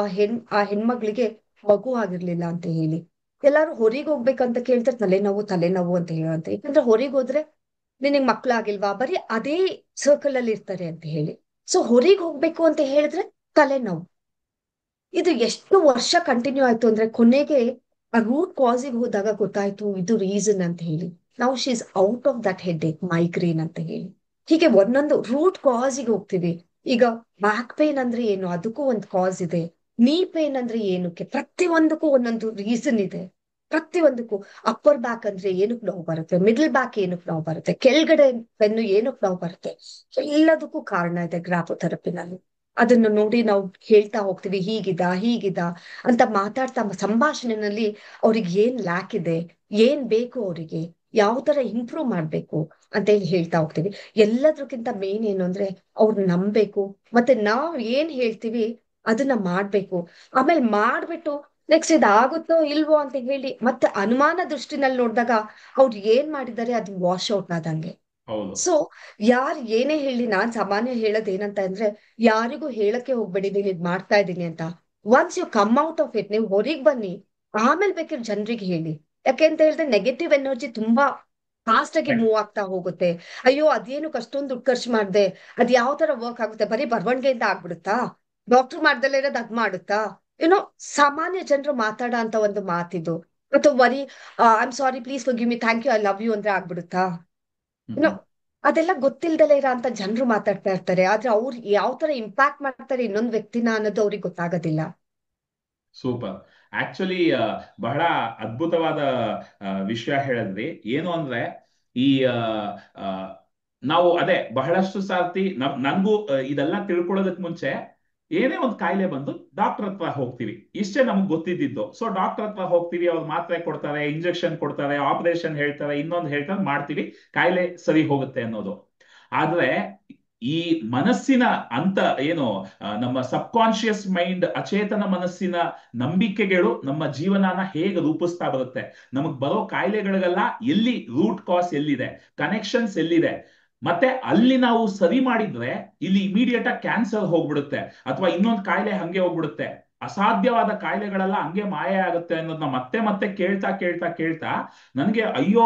ಹೆಣ್ಮಗಳಿಗೆ ಮಗು ಆಗಿರ್ಲಿಲ್ಲ ಅಂತ ಹೇಳಿ. ಎಲ್ಲಾರು ಹೊರಗೆ ಹೋಗ್ಬೇಕಂತ ಕೇಳ್ತಾರೆ, ತಲೆನೋವು ತಲೆನೋವು ಅಂತ ಹೇಳುವಂತೆ. ಯಾಕಂದ್ರೆ ಹೊರಗೆ ಹೋದ್ರೆ ನಿನಗ್ ಮಕ್ಳಾಗಿಲ್ವಾ, ಬರೀ ಅದೇ ಸರ್ಕಲ್ ಅಲ್ಲಿ ಇರ್ತಾರೆ ಅಂತ ಹೇಳಿ. ಸೊ ಹೊರಗೆ ಹೋಗ್ಬೇಕು ಅಂತ ಹೇಳಿದ್ರೆ ತಲೆನೋವು. ಇದು ಎಷ್ಟು ವರ್ಷ ಕಂಟಿನ್ಯೂ ಆಯ್ತು ಅಂದ್ರೆ ಕೊನೆಗೆ ಆ ರೂಟ್ ಕಾಸಿಗೆ ಹೋದಾಗ ಗೊತ್ತಾಯ್ತು ಇದು ರೀಸನ್ ಅಂತ ಹೇಳಿ. ನಾವು she is out of that head Ek, migraine ಅಂತ ಹೇಳಿ. ಹೀಗೆ ಒಂದೊಂದು ರೂಟ್ ಕಾಸಿಗೆ ಹೋಗ್ತೀವಿ. ಈಗ ಬ್ಯಾಕ್ ಪೇನ್ ಅಂದ್ರೆ ಏನು, ಅದಕ್ಕೂ ಒಂದು ಕಾಸ್ ಇದೆ. ನೀ ಪೇನ್ ಅಂದ್ರೆ ಏನಕ್ಕೆ, ಪ್ರತಿಯೊಂದಕ್ಕೂ ಒಂದೊಂದು ರೀಸನ್ ಇದೆ. ಪ್ರತಿಯೊಂದಕ್ಕೂ ಅಪ್ಪರ್ ಬ್ಯಾಕ್ ಅಂದ್ರೆ ಏನಕ್ಕೆ ನೋವು ಬರುತ್ತೆ, ಮಿಡಲ್ ಬ್ಯಾಕ್ ಏನಕ್ಕೆ ನೋವು ಬರುತ್ತೆ, ಕೆಳಗಡೆ ಬೆನ್ನು ಏನಕ್ಕೆ ನೋವು ಬರುತ್ತೆ, ಎಲ್ಲದಕ್ಕೂ ಕಾರಣ ಇದೆ ಗ್ರಾಫೋಥೆರಪಿನಲ್ಲಿ. ಅದನ್ನು ನೋಡಿ ನಾವು ಹೇಳ್ತಾ ಹೋಗ್ತೀವಿ, ಹೀಗಿದ ಅಂತ ಮಾತಾಡ್ತಾ ಸಂಭಾಷಣೆನಲ್ಲಿ ಅವ್ರಿಗೆ ಏನ್ ಲ್ಯಾಕ್ ಇದೆ, ಏನ್ ಬೇಕು ಅವರಿಗೆ, ಯಾವ ತರ ಇಂಪ್ರೂವ್ ಮಾಡ್ಬೇಕು ಅಂತ ಹೇಳಿ ಹೇಳ್ತಾ ಹೋಗ್ತೀವಿ. ಎಲ್ಲದಕ್ಕಿಂತ ಮೇನ್ ಏನು ಅಂದ್ರೆ ಅವ್ರು ನಂಬೇಕು, ಮತ್ತೆ ನಾವ್ ಏನ್ ಹೇಳ್ತೀವಿ ಅದನ್ನ ಮಾಡ್ಬೇಕು. ಆಮೇಲೆ ಮಾಡ್ಬಿಟ್ಟು ನೆಕ್ಸ್ಟ್ ಇದಾಗುತ್ತೋ ಇಲ್ವೋ ಅಂತ ಹೇಳಿ ಮತ್ತೆ ಅನುಮಾನ ದೃಷ್ಟಿನಲ್ಲಿ ನೋಡಿದಾಗ ಅವ್ರು ಏನ್ ಮಾಡಿದ್ದಾರೆ ಅದು ವಾಶ್ ಔಟ್ ಆದಂಗೆ. ಹೌದು. ಸೊ ಯಾರ್ ಏನೇ ಹೇಳಿ, ನಾನ್ ಸಾಮಾನ್ಯ ಹೇಳೋದ್ ಏನಂತ ಅಂದ್ರೆ, ಯಾರಿಗೂ ಹೇಳಕ್ಕೆ ಹೋಗ್ಬೇಡಿ ನೀನ್ ಇದ್ ಮಾಡ್ತಾ ಇದ್ದೀನಿ ಅಂತ. Once you come out of it, ನೀವು ಹೊರಗೆ ಬನ್ನಿ, ಆಮೇಲೆ ಬೇಕಿದ್ರೆ ಜನರಿಗೆ ಹೇಳಿ. ಯಾಕೆ ಅಂತ ಹೇಳಿದ್ರೆ ನೆಗೆಟಿವ್ ಎನರ್ಜಿ ತುಂಬಾ ಫಾಸ್ಟ್ ಆಗಿ ಮೂವ್ ಆಗ್ತಾ ಹೋಗುತ್ತೆ. ಅಯ್ಯೋ ಅದೇನು ಅಷ್ಟೊಂದು ದುಡ್ಡು ಖರ್ಚು ಮಾಡ್ದೆ, ಅದ್ ಯಾವ ತರ ವರ್ಕ್ ಆಗುತ್ತೆ, ಬರೀ ಬರವಣಿಗೆಯಿಂದ ಆಗ್ಬಿಡುತ್ತಾ, ಡಾಕ್ಟರ್ ಮಾಡ್ದಲ್ಲೇ ಇರೋದು ಅದ್ ಮಾಡುತ್ತಾ, ಏನೋ ಸಾಮಾನ್ಯ ಜನರು ಮಾತಾಡೋ ಅಂತ ಒಂದು ಮಾತಿದು. ಅಥವಾ ಬರೀ I am sorry please forgive me thank you I love you ಅಂದ್ರೆ ಆಗ್ಬಿಡುತ್ತಾ. ಏನೋ ಅದೆಲ್ಲ ಗೊತ್ತಿಲ್ದಲೇ ಇರೋ ಅಂತ ಜನರು ಮಾತಾಡ್ತಾ ಇರ್ತಾರೆ. ಆದ್ರೆ ಅವ್ರು ಯಾವ ತರ ಇಂಪ್ಯಾಕ್ಟ್ ಮಾಡ್ತಾರೆ ಇನ್ನೊಂದು ವ್ಯಕ್ತಿನ ಅನ್ನೋದು ಅವ್ರಿಗೆ ಗೊತ್ತಾಗೋದಿಲ್ಲ. ಸೂಪರ್. ಆಕ್ಚುಲಿ ಬಹಳ ಅದ್ಭುತವಾದ ವಿಷಯ ಹೇಳಿದ್ರಿ. ಏನು ಅಂದ್ರೆ ಈ ಆ, ನಾವು ಅದೇ ಬಹಳಷ್ಟು ಸಾರ್ತಿ ನನ್ಗೂ ಇದೆಲ್ಲ ತಿಳ್ಕೊಳ್ಳೋದಕ್ ಮುಂಚೆ ಏನೇ ಒಂದು ಕಾಯಿಲೆ ಬಂದು ಡಾಕ್ಟರ್ ಹತ್ರ ಹೋಗ್ತೀವಿ, ಇಷ್ಟೇ ನಮ್ಗೆ ಗೊತ್ತಿದ್ದು. ಸೊ ಡಾಕ್ಟರ್ ಹತ್ರ ಹೋಗ್ತೀವಿ, ಅವ್ರು ಮಾತ್ರೆ ಕೊಡ್ತಾರೆ, ಇಂಜೆಕ್ಷನ್ ಕೊಡ್ತಾರೆ, ಆಪರೇಷನ್ ಹೇಳ್ತಾರೆ, ಇನ್ನೊಂದು ಹೇಳ್ತಾರೆ, ಮಾಡ್ತೀವಿ, ಕಾಯಿಲೆ ಸರಿ ಹೋಗುತ್ತೆ ಅನ್ನೋದು. ಆದ್ರೆ ಈ ಮನಸ್ಸಿನ ಅಂತ ಏನು ನಮ್ಮ ಸಬ್ ಕಾನ್ಶಿಯಸ್ ಮೈಂಡ್, ಅಚೇತನ ಮನಸ್ಸಿನ ನಂಬಿಕೆಗಳು ನಮ್ಮ ಜೀವನನ ಹೇಗೆ ರೂಪಿಸ್ತಾ ಬರುತ್ತೆ, ನಮಗ್ ಬರೋ ಕಾಯಿಲೆಗಳಿಗೆಲ್ಲ ಎಲ್ಲಿ ರೂಟ್ ಕಾಸ್ ಎಲ್ಲಿದೆ, ಕನೆಕ್ಷನ್ಸ್ ಎಲ್ಲಿದೆ, ಮತ್ತೆ ಅಲ್ಲಿ ನಾವು ಸರಿ ಮಾಡಿದ್ರೆ ಇಲ್ಲಿ ಇಮಿಡಿಯೇಟ್ ಆಗಿ ಕ್ಯಾನ್ಸರ್ ಹೋಗ್ಬಿಡುತ್ತೆ, ಅಥವಾ ಇನ್ನೊಂದು ಕಾಯಿಲೆ ಹಂಗೆ ಹೋಗ್ಬಿಡುತ್ತೆ. ಅಸಾಧ್ಯವಾದ ಕಾಯಿಲೆಗಳೆಲ್ಲ ಹಂಗೆ ಮಾಯ ಆಗುತ್ತೆ ಅನ್ನೋದನ್ನ ಮತ್ತೆ ಮತ್ತೆ ಕೇಳ್ತಾ ಕೇಳ್ತಾ ಕೇಳ್ತಾ ನನ್ಗೆ ಅಯ್ಯೋ,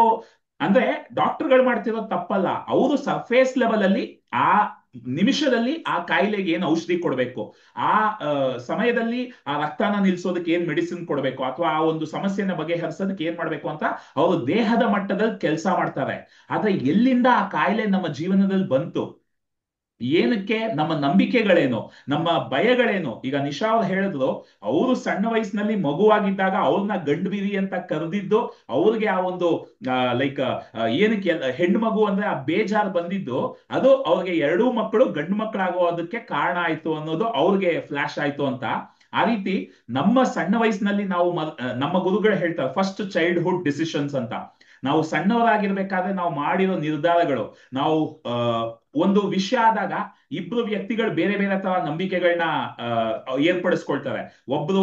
ಅಂದ್ರೆ ಡಾಕ್ಟರ್ಗಳು ಮಾಡ್ತಿರೋದು ತಪ್ಪಲ್ಲ, ಅವರು ಸರ್ಫೇಸ್ ಲೆವೆಲ್ ಅಲ್ಲಿ ಆ ನಿಮಿಷದಲ್ಲಿ ಆ ಕಾಯಿಲೆಗೆ ಏನ್ ಔಷಧಿ ಕೊಡಬೇಕು, ಆ ಸಮಯದಲ್ಲಿ ಆ ರಕ್ತನ ನಿಲ್ಸೋದಕ್ಕೆ ಏನ್ ಮೆಡಿಸಿನ್ ಕೊಡಬೇಕು, ಅಥವಾ ಆ ಒಂದು ಸಮಸ್ಯೆನ ಬಗೆಹರಿಸೋದಕ್ಕೆ ಏನ್ ಮಾಡ್ಬೇಕು ಅಂತ ಅವರು ದೇಹದ ಮಟ್ಟದಲ್ಲಿ ಕೆಲಸ ಮಾಡ್ತಾರೆ. ಆದ್ರೆ ಎಲ್ಲಿಂದ ಆ ಕಾಯಿಲೆ ನಮ್ಮ ಜೀವನದಲ್ಲಿ ಬಂತು, ಏನಕ್ಕೆ, ನಮ್ಮ ನಂಬಿಕೆಗಳೇನು, ನಮ್ಮ ಭಯಗಳೇನು. ಈಗ ನಿಶಾ ಅವ್ರು ಹೇಳಿದ್ರು, ಅವರು ಸಣ್ಣ ವಯಸ್ಸಿನಲ್ಲಿ ಮಗುವಾಗಿದ್ದಾಗ ಅವ್ರನ್ನ ಗಂಡು ಬಿರಿ ಅಂತ ಕರೆದಿದ್ದು, ಅವ್ರಿಗೆ ಆ ಒಂದು ಲೈಕ್ ಏನಕ್ಕೆ ಹೆಣ್ಣು ಮಗು ಅಂದ್ರೆ ಆ ಬೇಜಾರು ಬಂದಿದ್ದು, ಅದು ಅವ್ರಿಗೆ ಎರಡೂ ಮಕ್ಕಳು ಗಂಡು ಮಕ್ಕಳಾಗೋದಕ್ಕೆ ಕಾರಣ ಆಯ್ತು ಅನ್ನೋದು ಅವ್ರಿಗೆ ಫ್ಲಾಶ್ ಆಯ್ತು ಅಂತ. ಆ ರೀತಿ ನಮ್ಮ ಸಣ್ಣ ವಯಸ್ಸಿನಲ್ಲಿ ನಾವು ನಮ್ಮ ಗುರುಗಳು ಹೇಳ್ತಾರೆ ಫಸ್ಟ್ ಚೈಲ್ಡ್ಹುಡ್ ಡಿಸಿಷನ್ಸ್ ಅಂತ. ನಾವು ಸಣ್ಣವರಾಗಿರ್ಬೇಕಾದ್ರೆ ನಾವು ಮಾಡಿರೋ ನಿರ್ಧಾರಗಳು, ನಾವು ಒಂದು ವಿಷಯ ಆದಾಗ ಇಬ್ರು ವ್ಯಕ್ತಿಗಳು ಬೇರೆ ಬೇರೆ ತರ ನಂಬಿಕೆಗಳನ್ನ ಏರ್ಪಡಿಸ್ಕೊಳ್ತಾರೆ. ಒಬ್ರು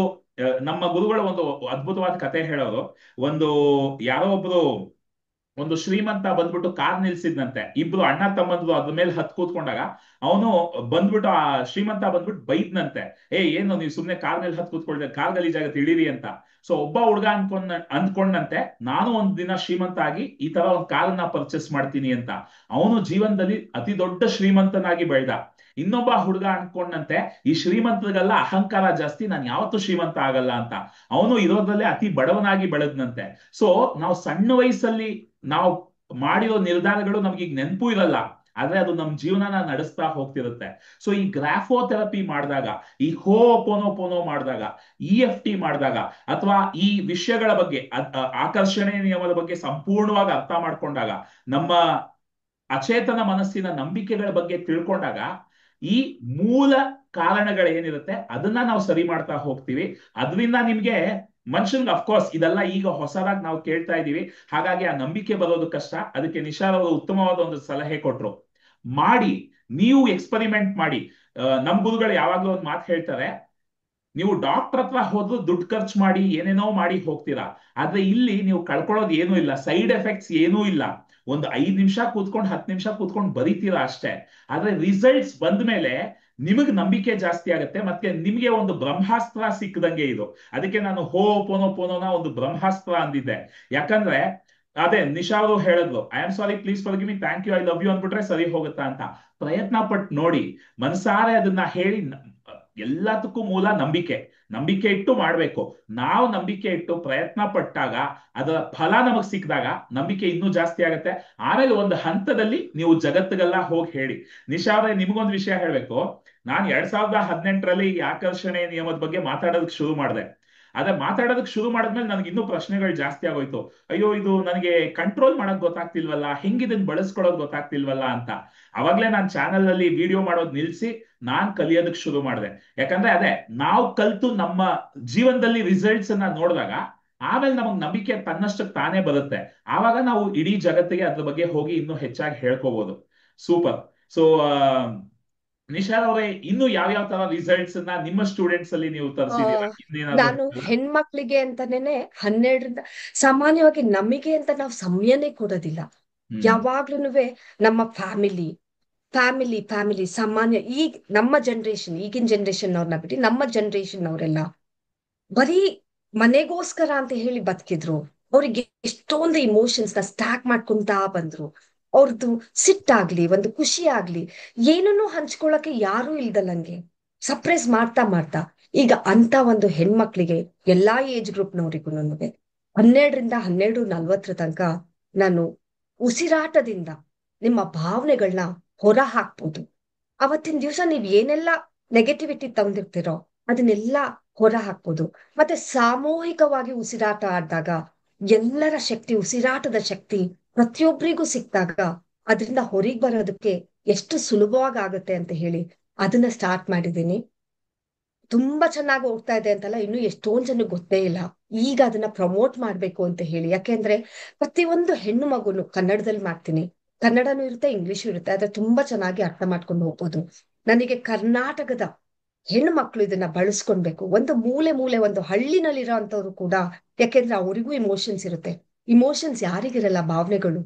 ನಮ್ಮ ಗುರುಗಳು ಒಂದು ಅದ್ಭುತವಾದ ಕತೆ ಹೇಳೋರು. ಒಂದು ಯಾರೋ ಒಬ್ರು ಒಂದು ಶ್ರೀಮಂತ ಬಂದ್ಬಿಟ್ಟು ಕಾರ್ ನಿಲ್ಸಿದ್ನಂತೆ, ಇಬ್ರು ಅಣ್ಣ ತಮ್ಮಂದ್ರು ಅದ್ರ ಮೇಲೆ ಹತ್ ಕೂತ್ಕೊಂಡಾಗ ಅವನು ಬಂದ್ಬಿಟ್ಟು ಆ ಶ್ರೀಮಂತ ಬಂದ್ಬಿಟ್ಟು ಬೈದ್ನಂತೆ, ಏನು ನೀವು ಸುಮ್ನೆ ಕಾರ್ ಮೇಲೆ ಹತ್ ಕೂತ್ಕೊಳ್ತಾರೆ, ಕಾರ್ ಗಲೀಜಾಗತ್ತೆ ಇಳಿರಿ ಅಂತ. ಸೊ ಒಬ್ಬ ಹುಡುಗ ಅಂದ್ಕೊಂಡಂತೆ ನಾನು ಒಂದ್ ದಿನ ಶ್ರೀಮಂತ ಆಗಿ ಈ ತರ ಒಂದ್ ಕಾರನ್ನ ಪರ್ಚೇಸ್ ಮಾಡ್ತೀನಿ ಅಂತ. ಅವನು ಜೀವನದಲ್ಲಿ ಅತಿ ದೊಡ್ಡ ಶ್ರೀಮಂತನಾಗಿ ಬೆಳೆದ. ಇನ್ನೊಬ್ಬ ಹುಡುಗ ಅನ್ಕೊಂಡಂತೆ ಈ ಶ್ರೀಮಂತರಿಗೆಲ್ಲ ಅಹಂಕಾರ ಜಾಸ್ತಿ, ನಾನು ಯಾವತ್ತೂ ಶ್ರೀಮಂತ ಆಗಲ್ಲ ಅಂತ. ಅವನು ಇರೋದ್ರಲ್ಲೇ ಅತಿ ಬಡವನಾಗಿ ಬೆಳೆದ್ನಂತೆ. ಸೊ ನಾವು ಸಣ್ಣ ವಯಸ್ಸಲ್ಲಿ ನಾವು ಮಾಡಿರೋ ನಿರ್ಧಾರಗಳು ನಮ್ಗೆ ಈಗ ನೆನಪು ಇರಲ್ಲ, ಆದ್ರೆ ಅದು ನಮ್ಮ ಜೀವನನ ನಡೆಸ್ತಾ ಹೋಗ್ತಿರುತ್ತೆ. ಸೊ ಈ ಗ್ರಾಫೋಥೆರಪಿ ಮಾಡಿದಾಗ, ಈ ಹೋಪೋನೋಪೋನೋ ಮಾಡಿದಾಗ, EFT ಮಾಡಿದಾಗ, ಅಥವಾ ಈ ವಿಷಯಗಳ ಬಗ್ಗೆ ಆಕರ್ಷಣೆ ನಿಯಮದ ಬಗ್ಗೆ ಸಂಪೂರ್ಣವಾಗಿ ಅರ್ಥ ಮಾಡ್ಕೊಂಡಾಗ, ನಮ್ಮ ಅಚೇತನ ಮನಸ್ಸಿನ ನಂಬಿಕೆಗಳ ಬಗ್ಗೆ ತಿಳ್ಕೊಂಡಾಗ, ಈ ಮೂಲ ಕಾರಣಗಳೇನಿರುತ್ತೆ ಅದನ್ನ ನಾವು ಸರಿ ಮಾಡ್ತಾ ಹೋಗ್ತೀವಿ. ಅದರಿಂದ ನಿಮ್ಗೆ ಮನುಷ್ಯನ್ಗೆ ಅಫ್ಕೋರ್ಸ್ ಇದೆಲ್ಲ ಈಗ ಹೊಸದಾಗಿ ನಾವು ಕೇಳ್ತಾ ಇದೀವಿ, ಹಾಗಾಗಿ ಆ ನಂಬಿಕೆ ಬರೋದು ಕಷ್ಟ. ಅದಕ್ಕೆ ನಿಶಾಲ್ ಅವರು ಉತ್ತಮವಾದ ಒಂದು ಸಲಹೆ ಕೊಟ್ರು, ಮಾಡಿ, ನೀವು ಎಕ್ಸ್ಪರಿಮೆಂಟ್ ಮಾಡಿ. ನಮ್ ಗುರುಗಳು ಯಾವಾಗ್ಲೂ ಒಂದು ಮಾತು ಹೇಳ್ತಾರೆ, ನೀವು ಡಾಕ್ಟರ್ ಹತ್ರ ಹೋದ್ರು ದುಡ್ಡು ಖರ್ಚು ಮಾಡಿ ಏನೇನೋ ಮಾಡಿ ಹೋಗ್ತೀರಾ, ಆದ್ರೆ ಇಲ್ಲಿ ನೀವು ಕಳ್ಕೊಳ್ಳೋದು ಏನೂ ಇಲ್ಲ, ಸೈಡ್ ಎಫೆಕ್ಟ್ಸ್ ಏನೂ ಇಲ್ಲ. ಒಂದು 5 ನಿಮಿಷ ಕೂತ್ಕೊಂಡು 10 ನಿಮಿಷ ಕೂತ್ಕೊಂಡು ಬರೀತೀರಾ ಅಷ್ಟೇ. ಆದ್ರೆ ರಿಸಲ್ಟ್ಸ್ ಬಂದ ಮೇಲೆ ನಿಮಗ್ ನಂಬಿಕೆ ಜಾಸ್ತಿ ಆಗುತ್ತೆ, ಮತ್ತೆ ನಿಮ್ಗೆ ಒಂದು ಬ್ರಹ್ಮಾಸ್ತ್ರ ಸಿಕ್ಕದಂಗೆ ಇದು. ಅದಕ್ಕೆ ನಾನು ಪೋನೋ ಪೋನೋನ ಒಂದು ಬ್ರಹ್ಮಾಸ್ತ್ರ ಅಂದಿದ್ದೆ. ಯಾಕಂದ್ರೆ ಅದೇ ನಿಶಾ ಅವರು ಹೇಳಿದ್ರು, I am sorry, please forgive me, thank you, I love you ಅಂದ್ಬಿಟ್ರೆ ಸರಿ ಹೋಗುತ್ತಾ ಅಂತ. ಪ್ರಯತ್ನ ಪಟ್ಟು ನೋಡಿ, ಮನಸಾರೆ ಅದನ್ನ ಹೇಳಿ. ಎಲ್ಲದಕ್ಕೂ ಮೂಲ ನಂಬಿಕೆ, ನಂಬಿಕೆ ಇಟ್ಟು ಮಾಡ್ಬೇಕು. ನಾವು ನಂಬಿಕೆ ಇಟ್ಟು ಪ್ರಯತ್ನ ಪಟ್ಟಾಗ ಅದರ ಫಲ ನಮಗ್ ಸಿಕ್ಕಿದಾಗ ನಂಬಿಕೆ ಇನ್ನೂ ಜಾಸ್ತಿ ಆಗುತ್ತೆ. ಆಮೇಲೆ ಒಂದು ಹಂತದಲ್ಲಿ ನೀವು ಜಗತ್ತಿಗೆಲ್ಲ ಹೋಗಿ ಹೇಳಿ. ನಿಶಾ ಅವರೇ, ನಿಮ್ಗೊಂದು ವಿಷಯ ಹೇಳ್ಬೇಕು. ನಾನು 2018ರಲ್ಲಿ ಈ ಆಕರ್ಷಣೆ ನಿಯಮದ ಬಗ್ಗೆ ಮಾತಾಡೋದಕ್ಕೆ ಶುರು ಮಾಡಿದೆ. ಆದ್ರೆ ಮಾತಾಡೋದಕ್ಕೆ ಶುರು ಮಾಡಿದ್ಮೇಲೆ ನನಗೆ ಇನ್ನೂ ಪ್ರಶ್ನೆಗಳು ಜಾಸ್ತಿ ಆಗೋಯ್ತು. ಅಯ್ಯೋ, ಇದು ನನಗೆ ಕಂಟ್ರೋಲ್ ಮಾಡಕ್ ಗೊತ್ತಾಗ್ತಿಲ್ವಲ್ಲ, ಹೆಂಗಿದನ್ ಬಳಸ್ಕೊಳ್ಳೋದು ಗೊತ್ತಾಗ್ತಿಲ್ವಲ್ಲ ಅಂತ. ಅವಾಗ್ಲೇ ನಾನು ಚಾನಲ್ ಅಲ್ಲಿ ವಿಡಿಯೋ ಮಾಡೋದು ನಿಲ್ಸಿ ನಾನ್ ಕಲಿಯೋದಕ್ಕೆ ಶುರು ಮಾಡಿದೆ. ಯಾಕಂದ್ರೆ ಅದೇ ನಾವು ಕಲ್ತು ನಮ್ಮ ಜೀವನದಲ್ಲಿ ರಿಸಲ್ಟ್ಸ್ ಅನ್ನ ನೋಡಿದಾಗ ಆಮೇಲೆ ನಮಗ್ ನಂಬಿಕೆ ತನ್ನಷ್ಟಕ್ಕೆ ತಾನೇ ಬರುತ್ತೆ. ಆವಾಗ ನಾವು ಇಡೀ ಜಗತ್ತಿಗೆ ಅದ್ರ ಬಗ್ಗೆ ಹೋಗಿ ಇನ್ನೂ ಹೆಚ್ಚಾಗಿ ಹೇಳ್ಕೋಬಹುದು. ಸೂಪರ್. ಸೊ ನಿಶಾಲ್ ಅವರೇ, ಇನ್ನು ಯಾವ್ಯಾವ ತರ ರಿಸಲ್ಟ್ಸ್ ಅನ್ನ ನಿಮ್ಮ ಸ್ಟೂಡೆಂಟ್ಸ್ ಅಲ್ಲಿ ನೀವು ತರಿಸಿದೀರಾ? ನಾನು ಹೆಣ್ಮಕ್ಳಿಗೆ ಅಂತಾನೆ 12ರಿಂದ ಸಾಮಾನ್ಯವಾಗಿ ನಮಗೆ ಅಂತ ನಾವು ಸಮಯನೇ ಕೊಡೋದಿಲ್ಲ. ಯಾವಾಗ್ಲೂನುವೆ ನಮ್ಮ ಫ್ಯಾಮಿಲಿ ಫ್ಯಾಮಿಲಿ ಫ್ಯಾಮಿಲಿ ಸಾಮಾನ್ಯ ಈಗ ನಮ್ಮ ಜನರೇಷನ್, ಈಗಿನ ಜನರೇಷನ್ ಅವ್ರನ್ನ ಬಿಟ್ಟು ನಮ್ಮ ಜನರೇಷನ್ ಅವರೆಲ್ಲ ಬರೀ ಮನೆಗೋಸ್ಕರ ಅಂತ ಹೇಳಿ ಬದುಕಿದ್ರು. ಅವ್ರಿಗೆ ಎಷ್ಟೊಂದು ಇಮೋಷನ್ಸ್ ನ ಸ್ಟ್ಯಾಕ್ ಮಾಡ್ಕೊಂತಾ ಬಂದ್ರು. ಅವ್ರದ್ದು ಸಿಟ್ಟಾಗ್ಲಿ, ಒಂದು ಖುಷಿ ಆಗ್ಲಿ, ಏನನ್ನೂ ಹಂಚ್ಕೊಳಕ್ಕೆ ಯಾರೂ ಇಲ್ದಲ್ಲಂಗೆ ಸಪ್ರೆಸ್ ಮಾಡ್ತಾ ಮಾಡ್ತಾ ಈಗ ಅಂತ ಒಂದು ಹೆಣ್ಮಕ್ಳಿಗೆ ಎಲ್ಲಾ ಏಜ್ ಗ್ರೂಪ್ನವರಿಗೂ 12ರಿಂದ 12:40 ತನಕ ನಾನು ಉಸಿರಾಟದಿಂದ ನಿಮ್ಮ ಭಾವನೆಗಳನ್ನ ಹೊರ ಹಾಕ್ಬೋದು. ಅವತ್ತಿನ ದಿವಸ ನೀವ್ ಏನೆಲ್ಲ ನೆಗೆಟಿವಿಟಿ ತಂದಿರ್ತೀರೋ ಅದನ್ನೆಲ್ಲ ಹೊರ ಹಾಕ್ಬೋದು. ಮತ್ತೆ ಸಾಮೂಹಿಕವಾಗಿ ಉಸಿರಾಟ ಆಡಿದಾಗ ಎಲ್ಲರ ಶಕ್ತಿ, ಉಸಿರಾಟದ ಶಕ್ತಿ ಪ್ರತಿಯೊಬ್ಬರಿಗೂ ಸಿಕ್ಕಿದಾಗ ಅದರಿಂದ ಹೊರಗೆ ಬರೋದಕ್ಕೆ ಎಷ್ಟು ಸುಲಭವಾಗಿ ಆಗುತ್ತೆ ಅಂತ ಹೇಳಿ ಅದನ್ನ ಸ್ಟಾರ್ಟ್ ಮಾಡಿದ್ದೀನಿ. ತುಂಬಾ ಚೆನ್ನಾಗಿ ಹೋಗ್ತಾ ಇದೆ ಅಂತಲ್ಲ, ಇನ್ನು ಎಷ್ಟೊಂದ್ ಜನಕ್ಕೆ ಗೊತ್ತೇ ಇಲ್ಲ. ಈಗ ಅದನ್ನ ಪ್ರಮೋಟ್ ಮಾಡ್ಬೇಕು ಅಂತ ಹೇಳಿ, ಯಾಕೆಂದ್ರೆ ಪ್ರತಿಯೊಂದು ಹೆಣ್ಣು ಮಗುನು ಕನ್ನಡದಲ್ಲಿ ಮಾಡ್ತೀನಿ, ಕನ್ನಡನೂ ಇರುತ್ತೆ, ಇಂಗ್ಲಿಷು ಇರುತ್ತೆ, ಆದ್ರೆ ತುಂಬಾ ಚೆನ್ನಾಗಿ ಅರ್ಥ ಮಾಡ್ಕೊಂಡು ಹೋಗ್ಬೋದು. ನನಗೆ ಕರ್ನಾಟಕದ ಹೆಣ್ಣು ಮಕ್ಕಳು ಇದನ್ನ ಬಳಸ್ಕೊಳ್ಬೇಕು. ಒಂದು ಮೂಲೆ ಮೂಲೆ, ಒಂದು ಹಳ್ಳಿನಲ್ಲಿರೋ ಅಂತವ್ರು ಕೂಡ, ಯಾಕೆಂದ್ರೆ ಅವರಿಗೂ ಇಮೋಷನ್ಸ್ ಇರುತ್ತೆ. ಇಮೋಷನ್ಸ್ ಯಾರಿಗಿರಲ್ಲ, ಭಾವನೆಗಳು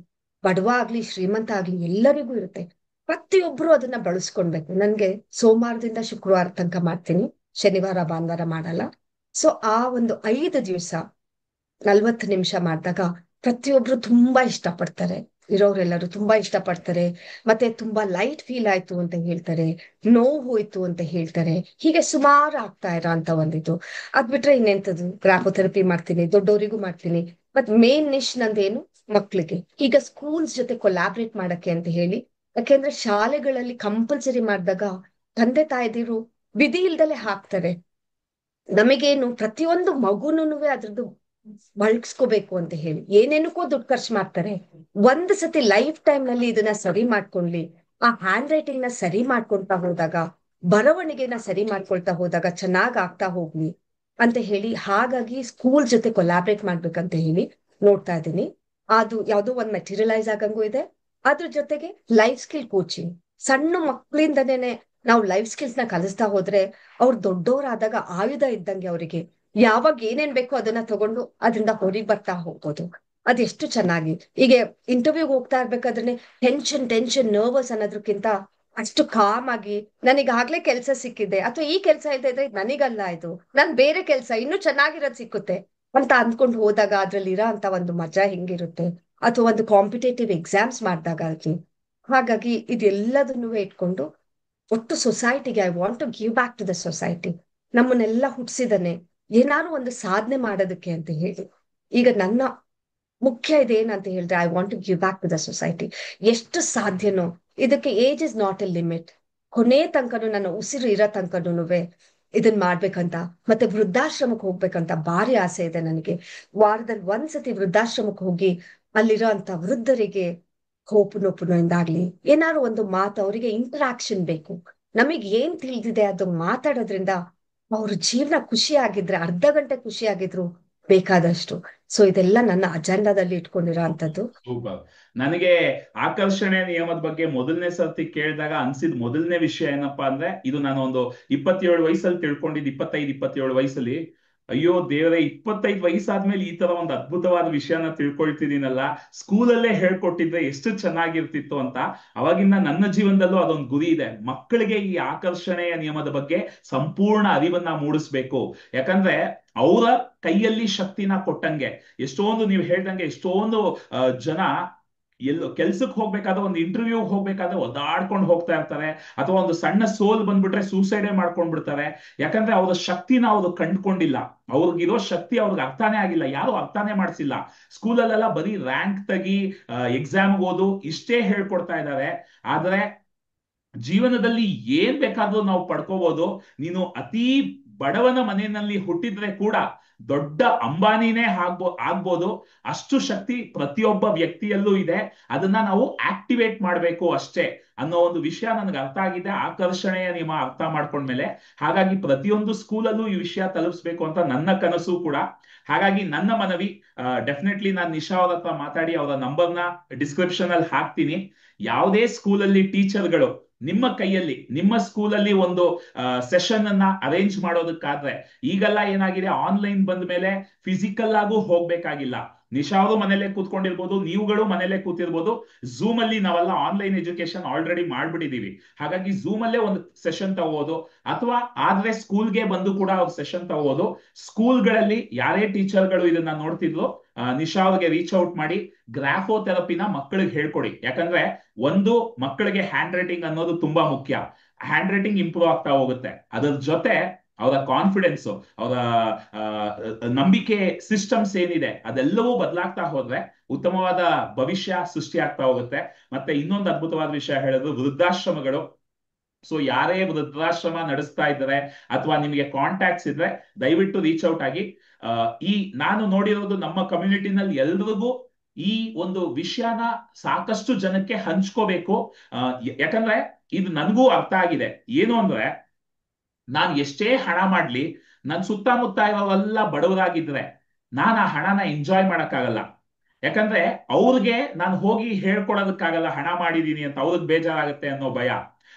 ಬಡವ ಆಗ್ಲಿ ಶ್ರೀಮಂತ ಆಗ್ಲಿ ಎಲ್ಲರಿಗೂ ಇರುತ್ತೆ. ಪ್ರತಿಯೊಬ್ರು ಅದನ್ನ ಬಳಸ್ಕೊಳ್ಬೇಕು. ನನ್ಗೆ ಸೋಮವಾರದಿಂದ ಶುಕ್ರವಾರ ತನಕ ಮಾಡ್ತೀನಿ, ಶನಿವಾರ ಭಾನುವಾರ ಮಾಡಲ್ಲ. ಸೊ ಆ ಒಂದು 5 ದಿವಸ 40 ನಿಮಿಷ ಮಾಡಿದಾಗ ಪ್ರತಿಯೊಬ್ರು ತುಂಬಾ ಇಷ್ಟಪಡ್ತಾರೆ. ಇರೋರೆಲ್ಲರೂ ತುಂಬಾ ಇಷ್ಟಪಡ್ತಾರೆ. ಮತ್ತೆ ತುಂಬಾ ಲೈಟ್ ಫೀಲ್ ಆಯ್ತು ಅಂತ ಹೇಳ್ತಾರೆ, ನೋವು ಹೋಯ್ತು ಅಂತ ಹೇಳ್ತಾರೆ. ಹೀಗೆ ಸುಮಾರು ಆಗ್ತಾ ಇರೋ ಅಂತ ಒಂದಿದು. ಅದ್ ಬಿಟ್ರೆ ಇನ್ನೆಂತದ್ದು, ಗ್ರಾಫೋಥೆರಪಿ ಮಾಡ್ತೀನಿ, ದೊಡ್ಡವರಿಗೂ ಮಾಡ್ತೀನಿ. ಮತ್ ಮೇನ್ ನಿಶ್ ನಂದೇನು, ಮಕ್ಳಿಗೆ. ಈಗ ಸ್ಕೂಲ್ಸ್ ಜೊತೆ ಕೊಲಾಬ್ರೇಟ್ ಮಾಡಕ್ಕೆ ಅಂತ ಹೇಳಿ, ಯಾಕೆಂದ್ರೆ ಶಾಲೆಗಳಲ್ಲಿ ಕಂಪಲ್ಸರಿ ಮಾಡಿದಾಗ ತಂದೆ ತಾಯದಿರು ವಿಧಿ ಇಲ್ದಲೆ ಹಾಕ್ತಾರೆ. ನಮಗೇನು ಪ್ರತಿಯೊಂದು ಮಗುನುನುವೆ ಅದ್ರದ್ದು ಬಳಸ್ಕೋಬೇಕು ಅಂತ ಹೇಳಿ ಏನೇನಕ್ಕೋ ದುಡ್ಡು ಖರ್ಚು ಮಾಡ್ತಾರೆ. ಒಂದ್ ಸತಿ ಲೈಫ್ ಟೈಮ್ ನಲ್ಲಿ ಇದನ್ನ ಸರಿ ಮಾಡ್ಕೊಳ್ಳಿ, ಆ ಹ್ಯಾಂಡ್ ರೈಟಿಂಗ್ ನ ಸರಿ ಮಾಡ್ಕೊಳ್ತಾ ಹೋದಾಗ, ಬರವಣಿಗೆನ ಸರಿ ಮಾಡ್ಕೊಳ್ತಾ ಹೋದಾಗ ಚೆನ್ನಾಗ್ ಆಗ್ತಾ ಹೋಗ್ಲಿ ಅಂತ ಹೇಳಿ, ಹಾಗಾಗಿ ಸ್ಕೂಲ್ ಜೊತೆ ಕೊಲಾಬ್ರೇಟ್ ಮಾಡ್ಬೇಕಂತ ಹೇಳಿ ನೋಡ್ತಾ ಇದ್ದೀನಿ. ಅದು ಯಾವ್ದೋ ಒಂದ್ ಮೆಟೀರಿಯಲೈಸ್ ಆಗಂಗೂ ಇದೆ. ಅದ್ರ ಜೊತೆಗೆ ಲೈಫ್ ಸ್ಕಿಲ್ ಕೋಚಿಂಗ್, ಸಣ್ಣ ಮಕ್ಕಳಿಂದನೇನೆ ನಾವು ಲೈಫ್ ಸ್ಕಿಲ್ಸ್ ನ ಕಲಿಸ್ತಾ ಹೋದ್ರೆ ಅವ್ರು ದೊಡ್ಡವರಾದಾಗ ಆಯುಧ ಇದ್ದಂಗೆ. ಅವರಿಗೆ ಯಾವಾಗ ಏನೇನ್ ಬೇಕೋ ಅದನ್ನ ತಗೊಂಡು ಅದರಿಂದ ಹೊರಗೆ ಬರ್ತಾ ಹೋಗ್ಬೋದು. ಅದೆಷ್ಟು ಚೆನ್ನಾಗಿ. ಈಗ ಇಂಟರ್ವ್ಯೂಗ್ ಹೋಗ್ತಾ ಇರ್ಬೇಕಾದ್ರೆ ಟೆನ್ಷನ್ ಟೆನ್ಷನ್ ನರ್ವಸ್ ಅನ್ನೋದಕ್ಕಿಂತ ಅಷ್ಟು ಕಾಮ್ ಆಗಿ ನನಗಾಗ್ಲೇ ಕೆಲ್ಸ ಸಿಕ್ಕಿದೆ, ಅಥವಾ ಈ ಕೆಲ್ಸ ಇಲ್ದೇ ಇದ್ರೆ ಇದ್ ನನಗಲ್ಲ, ಇದು ನನ್ ಬೇರೆ ಕೆಲ್ಸ ಇನ್ನೂ ಚೆನ್ನಾಗಿರೋದ್ ಸಿಕ್ಕುತ್ತೆ ಅಂತ ಅಂದ್ಕೊಂಡು ಹೋದಾಗ ಅದ್ರಲ್ಲಿ ಇರೋ ಅಂತ ಒಂದು ಮಜಾ ಹೆಂಗಿರುತ್ತೆ. ಅಥವಾ ಒಂದು ಕಾಂಪಿಟೇಟಿವ್ ಎಕ್ಸಾಮ್ಸ್ ಮಾಡಿದಾಗ ಆಗ್ಲಿ. ಹಾಗಾಗಿ ಇದೆಲ್ಲದನ್ನು ಇಟ್ಕೊಂಡು ಒಟ್ಟು ಸೊಸೈಟಿಗೆ I want to give back to the society. ನಮ್ಮನ್ನೆಲ್ಲ ಹುಟ್ಟಿಸಿದಾನೆ ಏನಾದ್ರು ಒಂದು ಸಾಧನೆ ಮಾಡೋದಕ್ಕೆ ಅಂತ ಹೇಳಿ. ಈಗ ನನ್ನ ಮುಖ್ಯ ಇದೇನಂತ ಹೇಳಿದ್ರೆ, I want to give back to the society. ಎಷ್ಟು ಸಾಧ್ಯನೋ ಇದಕ್ಕೆ age is not a limit. ಕೊನೆ ತನಕನು, ನನ್ನ ಉಸಿರು ಇರೋ ತನಕನೂ ಇದನ್ ಮಾಡ್ಬೇಕಂತ. ಮತ್ತೆ ವೃದ್ಧಾಶ್ರಮಕ್ಕೆ ಹೋಗ್ಬೇಕಂತ ಭಾರಿ ಆಸೆ ಇದೆ ನನಗೆ. ವಾರದಲ್ಲಿ ಒಂದ್ಸತಿ ವೃದ್ಧಾಶ್ರಮಕ್ಕೆ ಹೋಗಿ ಅಲ್ಲಿರೋ ಅಂತ ವೃದ್ಧರಿಗೆ ಹೋಪುನೊಪ್ಪುನಿಂದಾಗ್ಲಿ ಏನಾದ್ರು ಒಂದು ಮಾತು, ಅವರಿಗೆ ಇಂಟರಾಕ್ಷನ್ ಬೇಕು. ನಮಗ್ ಏನ್ ತಿಳಿದಿದೆ ಅದು ಮಾತಾಡೋದ್ರಿಂದ ಅವ್ರ ಜೀವನ ಖುಷಿ ಆಗಿದ್ರೆ, ಅರ್ಧ ಗಂಟೆ ಖುಷಿ ಆಗಿದ್ರು ಬೇಕಾದಷ್ಟು. ಸೊ ಇದೆಲ್ಲ ನನ್ನ ಅಜೆಂಡಾದಲ್ಲಿ ಇಟ್ಕೊಂಡಿರೋ ಅಂತದ್ದು. ಸೂಪರ್. ನನಗೆ ಆಕರ್ಷಣೆ ನಿಯಮದ ಬಗ್ಗೆ ಮೊದಲನೇ ಸರ್ತಿ ಕೇಳಿದಾಗ ಅನ್ಸಿದ್ ಮೊದಲನೇ ವಿಷಯ ಏನಪ್ಪಾ ಅಂದ್ರೆ, ಇದು ನಾನು ಒಂದು 27 ವಯಸ್ಸಲ್ಲಿ ತಿಳ್ಕೊಂಡಿದ್ದು, 25-27 ವಯಸ್ಸಲ್ಲಿ. ಅಯ್ಯೋ ದೇವರೇ, 25 ವಯಸ್ಸಾದ್ಮೇಲೆ ಈ ತರ ಒಂದು ಅದ್ಭುತವಾದ ವಿಷಯನ ತಿಳ್ಕೊಳ್ತಿದ್ದೀನಲ್ಲ, ಸ್ಕೂಲಲ್ಲೇ ಹೇಳ್ಕೊಟ್ಟಿದ್ರೆ ಎಷ್ಟು ಚೆನ್ನಾಗಿರ್ತಿತ್ತು ಅಂತ. ಅವಾಗಿಂದ ನನ್ನ ಜೀವನದಲ್ಲೂ ಅದೊಂದು ಗುರಿ ಇದೆ, ಮಕ್ಕಳಿಗೆ ಈ ಆಕರ್ಷಣೆಯ ನಿಯಮದ ಬಗ್ಗೆ ಸಂಪೂರ್ಣ ಅರಿವನ್ನ ಮೂಡಿಸ್ಬೇಕು. ಯಾಕಂದ್ರೆ ಅವರ ಕೈಯಲ್ಲಿ ಶಕ್ತಿನ ಕೊಟ್ಟಂಗೆ, ಎಷ್ಟೊಂದು ನೀವು ಹೇಳ್ದಂಗೆ ಎಷ್ಟೊಂದು ಜನ ಎಲ್ಲೋ ಕೆಲ್ಸಕ್ಕೆ ಹೋಗ್ಬೇಕಾದ್ರೆ, ಒಂದು ಇಂಟರ್ವ್ಯೂ ಹೋಗ್ಬೇಕಾದ್ರೆ ಒದ್ದಾಡ್ಕೊಂಡು ಹೋಗ್ತಾ ಇರ್ತಾರೆ, ಅಥವಾ ಒಂದು ಸಣ್ಣ ಸೋಲ್ ಬಂದ್ಬಿಟ್ರೆ ಸೂಸೈಡೇ ಮಾಡ್ಕೊಂಡ್ ಬಿಡ್ತಾರೆ. ಯಾಕಂದ್ರೆ ಅವ್ರ ಶಕ್ತಿನ ಅವ್ರು ಕಂಡ್ಕೊಂಡಿಲ್ಲ, ಅವ್ರಿಗಿರೋ ಶಕ್ತಿ ಅವ್ರಿಗೆ ಅರ್ಥನೇ ಆಗಿಲ್ಲ, ಯಾರು ಅರ್ಥನೇ ಮಾಡಿಸಿಲ್ಲ. ಸ್ಕೂಲಲ್ಲೆಲ್ಲ ಬರೀ ರ್ಯಾಂಕ್ ತೆಗಿ, ಎಕ್ಸಾಮ್ ಓದು, ಇಷ್ಟೇ ಹೇಳ್ಕೊಡ್ತಾ ಇದ್ದಾರೆ. ಆದ್ರೆ ಜೀವನದಲ್ಲಿ ಏನ್ ಬೇಕಾದ್ರೂ ನಾವು ಪಡ್ಕೋಬಹುದು. ನೀನು ಅತಿ ಬಡವನ ಮನೆಯಲ್ಲಿ ಹುಟ್ಟಿದ್ರೆ ಕೂಡ ದೊಡ್ಡ ಅಂಬಾನಿನೇ ಆಗ್ಬೋದು. ಅಷ್ಟು ಶಕ್ತಿ ಪ್ರತಿಯೊಬ್ಬ ವ್ಯಕ್ತಿಯಲ್ಲೂ ಇದೆ, ಅದನ್ನ ನಾವು ಆಕ್ಟಿವೇಟ್ ಮಾಡ್ಬೇಕು ಅಷ್ಟೇ ಅನ್ನೋ ಒಂದು ವಿಷಯ ನನಗೆ ಅರ್ಥ ಆಗಿದೆ ಆಕರ್ಷಣೆಯ ನಿಯಮ ಅರ್ಥ ಮಾಡ್ಕೊಂಡ್ಮೇಲೆ. ಹಾಗಾಗಿ ಪ್ರತಿಯೊಂದು ಸ್ಕೂಲಲ್ಲೂ ಈ ವಿಷಯ ತಲುಪಿಸ್ಬೇಕು ಅಂತ ನನ್ನ ಕನಸು ಕೂಡ. ಹಾಗಾಗಿ ನನ್ನ ಮನವಿ, ಡೆಫಿನೆಟ್ಲಿ ನಾನು ನಿಶಾ ಅವ್ರ ಹತ್ರ ಮಾತಾಡಿ ಅವರ ನಂಬರ್ನ ಡಿಸ್ಕ್ರಿಪ್ಷನ್ ಅಲ್ಲಿ ಹಾಕ್ತೀನಿ. ಯಾವುದೇ ಸ್ಕೂಲಲ್ಲಿ ಟೀಚರ್ಗಳು ನಿಮ್ಮ ಕೈಯಲ್ಲಿ, ನಿಮ್ಮ ಸ್ಕೂಲಲ್ಲಿ ಒಂದು ಸೆಷನ್ ಅನ್ನ ಅರೇಂಜ್ ಮಾಡೋದಕ್ಕಾದ್ರೆ, ಈಗೆಲ್ಲ ಏನಾಗಿದೆ, ಆನ್ಲೈನ್ ಬಂದ ಮೇಲೆ ಫಿಸಿಕಲ್ ಆಗು ಹೋಗ್ಬೇಕಾಗಿಲ್ಲ. ನಿಶಾ ಅವರು ಮನೇಲೆ ಕೂತ್ಕೊಂಡಿರ್ಬೋದು, ನೀವುಗಳು ಮನೇಲೆ ಕೂತಿರ್ಬೋದು. ಝೂಮ್ ಅಲ್ಲಿ ನಾವೆಲ್ಲ ಆನ್ಲೈನ್ ಎಜುಕೇಶನ್ ಆಲ್ರೆಡಿ ಮಾಡ್ಬಿಟ್ಟಿದೀವಿ. ಹಾಗಾಗಿ ಝೂಮ್ ಅಲ್ಲೇ ಒಂದು ಸೆಷನ್ ತಗೋಬಹುದು, ಅಥವಾ ಆದ್ರೆ ಸ್ಕೂಲ್ಗೆ ಬಂದು ಕೂಡ ಅವ್ರು ಸೆಷನ್ ತಗೋಬಹುದು. ಸ್ಕೂಲ್ಗಳಲ್ಲಿ ಯಾರೇ ಟೀಚರ್ಗಳು ಇದನ್ನ ನೋಡ್ತಿದ್ರು, ನಿಶಾ ಅವ್ರಿಗೆ ರೀಚ್ ಔಟ್ ಮಾಡಿ ಗ್ರಾಫೋಥೆರಪಿನ ಮಕ್ಕಳಿಗೆ ಹೇಳ್ಕೊಡಿ. ಯಾಕಂದ್ರೆ ಒಂದು, ಮಕ್ಕಳಿಗೆ ಹ್ಯಾಂಡ್ ರೈಟಿಂಗ್ ಅನ್ನೋದು ತುಂಬಾ ಮುಖ್ಯ. ಹ್ಯಾಂಡ್ ರೈಟಿಂಗ್ ಇಂಪ್ರೂವ್ ಆಗ್ತಾ ಹೋಗುತ್ತೆ, ಅದರ ಜೊತೆ ಅವರ ಕಾನ್ಫಿಡೆನ್ಸ್, ಅವರ ನಂಬಿಕೆ ಸಿಸ್ಟಮ್ಸ್ ಏನಿದೆ ಅದೆಲ್ಲವೂ ಬದಲಾಗ್ತಾ ಹೋದ್ರೆ ಉತ್ತಮವಾದ ಭವಿಷ್ಯ ಸೃಷ್ಟಿ ಆಗ್ತಾ ಹೋಗುತ್ತೆ. ಮತ್ತೆ ಇನ್ನೊಂದು ಅದ್ಭುತವಾದ ವಿಷಯ ಹೇಳಿದ್ರು, ವೃದ್ಧಾಶ್ರಮಗಳು. ಸೊ ಯಾರೇ ವೃದ್ಧಾಶ್ರಮ ನಡೆಸ್ತಾ ಇದ್ದಾರೆ ಅಥವಾ ನಿಮಗೆ ಕಾಂಟ್ಯಾಕ್ಟ್ಸ್ ಇದ್ರೆ ದಯವಿಟ್ಟು ರೀಚ್ ಔಟ್ ಆಗಿ. ಈ ನಾನು ನೋಡಿರೋದು ನಮ್ಮ ಕಮ್ಯುನಿಟಿನಲ್ಲಿ ಎಲ್ರಿಗೂ ಈ ಒಂದು ವಿಷಯನ ಸಾಕಷ್ಟು ಜನಕ್ಕೆ ಹಂಚ್ಕೋಬೇಕು. ಯಾಕಂದ್ರೆ ಇದು ನನಗೂ ಅರ್ಥ ಆಗಿದೆ. ಏನು ಅಂದ್ರೆ, ನಾನು ಎಷ್ಟೇ ಹಣ ಮಾಡ್ಲಿ, ನನ್ ಸುತ್ತಮುತ್ತ ಇರೋವೆಲ್ಲ ಬಡವರಾಗಿದ್ರೆ ನಾನು ಆ ಹಣನ ಎಂಜಾಯ್ ಮಾಡಕ್ಕಾಗಲ್ಲ. ಯಾಕಂದ್ರೆ ಅವ್ರಿಗೆ ನಾನು ಹೋಗಿ ಹೇಳ್ಕೊಡೋದಕ್ಕಾಗಲ್ಲ ಹಣ ಮಾಡಿದೀನಿ ಅಂತ, ಅವ್ರಿಗೆ ಬೇಜಾರಾಗುತ್ತೆ ಅನ್ನೋ ಭಯ,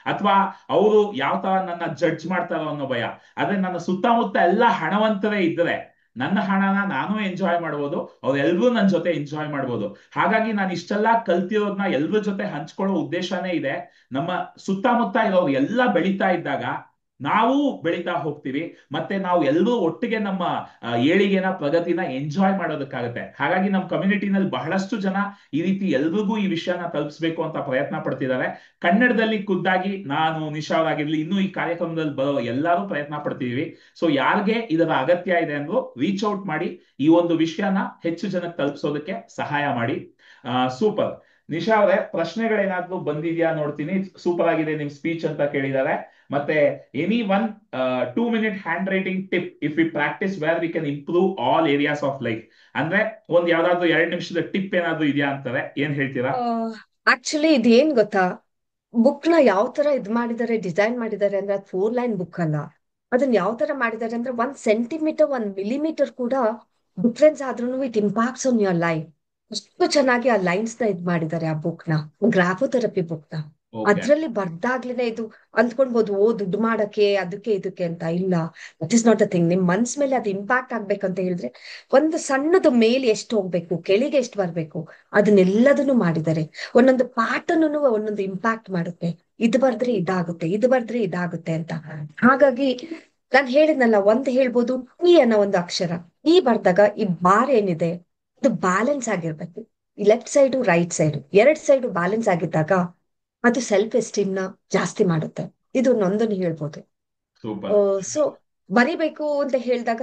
ಅಥವಾ ಅವರು ಯಾವ ತರ ನನ್ನ ಜಡ್ಜ್ ಮಾಡ್ತಾರೋ ಅನ್ನೋ ಭಯ. ಆದ್ರೆ ನನ್ನ ಸುತ್ತಮುತ್ತ ಎಲ್ಲ ಹಣವಂತರೇ ಇದ್ರೆ ನನ್ನ ಹಣನ ನಾನು ಎಂಜಾಯ್ ಮಾಡ್ಬೋದು, ಅವ್ರೆಲ್ರೂ ನನ್ನ ಜೊತೆ ಎಂಜಾಯ್ ಮಾಡ್ಬೋದು. ಹಾಗಾಗಿ ನಾನು ಇಷ್ಟೆಲ್ಲ ಕಲ್ತಿರೋದನ್ನ ಎಲ್ರ ಜೊತೆ ಹಂಚ್ಕೊಳ್ಳೋ ಉದ್ದೇಶನೇ ಇದೆ. ನಮ್ಮ ಸುತ್ತಮುತ್ತ ಇರೋರು ಎಲ್ಲ ಬೆಳೀತಾ ಇದ್ದಾಗ ನಾವು ಬೆಳೀತಾ ಹೋಗ್ತೀವಿ, ಮತ್ತೆ ನಾವು ಎಲ್ಲರೂ ಒಟ್ಟಿಗೆ ನಮ್ಮ ಏಳಿಗೆನ ಪ್ರಗತಿನ ಎಂಜಾಯ್ ಮಾಡೋದಕ್ಕಾಗತ್ತೆ. ಹಾಗಾಗಿ ನಮ್ಮ ಕಮ್ಯುನಿಟಿನಲ್ಲಿ ಬಹಳಷ್ಟು ಜನ ಈ ರೀತಿ ಎಲ್ರಿಗೂ ಈ ವಿಷಯನ ತಲುಪಿಸ್ಬೇಕು ಅಂತ ಪ್ರಯತ್ನ ಪಡ್ತಿದ್ದಾರೆ. ಕನ್ನಡದಲ್ಲಿ ಖುದ್ದಾಗಿ ನಾನು, ನಿಶಾ ಆಗಿರ್ಲಿ, ಇನ್ನೂ ಈ ಕಾರ್ಯಕ್ರಮದಲ್ಲಿ ಬರೋ ಎಲ್ಲರೂ ಪ್ರಯತ್ನ ಪಡ್ತಿದೀವಿ. ಸೊ ಯಾರಿಗೆ ಇದರ ಅಗತ್ಯ ಇದೆ ಅಂದ್ರೂ ರೀಚ್ ಔಟ್ ಮಾಡಿ, ಈ ಒಂದು ವಿಷಯನ ಹೆಚ್ಚು ಜನಕ್ಕೆ ತಲುಪಿಸೋದಕ್ಕೆ ಸಹಾಯ ಮಾಡಿ. ಸೂಪರ್. ನಿಶಾ ಅವರೇ, ಪ್ರಶ್ನೆಗಳೇನಾದ್ರೂ ಬಂದಿದ್ಯಾ ನೋಡ್ತೀನಿ. ಸೂಪರ್ ಆಗಿದೆ ನಿಮ್ ಸ್ಪೀಚ್ ಅಂತ ಕೇಳಿದ್ದಾರೆ. ಮತ್ತೆ any one 2 minute hand writing tip if we practice where we can improve all areas of life, ಅಂದ್ರೆ ಒಂದ್ ಯಾವ್ದಾದ್ರು 2 ನಿಮಿಷದ ಟಿಪ್ ಏನಾದ್ರು ಇದೆಯಾ ಅಂತಾರೆ, ಏನ್ ಹೇಳ್ತೀರಾ? ಆಕ್ಚುಲಿ ಇದೇನ್ ಗೊತ್ತಾ, ಬುಕ್ ನ ಯಾವ ತರ ಮಾಡಿದ್ದಾರೆ, ಡಿಸೈನ್ ಮಾಡಿದ್ದಾರೆ ಅಂದ್ರೆ ಅದು 4 ಲೈನ್ ಬುಕ್ ಅಲ್ಲ. ಅದನ್ನ ಯಾವ ತರ ಮಾಡಿದ್ದಾರೆ ಅಂದ್ರೆ 1 ಸೆಂಟಿಮೀಟರ್ 1 ಮಿಲಿಮೀಟರ್ ಕೂಡ ಡಿಫ್ರೆನ್ಸ್ ಆದ್ರೂ it impacts on your life. ಅಷ್ಟು ಚೆನ್ನಾಗಿ ಆ ಲೈನ್ಸ್ ನ ಮಾಡಿದ್ದಾರೆ ಆ ಬುಕ್ ನ, ಗ್ರಾಫೋಥೆರಪಿ ಬುಕ್ ನ. ಓಕೆ. ಅದ್ರಲ್ಲಿ ಬರ್ದಾಗ್ಲೇನೆ ಇದು ಅಂದ್ಕೊಳ್ಬಹುದು, ಓ ದುಡ್ಡು ಮಾಡಕ್ಕೆ ಅದಕ್ಕೆ ಇದಕ್ಕೆ ಅಂತ. ಇಲ್ಲ, that is not the thing. ನಿಮ್ ಮನ್ಸ್ ಮೇಲೆ ಅದು ಇಂಪ್ಯಾಕ್ಟ್ ಆಗ್ಬೇಕಂತ ಹೇಳಿದ್ರೆ ಒಂದು ಸಣ್ಣದು ಮೇಲ್ ಎಷ್ಟು ಹೋಗ್ಬೇಕು, ಕೆಳಿಗೆ ಎಷ್ಟು ಬರ್ಬೇಕು, ಅದನ್ನೆಲ್ಲದನ್ನು ಮಾಡಿದ್ದಾರೆ. ಒಂದೊಂದು ಪಾಠನು ಒಂದೊಂದು ಇಂಪ್ಯಾಕ್ಟ್ ಮಾಡುತ್ತೆ. ಇದು ಬರ್ದ್ರೆ ಇದಾಗುತ್ತೆ, ಇದು ಬರ್ದ್ರೆ ಇದಾಗುತ್ತೆ ಅಂತ. ಹಾಗಾಗಿ ನಾನ್ ಹೇಳಿದ್ನಲ್ಲ, ಒಂದು ಹೇಳ್ಬೋದು ಈ ಅನ್ನೋ ಒಂದು ಅಕ್ಷರ. ಈ ಬರ್ದಾಗ ಈ ಬಾರ್ ಏನಿದೆ ಅದು ಬ್ಯಾಲೆನ್ಸ್ ಆಗಿರ್ಬೇಕು. ಈ left side right side 2 side balance ಆಗಿದ್ದಾಗ ಅದು ಸೆಲ್ಫ್ ಎಸ್ಟೀಮ್ ನ ಜಾಸ್ತಿ ಮಾಡುತ್ತೆ. ಇದು ನೊಂದನ್ನು ಹೇಳ್ಬೋದು. ಸೂಪರ್. ಸೊ ಬರಿಬೇಕು ಅಂತ ಹೇಳಿದಾಗ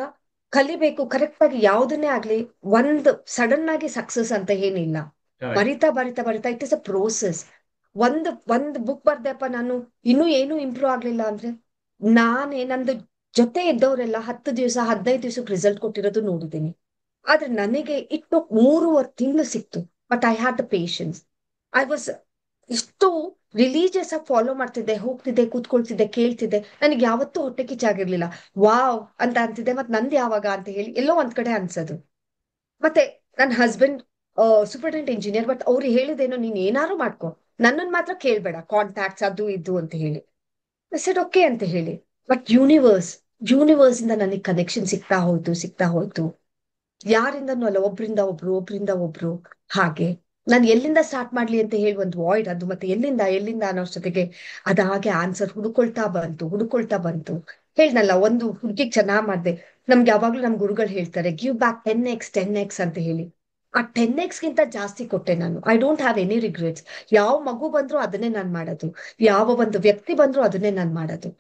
ಕಲಿಬೇಕು ಕರೆಕ್ಟ್ ಆಗಿ. ಯಾವ್ದನ್ನೇ ಆಗ್ಲಿ ಒಂದು ಸಡನ್ ಆಗಿ ಸಕ್ಸಸ್ ಅಂತ ಏನಿಲ್ಲ. Correct. ಬರಿತಾ ಬರಿತಾ ಬರಿತಾ ಇಟ್ ಇಸ್ ಅ ಪ್ರೋಸೆಸ್. ಒಂದು ಬುಕ್ ಬರ್ದೆಪ್ಪ ನಾನು ಇನ್ನೂ ಏನು ಇಂಪ್ರೂವ್ ಆಗ್ಲಿಲ್ಲ ಅಂದ್ರೆ, ನಂದು ಜೊತೆ ಇದ್ದವರೆಲ್ಲ 10 ದಿವಸ 15 ದಿವಸಕ್ಕೆ ರಿಸಲ್ಟ್ ಕೊಟ್ಟಿರೋದು ನೋಡಿದ್ದೀನಿ. ಆದ್ರೆ ನನಗೆ ಇಟ್ಟು 3.5 ತಿಂಗಳು ಸಿಕ್ತು. But I had the patience. I was ಇಷ್ಟು ರಿಲೀಜಿಯಸ್ ಆಗಿ ಫಾಲೋ ಮಾಡ್ತಿದ್ದೆ, ಹೋಗ್ತಿದ್ದೆ, ಕೂತ್ಕೊಳ್ತಿದ್ದೆ, ಕೇಳ್ತಿದ್ದೆ. ನನಗೆ ಯಾವತ್ತೂ ಹೊಟ್ಟೆ ಕಿಚ್ಚಾಗಿರ್ಲಿಲ್ಲ. ವಾವ್ ಅಂತ ಅಂತಿದ್ದೆ. ಮತ್ ನಂದು ಯಾವಾಗ ಅಂತ ಹೇಳಿ ಎಲ್ಲೋ ಒಂದ್ ಕಡೆ ಅನ್ಸೋದು. ಮತ್ತೆ ನನ್ನ ಹಸ್ಬೆಂಡ್ ಸೂಪರಿಂಟೆಂಡೆಂಟ್ ಇಂಜಿನಿಯರ್. ಬಟ್ ಅವ್ರು ಹೇಳಿದೇನೋ, ನೀನ್ ಏನಾರು ಮಾಡ್ಕೊ, ನನ್ನನ್ ಮಾತ್ರ ಕೇಳ್ಬೇಡ, ಕಾಂಟ್ಯಾಕ್ಟ್ಸ್ ಅದು ಇದು ಅಂತ ಹೇಳಿ. ಸೆಡ್ ಓಕೆ ಅಂತ ಹೇಳಿ. ಬಟ್ ಯೂನಿವರ್ಸ್ ಇಂದ ನನಗೆ ಕನೆಕ್ಷನ್ ಸಿಗ್ತಾ ಹೋಯ್ತು, ಸಿಗ್ತಾ ಹೋಯ್ತು. ಯಾರಿಂದನೂ ಅಲ್ಲ, ಒಬ್ರಿಂದ ಒಬ್ರು, ಒಬ್ರಿಂದ ಒಬ್ರು. ಹಾಗೆ ನಾನು ಎಲ್ಲಿಂದ ಸ್ಟಾರ್ಟ್ ಮಾಡ್ಲಿ ಅಂತ ಹೇಳಿ ಒಂದು ವಾಯ್ಡ್ ಅದು. ಮತ್ತೆ ಎಲ್ಲಿಂದ ಅನ್ನೋಷ್ಟೊತ್ತಿಗೆ ಅದಾಗೆ ಆನ್ಸರ್ ಹುಡುಕೊಳ್ತಾ ಬಂತು. ಹೇಳ್ನಲ್ಲ, ಒಂದು ಹುಡುಗಿಗೆ ಚೆನ್ನಾಗ್ ಮಾಡ್ದೆ. ನಮ್ಗೆ ಯಾವಾಗ್ಲೂ ನಮ್ ಗುರುಗಳು ಹೇಳ್ತಾರೆ, ಗಿವ್ ಬ್ಯಾಕ್ 10x ಅಂತ ಹೇಳಿ. ಆ 10x ಗಿಂತ ಜಾಸ್ತಿ ಕೊಟ್ಟೆ ನಾನು. I don't have any regrets. ಯಾವ ಮಗು ಬಂದ್ರು ಅದನ್ನೇ ನಾನ್ ಮಾಡೋದು, ಯಾವ ಒಂದು ವ್ಯಕ್ತಿ ಬಂದ್ರು ಅದನ್ನೇ ನಾನ್ ಮಾಡೋದು.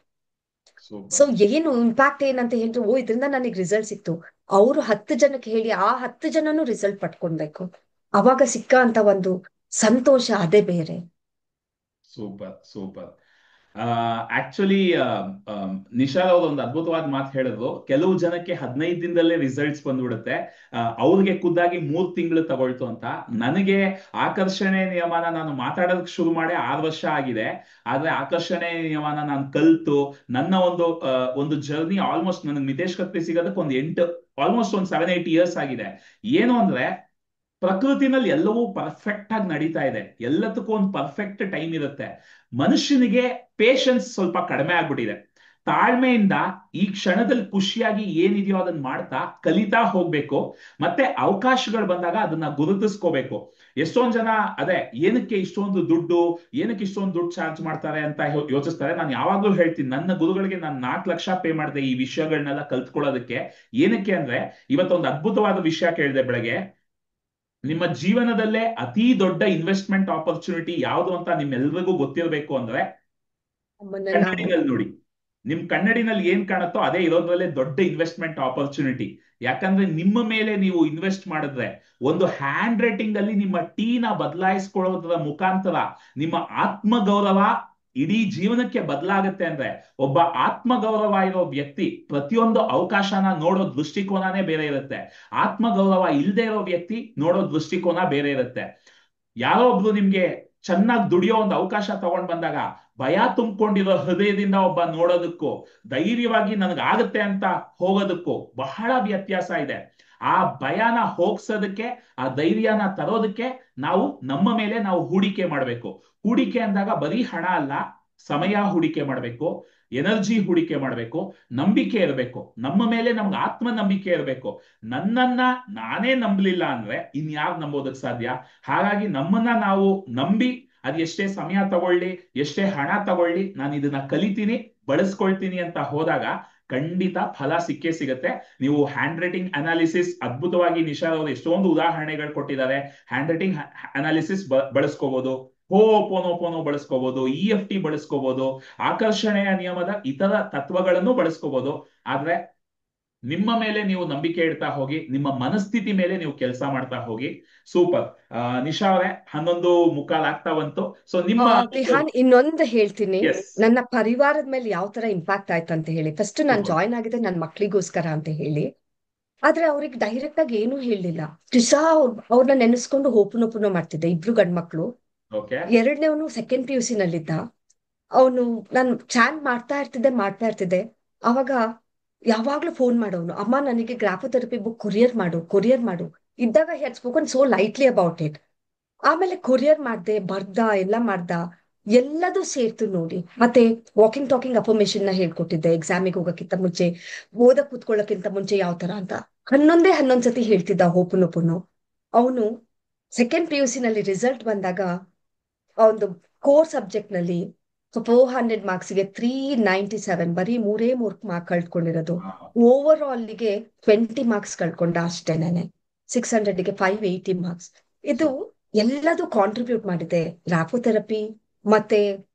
So super. ಏನು ಇಂಪ್ಯಾಕ್ಟ್ ಏನಂತ ಹೇಳಿದ್ರೆ, ಓ ಇದರಿಂದ ನನಗೆ ರಿಸಲ್ಟ್ ಸಿಕ್ತು. ಅವರು 10 ಜನಕ್ಕೆ ಹೇಳಿ ಆ 10 ಜನನು ರಿಸಲ್ಟ್ ಪಡ್ಕೊಳ್ಬೇಕು. ಅವಾಗ ಸಿಕ್ಕ ಅಂತ ಒಂದು ಸಂತೋಷ ಅದೇ ಬೇರೆ. ಸೂಪರ್. ಸೂಪರ್. ಆಕ್ಚುಲಿ ನಿಶಾಲ್ ಅವರು ಒಂದು ಅದ್ಭುತವಾದ ಮಾತು ಹೇಳಿದ್ರು. ಕೆಲವು ಜನಕ್ಕೆ 15 ದಿನದಲ್ಲೇ ರಿಸಲ್ಟ್ಸ್ ಬಂದ್ಬಿಡುತ್ತೆ, ಅವ್ರಿಗೆ ಖುದ್ದಾಗಿ 3 ತಿಂಗಳು ತಗೊಳ್ತು ಅಂತ. ನನಗೆ ಆಕರ್ಷಣೆ ನಿಯಮನ ನಾನು ಮಾತಾಡೋದಕ್ಕೆ ಶುರು ಮಾಡಿ 6 ವರ್ಷ ಆಗಿದೆ. ಆದ್ರೆ ಆಕರ್ಷಣೆ ನಿಯಮನ ನಾನು ಕಲ್ತು ನನ್ನ ಒಂದು ಜರ್ನಿ ಆಲ್ಮೋಸ್ಟ್ ನನಗೆ ಮಿತೇಶ್ ಕತ್ತಿ ಸಿಗೋದಕ್ಕೆ ಆಲ್ಮೋಸ್ಟ್ ಒಂದು 7-8 ಇಯರ್ಸ್ ಆಗಿದೆ. ಏನು ಅಂದ್ರೆ, ಪ್ರಕೃತಿನಲ್ಲಿ ಎಲ್ಲವೂ ಪರ್ಫೆಕ್ಟ್ ಆಗಿ ನಡೀತಾ ಇದೆ, ಎಲ್ಲದಕ್ಕೂ ಒಂದು ಪರ್ಫೆಕ್ಟ್ ಟೈಮ್ ಇರುತ್ತೆ. ಮನುಷ್ಯನಿಗೆ ಪೇಶನ್ಸ್ ಸ್ವಲ್ಪ ಕಡಿಮೆ ಆಗ್ಬಿಟ್ಟಿದೆ. ತಾಳ್ಮೆಯಿಂದ ಈ ಕ್ಷಣದಲ್ಲಿ ಖುಷಿಯಾಗಿ ಏನಿದೆಯೋ ಅದನ್ನ ಮಾಡ್ತಾ ಕಲಿತಾ ಹೋಗ್ಬೇಕು. ಮತ್ತೆ ಅವಕಾಶಗಳು ಬಂದಾಗ ಅದನ್ನ ಗುರುತಿಸ್ಕೋಬೇಕು. ಎಷ್ಟೊಂದ್ ಜನ ಏನಕ್ಕೆ ಇಷ್ಟೊಂದು ದುಡ್ಡು ಚಾರ್ಜ್ ಮಾಡ್ತಾರೆ ಅಂತ ಯೋಚಿಸ್ತಾರೆ. ನಾನು ಯಾವಾಗ್ಲೂ ಹೇಳ್ತೀನಿ, ನನ್ನ ಗುರುಗಳಿಗೆ ನಾನು 4 ಲಕ್ಷ ಪೇ ಮಾಡಿದೆ ಈ ವಿಷಯಗಳನ್ನೆಲ್ಲ ಕಲ್ತ್ಕೊಳ್ಳೋದಕ್ಕೆ. ಏನಕ್ಕೆ ಅಂದ್ರೆ, ಇವತ್ತೊಂದು ಅದ್ಭುತವಾದ ವಿಷಯ ಕೇಳಿದೆ ಬೆಳಗ್ಗೆ. ನಿಮ್ಮ ಜೀವನದಲ್ಲೇ ಅತಿ ದೊಡ್ಡ ಇನ್ವೆಸ್ಟ್ಮೆಂಟ್ ಆಪರ್ಚುನಿಟಿ ಯಾವುದು ಅಂತ ನಿಮ್ಮೆಲ್ರಿಗೂ ಗೊತ್ತಿರಬೇಕು ಅಂದ್ರೆ, ನಾವು ಕನ್ನಡಿನಲ್ಲಿ ನೋಡಿ. ನಿಮ್ ಕನ್ನಡಿನಲ್ಲಿ ಏನ್ ಕಾಣುತ್ತೋ ಅದೇ ಇರೋದ್ರಲ್ಲೇ ದೊಡ್ಡ ಇನ್ವೆಸ್ಟ್ಮೆಂಟ್ ಆಪರ್ಚುನಿಟಿ. ಯಾಕಂದ್ರೆ ನಿಮ್ಮ ಮೇಲೆ ನೀವು ಇನ್ವೆಸ್ಟ್ ಮಾಡಿದ್ರೆ, ಒಂದು ಹ್ಯಾಂಡ್ ರೈಟಿಂಗ್ ಅಲ್ಲಿ ನಿಮ್ಮ ಟೀನ ಬದಲಾಯಿಸ್ಕೊಳ್ಳೋದ್ರ ಮುಖಾಂತರ ನಿಮ್ಮ ಆತ್ಮಗೌರವ ಇಡೀ ಜೀವನಕ್ಕೆ ಬದಲಾಗುತ್ತೆ. ಅಂದ್ರೆ ಒಬ್ಬ ಆತ್ಮಗೌರವ ಇರೋ ವ್ಯಕ್ತಿ ಪ್ರತಿಯೊಂದು ಅವಕಾಶನ ನೋಡೋ ದೃಷ್ಟಿಕೋನನೇ ಬೇರೆ ಇರುತ್ತೆ. ಆತ್ಮಗೌರವ ಇಲ್ಲದೆ ಇರೋ ವ್ಯಕ್ತಿ ನೋಡೋ ದೃಷ್ಟಿಕೋನ ಬೇರೆ ಇರುತ್ತೆ. ಯಾರೋ ಒಬ್ರು ನಿಮ್ಗೆ ಚೆನ್ನಾಗಿ ದುಡಿಯೋ ಒಂದು ಅವಕಾಶ ತಗೊಂಡ್ ಬಂದಾಗ ಭಯ ತುಂಬಿಕೊಂಡಿರೋ ಹೃದಯದಿಂದ ಒಬ್ಬ ನೋಡೋದಕ್ಕೂ, ಧೈರ್ಯವಾಗಿ ನನಗಾಗತ್ತೆ ಅಂತ ಹೋಗೋದಕ್ಕೂ ಬಹಳ ವ್ಯತ್ಯಾಸ ಇದೆ. ಆ ಭಯನ ಹೋಗ್ಸೋದಕ್ಕೆ, ಆ ಧೈರ್ಯನ ತರೋದಕ್ಕೆ ನಾವು ನಮ್ಮ ಮೇಲೆ ನಾವು ಹೂಡಿಕೆ ಮಾಡಬೇಕು. ಹೂಡಿಕೆ ಅಂದಾಗ ಬರೀ ಹಣ ಅಲ್ಲ, ಸಮಯ ಹೂಡಿಕೆ ಮಾಡಬೇಕು. ಎನರ್ಜಿ ಹೂಡಿಕೆ ಮಾಡಬೇಕು, ನಂಬಿಕೆ ಇರಬೇಕು, ನಮ್ಮ ಮೇಲೆ ನಮ್ಗೆ ಆತ್ಮ ನಂಬಿಕೆ ಇರಬೇಕು. ನನ್ನನ್ನ ನಾನೇ ನಂಬಲಿಲ್ಲ ಅಂದ್ರೆ ಇನ್ಯಾರು ನಂಬೋದಕ್ಕೆ ಸಾಧ್ಯ? ಹಾಗಾಗಿ ನಮ್ಮನ್ನ ನಾವು ನಂಬಿ, ಅದ್ ಎಷ್ಟೇ ಸಮಯ ತಗೊಳ್ಳಿ, ಎಷ್ಟೇ ಹಣ ತಗೊಳ್ಳಿ, ನಾನು ಇದನ್ನ ಕಲಿತೀನಿ, ಬಳಸ್ಕೊಳ್ತೀನಿ ಅಂತ ಹೋದಾಗ ಖಂಡಿತ ಫಲ ಸಿಕ್ಕೇ ಸಿಗುತ್ತೆ. ನೀವು ಹ್ಯಾಂಡ್ ರೈಟಿಂಗ್ ಅನಾಲಿಸಿಸ್ ಅದ್ಭುತವಾಗಿ ನಿಶಾದ್ ಅವರು ಎಷ್ಟೊಂದು ಉದಾಹರಣೆಗಳು ಕೊಟ್ಟಿದ್ದಾರೆ. ಹ್ಯಾಂಡ್ ರೈಟಿಂಗ್ ಅನಾಲಿಸಿಸ್ ಬಳಸ್ಕೋಬಹುದು, ಹೋಪೋನೋಪೋನೋ ಬಳಸ್ಕೋಬಹುದು, EFT ಬಳಸ್ಕೋಬಹುದು, ಆಕರ್ಷಣೆಯ ನಿಯಮದ ಇತರ ತತ್ವಗಳನ್ನು ಬಳಸ್ಕೋಬಹುದು. ಆದ್ರೆ ನಿಮ್ಮ ಮೇಲೆ ನೀವು ನಂಬಿಕೆ ಇಡ್ತಾ ಹೋಗಿ, ನಿಮ್ಮ ಮನಸ್ಥಿತಿ ಮೇಲೆ ನೀವು ಕೆಲಸ ಮಾಡ್ತಾ ಹೋಗಿ. ಸೂಪರ್. ನಿಶಾ ಅವರೇ, 11:45 ಆಗ್ತಾ ಬಂತು. ಸೊ ನಿಮ್ಮ ವಿಹಾನ್, ಇನ್ನೊಂದು ಹೇಳ್ತೀನಿ. ಎಸ್, ನನ್ನ ಪರಿವಾರದ ಮೇಲೆ ಯಾವ ತರ ಇಂಪ್ಯಾಕ್ಟ್ ಆಯ್ತು ಅಂತ ಹೇಳಿ. ಫಸ್ಟ್ ನಾನು ಸೂಪರ್. ಜಾಯ್ನ್ ಆಗಿದೆ ನನ್ನ ಮಕ್ಳಿಗೋಸ್ಕರ ಅಂತ ಹೇಳಿ, ಆದ್ರೆ ಅವ್ರಿಗೆ ಡೈರೆಕ್ಟ್ ಆಗಿ ಏನೂ ಹೇಳಿಲ್ಲ. ದಿಸಾ ಅವ್ರನ್ನ ನೆನೆಸ್ಕೊಂಡು ಹೋಪುನೋಪುನೋ ಮಾಡ್ತಿದ್ದೆ. ಇಬ್ರು ಗಂಡ್ಮಕ್ಳು. ಓಕೆ. ಎರಡನೇವನು ಸೆಕೆಂಡ್ PUC ನಲ್ಲಿದ್ದ. ಅವನು, ನಾನು ಚಾನ್ ಮಾಡ್ತಾ ಇರ್ತಿದ್ದೆ. ಅವಾಗ ಯಾವಾಗ್ಲೂ ಫೋನ್ ಮಾಡೋನು, ಅಮ್ಮ ನನಗೆ ಗ್ರಾಫೋಥೆರಪಿ ಬುಕ್ ಕೊರಿಯರ್ ಮಾಡು ಇದ್ದಾಗ. He had spoken so lightly about it. ಆಮೇಲೆ ಕೊರಿಯರ್ ಮಾಡ್ದೆ, ಎಲ್ಲ ಮಾಡ್ದ, ಎಲ್ಲದೂ ಸೇರ್ತು ನೋಡಿ. ಮತ್ತೆ ವಾಕಿಂಗ್ ಟಾಕಿಂಗ್ ಅಫರ್ಮೇಶನ್ ನ ಹೇಳ್ಕೊಟ್ಟಿದ್ದೆ. ಎಕ್ಸಾಮಿಗೆ ಹೋಗಕ್ಕಿಂತ ಮುಂಚೆ, ಓದಕ್ ಕೂತ್ಕೊಳ್ಳೋಕ್ಕಿಂತ ಮುಂಚೆ ಯಾವ ತರ ಅಂತ 11 ಸತಿ ಹೇಳ್ತಿದ್ದ ಹೋಪುನೋಪುನು. ಅವನು ಸೆಕೆಂಡ್ PUC ನಲ್ಲಿ ರಿಸಲ್ಟ್ ಬಂದಾಗ ಒಂದು ಕೋರ್ ಸಬ್ಜೆಕ್ಟ್ ನಲ್ಲಿ 400 ಮಾರ್ಕ್ಸ್ಗೆ 397, ಬರೀ 3 ಮಾರ್ಕ್ ಕಳ್ಕೊಂಡಿರೋದು. ಓವರ್ ಆಲ್ಗೆ 20 ಮಾರ್ಕ್ಸ್ ಕಳ್ಕೊಂಡ ಅಷ್ಟೇನೆ. 600ಗೆ 580 ಮಾರ್ಕ್ಸ್. ಇದು ಎಲ್ಲದೂ ಕಾಂಟ್ರಿಬ್ಯೂಟ್ ಮಾಡಿದೆ. ಗ್ರಾಫೋಥೆರಪಿ ಮತ್ತೆ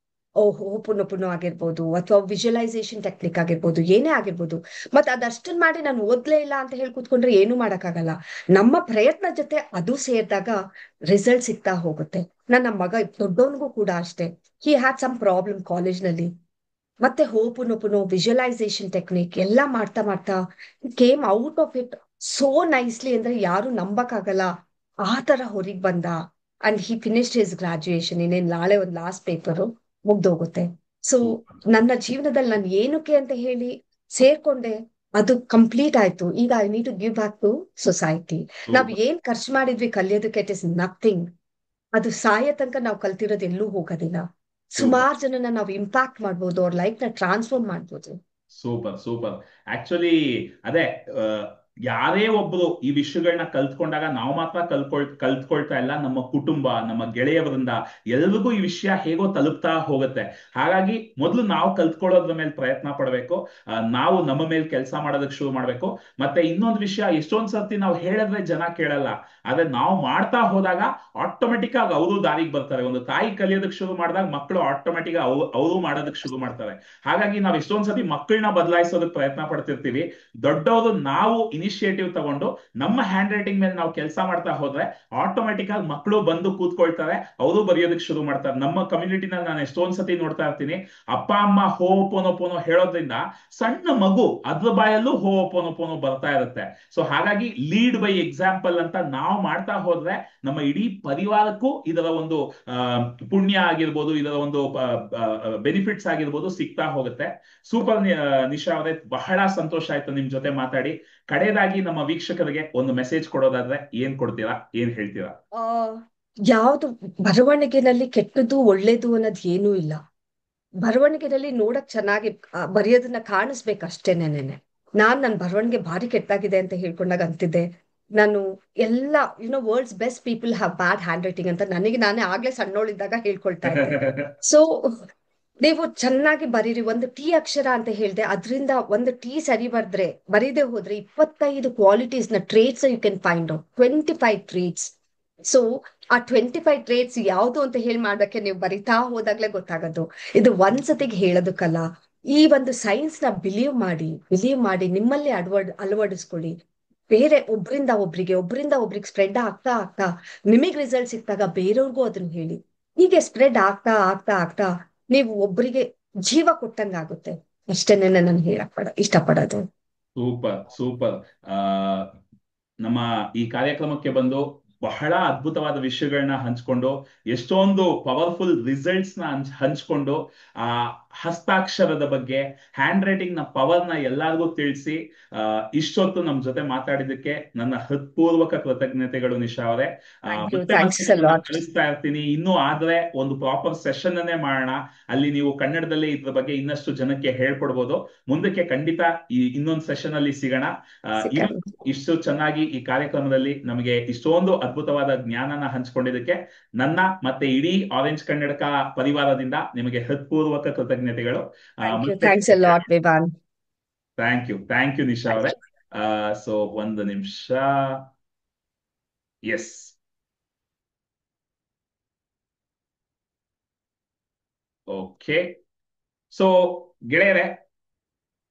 ಹೋಪುನೋಪುನೋ ಆಗಿರ್ಬೋದು, ಅಥವಾ ವಿಜುವಲೈಸೇಷನ್ ಟೆಕ್ನಿಕ್ ಆಗಿರ್ಬೋದು, ಏನೇ ಆಗಿರ್ಬೋದು. ಮತ್ತೆ ಅದಷ್ಟನ್ ಮಾಡಿ ನಾನು ಓದ್ಲೇ ಇಲ್ಲ ಅಂತ ಹೇಳಿ ಕೂತ್ಕೊಂಡ್ರೆ ಏನು ಮಾಡಕ್ಕಾಗಲ್ಲ. ನಮ್ಮ ಪ್ರಯತ್ನ ಜೊತೆ ಅದು ಸೇರಿದಾಗ ರಿಸಲ್ಟ್ ಸಿಗ್ತಾ ಹೋಗುತ್ತೆ. ನನ್ನ ಮಗ ದೊಡ್ಡವನಿಗೂ ಕೂಡ ಅಷ್ಟೇ. ಹಿ ಹ್ಯಾಡ್ ಸಮ್ ಪ್ರಾಬ್ಲಮ್ ಕಾಲೇಜ್ನಲ್ಲಿ. ಮತ್ತೆ ಹೋಪುನೋಪುನೋ, ವಿಜುವಲೈಸೇಷನ್ ಟೆಕ್ನಿಕ್ ಎಲ್ಲ ಮಾಡ್ತಾ ಮಾಡ್ತಾ came out of it so nicely, ಅಂದ್ರೆ ಯಾರು ನಂಬಕ್ಕಾಗಲ್ಲ ಆ ತರ ಹೊರಗ್ ಬಂದ. And he finished his graduation. ಇನ್ನೇನ್ ನಾಳೆ ಒಂದು ಲಾಸ್ಟ್ ಪೇಪರು ಮುಗ್ದೋಗುತ್ತೆ. ಸೊ ನನ್ನ ಜೀವನದಲ್ಲಿ ನಾನು ಏನಕ್ಕೆ ಅಂತ ಹೇಳಿ ಸೇರ್ಕೊಂಡೆ, ಅದು ಕಂಪ್ಲೀಟ್ ಆಯ್ತು. ಈಗ I need to give back to society. ನಾವ್ ಏನ್ ಖರ್ಚು ಮಾಡಿದ್ವಿ ಕಲಿಯೋದಕ್ಕೆ, ಇಟ್ ಇಸ್ ನಥಿಂಗ್. ಅದು ಸಾಯೋ ತನಕ ನಾವು ಕಲ್ತಿರೋದು ಎಲ್ಲೂ ಹೋಗೋದಿಲ್ಲ. ಸುಮಾರು ಜನನ ನಾವು ಇಂಪ್ಯಾಕ್ಟ್ ಮಾಡ್ಬೋದು, ಅವ್ರ ಲೈಫ್ ನ ಟ್ರಾನ್ಸ್ಫಾರ್ಮ್ ಮಾಡ್ಬೋದು. Super, super. ಆಕ್ಚುಲಿ ಅದೇ, ಯಾರೇ ಒಬ್ರು ಈ ವಿಷಯಗಳನ್ನ ಕಲ್ತ್ಕೊಂಡಾಗ ನಾವು ಮಾತ್ರ ಕಲ್ತ್ಕೊಳ್ತಾ ಇಲ್ಲ, ನಮ್ಮ ಕುಟುಂಬ, ನಮ್ಮ ಗೆಳೆಯವರಿಂದ ಎಲ್ರಿಗೂ ಈ ವಿಷಯ ಹೇಗೋ ತಲುಪ್ತಾ ಹೋಗುತ್ತೆ. ಹಾಗಾಗಿ ಮೊದಲು ನಾವು ಕಲ್ತ್ಕೊಳ್ಳೋದ್ರ ಮೇಲೆ ಪ್ರಯತ್ನ ಪಡಬೇಕು, ನಾವು ನಮ್ಮ ಮೇಲೆ ಕೆಲಸ ಮಾಡೋದಕ್ಕೆ ಶುರು ಮಾಡ್ಬೇಕು. ಮತ್ತೆ ಇನ್ನೊಂದು ವಿಷಯ, ಎಷ್ಟೊಂದ್ ಸರ್ತಿ ನಾವು ಹೇಳಿದ್ರೆ ಜನ ಕೇಳಲ್ಲ, ಆದ್ರೆ ನಾವು ಮಾಡ್ತಾ ಹೋದಾಗ ಆಟೋಮೆಟಿಕ್ ಆಗಿ ಅವರು ದಾರಿಗೆ ಬರ್ತಾರೆ. ಒಂದು ತಾಯಿ ಕಲಿಯೋದಕ್ಕೆ ಶುರು ಮಾಡಿದಾಗ ಮಕ್ಕಳು ಆಟೋಮೆಟಿಕ್ ಅವರು ಮಾಡೋದಕ್ಕೆ ಶುರು ಮಾಡ್ತಾರೆ. ಹಾಗಾಗಿ ನಾವು ಎಷ್ಟೊಂದ್ ಸತಿ ಮಕ್ಕಳನ್ನ ಬದಲಾಯಿಸೋದಕ್ಕೆ ಪ್ರಯತ್ನ ಪಡ್ತಿರ್ತೀವಿ. ದೊಡ್ಡವರು ನಾವು ಇನಿಷಿಯೇಟಿವ್ ತಗೊಂಡು ನಮ್ಮ ಹ್ಯಾಂಡ್ ರೈಟಿಂಗ್ ಮೇಲೆ ನಾವು ಕೆಲಸ ಮಾಡ್ತಾ ಹೋದ್ರೆ ಆಟೋಮೆಟಿಕ್ ಆಗಿ ಮಕ್ಕಳು ಬಂದು ಕೂತ್ಕೊಳ್ತಾರೆ, ಅವರು ಬರೆಯೋದಕ್ಕೆ ಶುರು ಮಾಡ್ತಾರೆ. ನಮ್ಮ ಕಮ್ಯುನಿಟಿನಲ್ಲಿ ನಾನು ಎಷ್ಟೊಂದ್ ಸತಿ ನೋಡ್ತಾ ಇರ್ತೀನಿ, ಅಪ್ಪ ಅಮ್ಮ ಹೋಪೋನೋಪೋನೋ ಹೇಳೋದ್ರಿಂದ ಸಣ್ಣ ಮಗು ಅದ್ರ ಬಾಯಲ್ಲೂ ಹೋಪೋನೋಪೋನೋ ಬರ್ತಾ ಇರುತ್ತೆ. ಸೊ ಹಾಗಾಗಿ ಲೀಡ್ ಬೈ ಎಕ್ಸಾಂಪಲ್ ಅಂತ ನಾವು ಮಾಡ್ತಾ ಹೋದ್ರೆ ನಮ್ಮ ಇಡೀ ಪರಿವಾರಕ್ಕೂ ಇದರ ಒಂದು ಪುಣ್ಯ ಆಗಿರ್ಬೋದು, ಇದರ ಒಂದು ಬೆನಿಫಿಟ್ಸ್ ಆಗಿರ್ಬೋದು ಸಿಗ್ತಾ ಹೋಗುತ್ತೆ. ಸೂಪರ್. ನಿಶಾ ಅವರೇ, ಬಹಳ ಸಂತೋಷ ಆಯ್ತು ನಿಮ್ ಜೊತೆ ಮಾತಾಡಿ. ಕಡೆಯದಾಗಿ ನಮ್ಮ ವೀಕ್ಷಕರಿಗೆ ಒಂದು ಮೆಸೇಜ್ ಕೊಡೋದಾದ್ರೆ ಏನ್ ಕೊಡ್ತೀರಾ, ಏನ್ ಹೇಳ್ತೀರಾ? ಯಾವ್ದು ಬರವಣಿಗೆನಲ್ಲಿ ಕೆಟ್ಟದ್ದು ಒಳ್ಳೇದು ಅನ್ನೋದು ಏನೂ ಇಲ್ಲ. ಬರವಣಿಗೆನಲ್ಲಿ ನೋಡಕ್ ಚೆನ್ನಾಗಿ ಬರೆಯೋದನ್ನ ಕಾಣಿಸ್ಬೇಕಷ್ಟೇನೇನೆ. ನನ್ನ ಬರವಣಿಗೆ ಭಾರಿ ಕೆಟ್ಟಾಗಿದೆ ಅಂತ ಹೇಳ್ಕೊಂಡಾಗ ಅಂತಿದ್ದೆ ನಾನು. ಎಲ್ಲ world's best people have bad handwriting ಅಂತ ನನಗೆ ನಾನೇ ಆಗ್ಲೇ ಸಣ್ಣೋಳಿದ್ದಾಗ ಹೇಳ್ಕೊಳ್ತಾ ಇದ್ದೆ. ಸೊ ನೀವು ಚೆನ್ನಾಗಿ ಬರೀರಿ. ಒಂದು ಟಿ ಅಕ್ಷರ ಅಂತ ಹೇಳ್ದೆ, ಅದರಿಂದ ಒಂದು ಟಿ ಸರಿ ಬರೀದೆ ಹೋದ್ರೆ 25 ಕ್ವಾಲಿಟೀಸ್ ನ traits you can find out. 25 traits. So ಆ 25 ಟ್ರೇಟ್ಸ್ ಯಾವ್ದು ಅಂತ ಹೇಳಿ ಮಾಡೋಕ್ಕೆ ನೀವು ಬರಿತಾ ಹೋದಾಗ್ಲೇ ಗೊತ್ತಾಗೋದು. ಇದು ಒಂದ್ಸತಿಗೆ ಹೇಳೋದಕ್ಕಲ್ಲ. ಈ ಒಂದು ಸೈನ್ಸ್ ನ ಬಿಲೀವ್ ಮಾಡಿ ನಿಮ್ಮಲ್ಲಿ ಅಳವಡಿಸ್ಕೊಳ್ಳಿ. ಬೇರೆ ಒಬ್ರಿಂದ ಒಬ್ರಿಗೆ ಸ್ಪ್ರೆಡ್ ಆಗ್ತಾ ಆಗ್ತಾ ನಿಮಗ್ ರಿಸಲ್ಟ್ ಸಿಕ್ತಾಗ ಬೇರೆಯವ್ರಿಗೂ ಅದನ್ನ ಹೇಳಿ. ಹೀಗೆ ಸ್ಪ್ರೆಡ್ ಆಗ್ತಾ ಆಗ್ತಾ ಆಗ್ತಾ ನೀವು ಒಬ್ಬರಿಗೆ ಜೀವ ಕೊಟ್ಟಂಗಾಗುತ್ತೆ. ಅಷ್ಟೇನೆ ನಾನು ಇಷ್ಟಪಡೋದು. Super, super. ಆ ನಮ್ಮ ಈ ಕಾರ್ಯಕ್ರಮಕ್ಕೆ ಬಂದು ಬಹಳ ಅದ್ಭುತವಾದ ವಿಷಯಗಳನ್ನ ಹಂಚ್ಕೊಂಡು, ಎಷ್ಟೊಂದು ಪವರ್ಫುಲ್ ರಿಸಲ್ಟ್ಸ್ ನ ಹಂಚ್ಕೊಂಡು, ಹಸ್ತಾಕ್ಷರದ ಬಗ್ಗೆ, ಹ್ಯಾಂಡ್ ರೈಟಿಂಗ್ ನ ಪವರ್ ನ ಎಲ್ಲರಿಗೂ ತಿಳಿಸಿ ಇಷ್ಟೊತ್ತು ನಮ್ ಜೊತೆ ಮಾತಾಡಿದಕ್ಕೆ ನನ್ನ ಹೃತ್ಪೂರ್ವಕ ಕೃತಜ್ಞತೆಗಳು ನಿಶಾ ಅವರೇ. ಥ್ಯಾಂಕ್ ಯು, ಮತ್ತೆ ಥ್ಯಾಂಕ್ಸ್ ಮತ್ತೆ ಅ ನಿಮ್ಮನ್ನ ಲಾಟ್. ಕಳಿಸ್ತಾ ಇರ್ತೀನಿ. ಇನ್ನೂ ಆದ್ರೆ ಒಂದು ಪ್ರಾಪರ್ ಸೆಷನ್ ಅನ್ನೇ ಮಾಡೋಣ, ಅಲ್ಲಿ ನೀವು ಕನ್ನಡದಲ್ಲೇ ಇದ್ರ ಬಗ್ಗೆ ಇನ್ನಷ್ಟು ಜನಕ್ಕೆ ಹೇಳ್ಕೊಡ್ಬೋದು. ಮುಂದಕ್ಕೆ ಖಂಡಿತ ಇನ್ನೊಂದು ಸೆಷನ್ ಅಲ್ಲಿ ಸಿಗೋಣ. ಸಿಕ್ಕಂಡ್ ಇವತ್ತು ಇಷ್ಟು ಚೆನ್ನಾಗಿ ಈ ಕಾರ್ಯಕ್ರಮದಲ್ಲಿ ನಮಗೆ ಇಷ್ಟೊಂದು ಅದ್ಭುತವಾದ ಜ್ಞಾನನ ಹಂಚ್ಕೊಂಡಿದ್ದಕ್ಕೆ ನನ್ನ ಮತ್ತೆ ಇಡೀ ಆರೆಂಜ್ ಕನ್ನಡಕ ಪರಿವಾರದಿಂದ ನಿಮಗೆ ಹೃತ್ಪೂರ್ವಕ ಕೃತಜ್ಞತೆಗಳು. ಮತ್ತೆ thanks a lot Vivaan. Thank you Nisha thank ಅವರೇ. ಯು. ಸೊ ಒಂದು ನಿಮಿಷ. S, okay. ಸೊ ಗೆಳೆಯರೆ,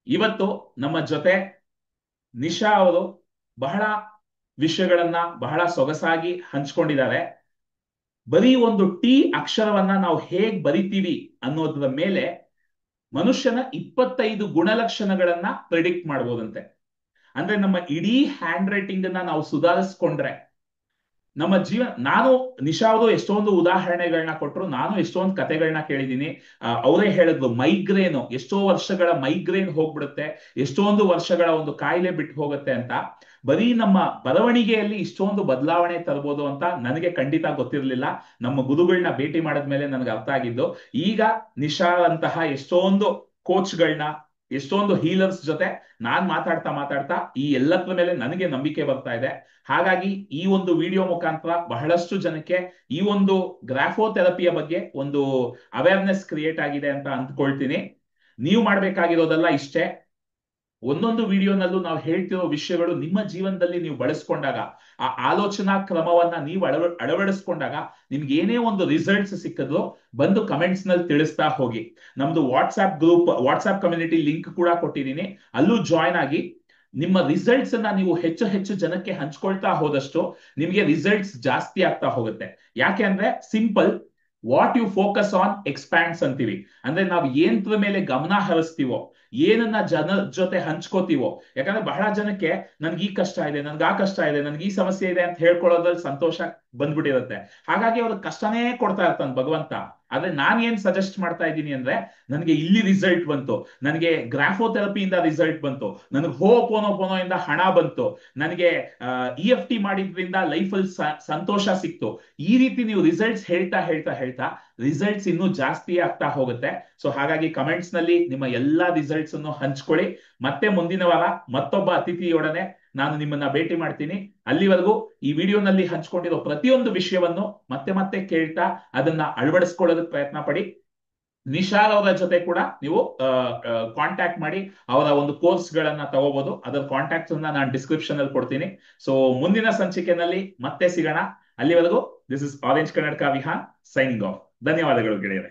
ಇವತ್ತು ನಮ್ಮ ಜೊತೆ ನಿಶಾ ಅವರು ಬಹಳ ವಿಷಯಗಳನ್ನ ಬಹಳ ಸೊಗಸಾಗಿ ಹಂಚ್ಕೊಂಡಿದ್ದಾರೆ. ಬರೀ ಒಂದು ಟಿ ಅಕ್ಷರವನ್ನ ನಾವು ಹೇಗ್ ಬರಿತೀವಿ ಅನ್ನೋದ್ರ ಮೇಲೆ ಮನುಷ್ಯನ 25 ಗುಣಲಕ್ಷಣಗಳನ್ನ ಪ್ರಿಡಿಕ್ಟ್ ಮಾಡ್ಬೋದಂತೆ. ಅಂದ್ರೆ ನಮ್ಮ ಇಡೀ ಹ್ಯಾಂಡ್ ರೈಟಿಂಗ್ ಅನ್ನ ನಾವು ಸುಧಾರಿಸ್ಕೊಂಡ್ರೆ ನಮ್ಮ ನಾನು ನಿಶಾ ಅವರು ಎಷ್ಟೊಂದು ಉದಾಹರಣೆಗಳನ್ನ ಕೊಟ್ಟರು, ನಾನು ಎಷ್ಟೊಂದು ಕತೆಗಳನ್ನ ಕೇಳಿದೀನಿ. ಅವರೇ ಹೇಳಿದ್ರು ಮೈಗ್ರೇನ್, ಎಷ್ಟೋ ವರ್ಷಗಳ ಮೈಗ್ರೇನ್ ಹೋಗ್ಬಿಡುತ್ತೆ, ಎಷ್ಟೊಂದು ವರ್ಷಗಳ ಒಂದು ಕಾಯಿಲೆ ಬಿಟ್ಟು ಹೋಗುತ್ತೆ ಅಂತ. ಬರೀ ನಮ್ಮ ಬರವಣಿಗೆಯಲ್ಲಿ ಇಷ್ಟೊಂದು ಬದಲಾವಣೆ ತರಬಹುದು ಅಂತ ನನಗೆ ಖಂಡಿತ ಗೊತ್ತಿರಲಿಲ್ಲ. ನಮ್ಮ ಗುರುಗಳನ್ನ ಭೇಟಿ ಮಾಡಿದ್ಮೇಲೆ ನನಗೆ ಅರ್ಥ ಆಗಿದ್ದು. ಈಗ ನಿಶಾ ಅಂತಹ ಎಷ್ಟೊಂದು ಕೋಚ್ಗಳನ್ನ, ಎಷ್ಟೊಂದು ಹೀಲರ್ಸ್ ಜೊತೆ ನಾನ್ ಮಾತಾಡ್ತಾ ಮಾತಾಡ್ತಾ ಈ ಎಲ್ಲದ್ರ ಮೇಲೆ ನನಗೆ ನಂಬಿಕೆ ಬರ್ತಾ ಇದೆ. ಹಾಗಾಗಿ ಈ ಒಂದು ವಿಡಿಯೋ ಮುಖಾಂತರ ಬಹಳಷ್ಟು ಜನಕ್ಕೆ ಈ ಒಂದು ಗ್ರಾಫೋಥೆರಪಿಯ ಬಗ್ಗೆ ಒಂದು ಅವೇರ್ನೆಸ್ ಕ್ರಿಯೇಟ್ ಆಗಿದೆ ಅಂತ ಅಂದ್ಕೊಳ್ತೀನಿ. ನೀವು ಮಾಡ್ಬೇಕಾಗಿರೋದೆಲ್ಲ ಇಷ್ಟೇ, ಒಂದೊಂದು ವಿಡಿಯೋನಲ್ಲೂ ನಾವು ಹೇಳ್ತಿರೋ ವಿಷಯಗಳು ನಿಮ್ಮ ಜೀವನದಲ್ಲಿ ನೀವು ಬಳಸ್ಕೊಂಡಾಗ, ಆ ಆಲೋಚನಾ ಕ್ರಮವನ್ನ ನೀವು ಅಳವಡಿಸ್ಕೊಂಡಾಗ ನಿಮ್ಗೆ ಏನೇ ಒಂದು ರಿಸಲ್ಟ್ಸ್ ಸಿಕ್ಕಿದ್ರು ಬಂದು ಕಮೆಂಟ್ಸ್ ನಲ್ಲಿ ತಿಳಿಸ್ತಾ ಹೋಗಿ. ನಮ್ದು ವಾಟ್ಸ್ಆಪ್ ಕಮ್ಯುನಿಟಿ ಲಿಂಕ್ ಕೂಡ ಕೊಟ್ಟಿದ್ದೀನಿ, ಅಲ್ಲೂ ಜಾಯ್ನ್ ಆಗಿ ನಿಮ್ಮ ರಿಸಲ್ಟ್ಸ್ ಅನ್ನ ನೀವು ಹೆಚ್ಚು ಹೆಚ್ಚು ಜನಕ್ಕೆ ಹಂಚ್ಕೊಳ್ತಾ ಹೋದಷ್ಟು ನಿಮ್ಗೆ ರಿಸಲ್ಟ್ಸ್ ಜಾಸ್ತಿ ಆಗ್ತಾ ಹೋಗುತ್ತೆ. ಯಾಕೆ ಅಂದ್ರೆ simple, what you focus on expands ಅಂತೀವಿ. ಅಂದ್ರೆ ನಾವು ಏನ್ರ ಮೇಲೆ ಗಮನ ಹರಿಸ್ತೀವೋ, ಏನನ್ನ ಜನ ಜೊತೆ ಹಂಚ್ಕೋತೀವೋ. ಯಾಕಂದ್ರೆ ಬಹಳ ಜನಕ್ಕೆ ನನ್ಗೆ ಈ ಕಷ್ಟ ಇದೆ, ನನ್ಗೆ ಆ ಕಷ್ಟ ಇದೆ, ನನ್ಗೆ ಈ ಸಮಸ್ಯೆ ಇದೆ ಅಂತ ಹೇಳ್ಕೊಳ್ಳೋದ್ರಲ್ಲಿ ಸಂತೋಷ ಬಂದ್ಬಿಟ್ಟಿರುತ್ತೆ. ಹಾಗಾಗಿ ಅವ್ರ ಕಷ್ಟನೇ ಕೊಡ್ತಾ ಇರ್ತಾನೆ ಭಗವಂತ. ಆದ್ರೆ ನಾನ್ ಏನ್ ಸಜೆಸ್ಟ್ ಮಾಡ್ತಾ ಇದ್ದೀನಿ ಅಂದ್ರೆ, ನನಗೆ ಇಲ್ಲಿ ರಿಸಲ್ಟ್ ಬಂತು, ನನಗೆ ಗ್ರಾಫೋಥೆರಪಿಯಿಂದ ರಿಸಲ್ಟ್ ಬಂತು, ನನಗೆ ಹೋಪೋನೋಪೋನೋ ಇಂದ ಹಣ ಬಂತು, ನನಗೆ EFT ಮಾಡಿದ್ರಿಂದ ಲೈಫಲ್ಲಿ ಸಂತೋಷ ಸಿಕ್ತು. ಈ ರೀತಿ ನೀವು ರಿಸಲ್ಟ್ಸ್ ಹೇಳ್ತಾ ಹೇಳ್ತಾ ಹೇಳ್ತಾ ರಿಸಲ್ಟ್ಸ್ ಇನ್ನೂ ಜಾಸ್ತಿ ಆಗ್ತಾ ಹೋಗುತ್ತೆ. ಸೊ ಹಾಗಾಗಿ ಕಮೆಂಟ್ಸ್ ನಲ್ಲಿ ನಿಮ್ಮ ಎಲ್ಲಾ ರಿಸಲ್ಟ್ಸ್ ಅನ್ನು ಹಂಚ್ಕೊಳ್ಳಿ. ಮತ್ತೆ ಮುಂದಿನ ವಾರ ಮತ್ತೊಬ್ಬ ಅತಿಥಿಯೊಡನೆ ನಾನು ನಿಮ್ಮನ್ನ ಭೇಟಿ ಮಾಡ್ತೀನಿ. ಅಲ್ಲಿವರೆಗೂ ಈ ವಿಡಿಯೋನಲ್ಲಿ ಹಂಚ್ಕೊಂಡಿರೋ ಪ್ರತಿಯೊಂದು ವಿಷಯವನ್ನು ಮತ್ತೆ ಮತ್ತೆ ಕೇಳ್ತಾ ಅದನ್ನ ಅಳವಡಿಸ್ಕೊಳ್ಳೋದಕ್ಕೆ ಪ್ರಯತ್ನ ಪಡಿ. ನಿಶಾಲ್ ಅವರ ಜೊತೆ ಕೂಡ ನೀವು ಕಾಂಟ್ಯಾಕ್ಟ್ ಮಾಡಿ ಅವರ ಒಂದು ಕೋರ್ಸ್ ಗಳನ್ನ ತಗೋಬಹುದು. ಅದರ ಕಾಂಟ್ಯಾಕ್ಟ್ಸ್ ಅನ್ನ ನಾನು ಡಿಸ್ಕ್ರಿಪ್ಷನ್ ಅಲ್ಲಿ ಕೊಡ್ತೀನಿ. ಸೊ ಮುಂದಿನ ಸಂಚಿಕೆಯಲ್ಲಿ ಮತ್ತೆ ಸಿಗೋಣ. ಅಲ್ಲಿವರೆಗೂ ದಿಸ್ ಇಸ್ ಆರೆಂಜ್ ಕನ್ನಡಕ ವಿಹಾನ್ ಸೈನಿಂಗ್ ಆಫ್. ಧನ್ಯವಾದಗಳು ಗೆಳೆಯರೆ.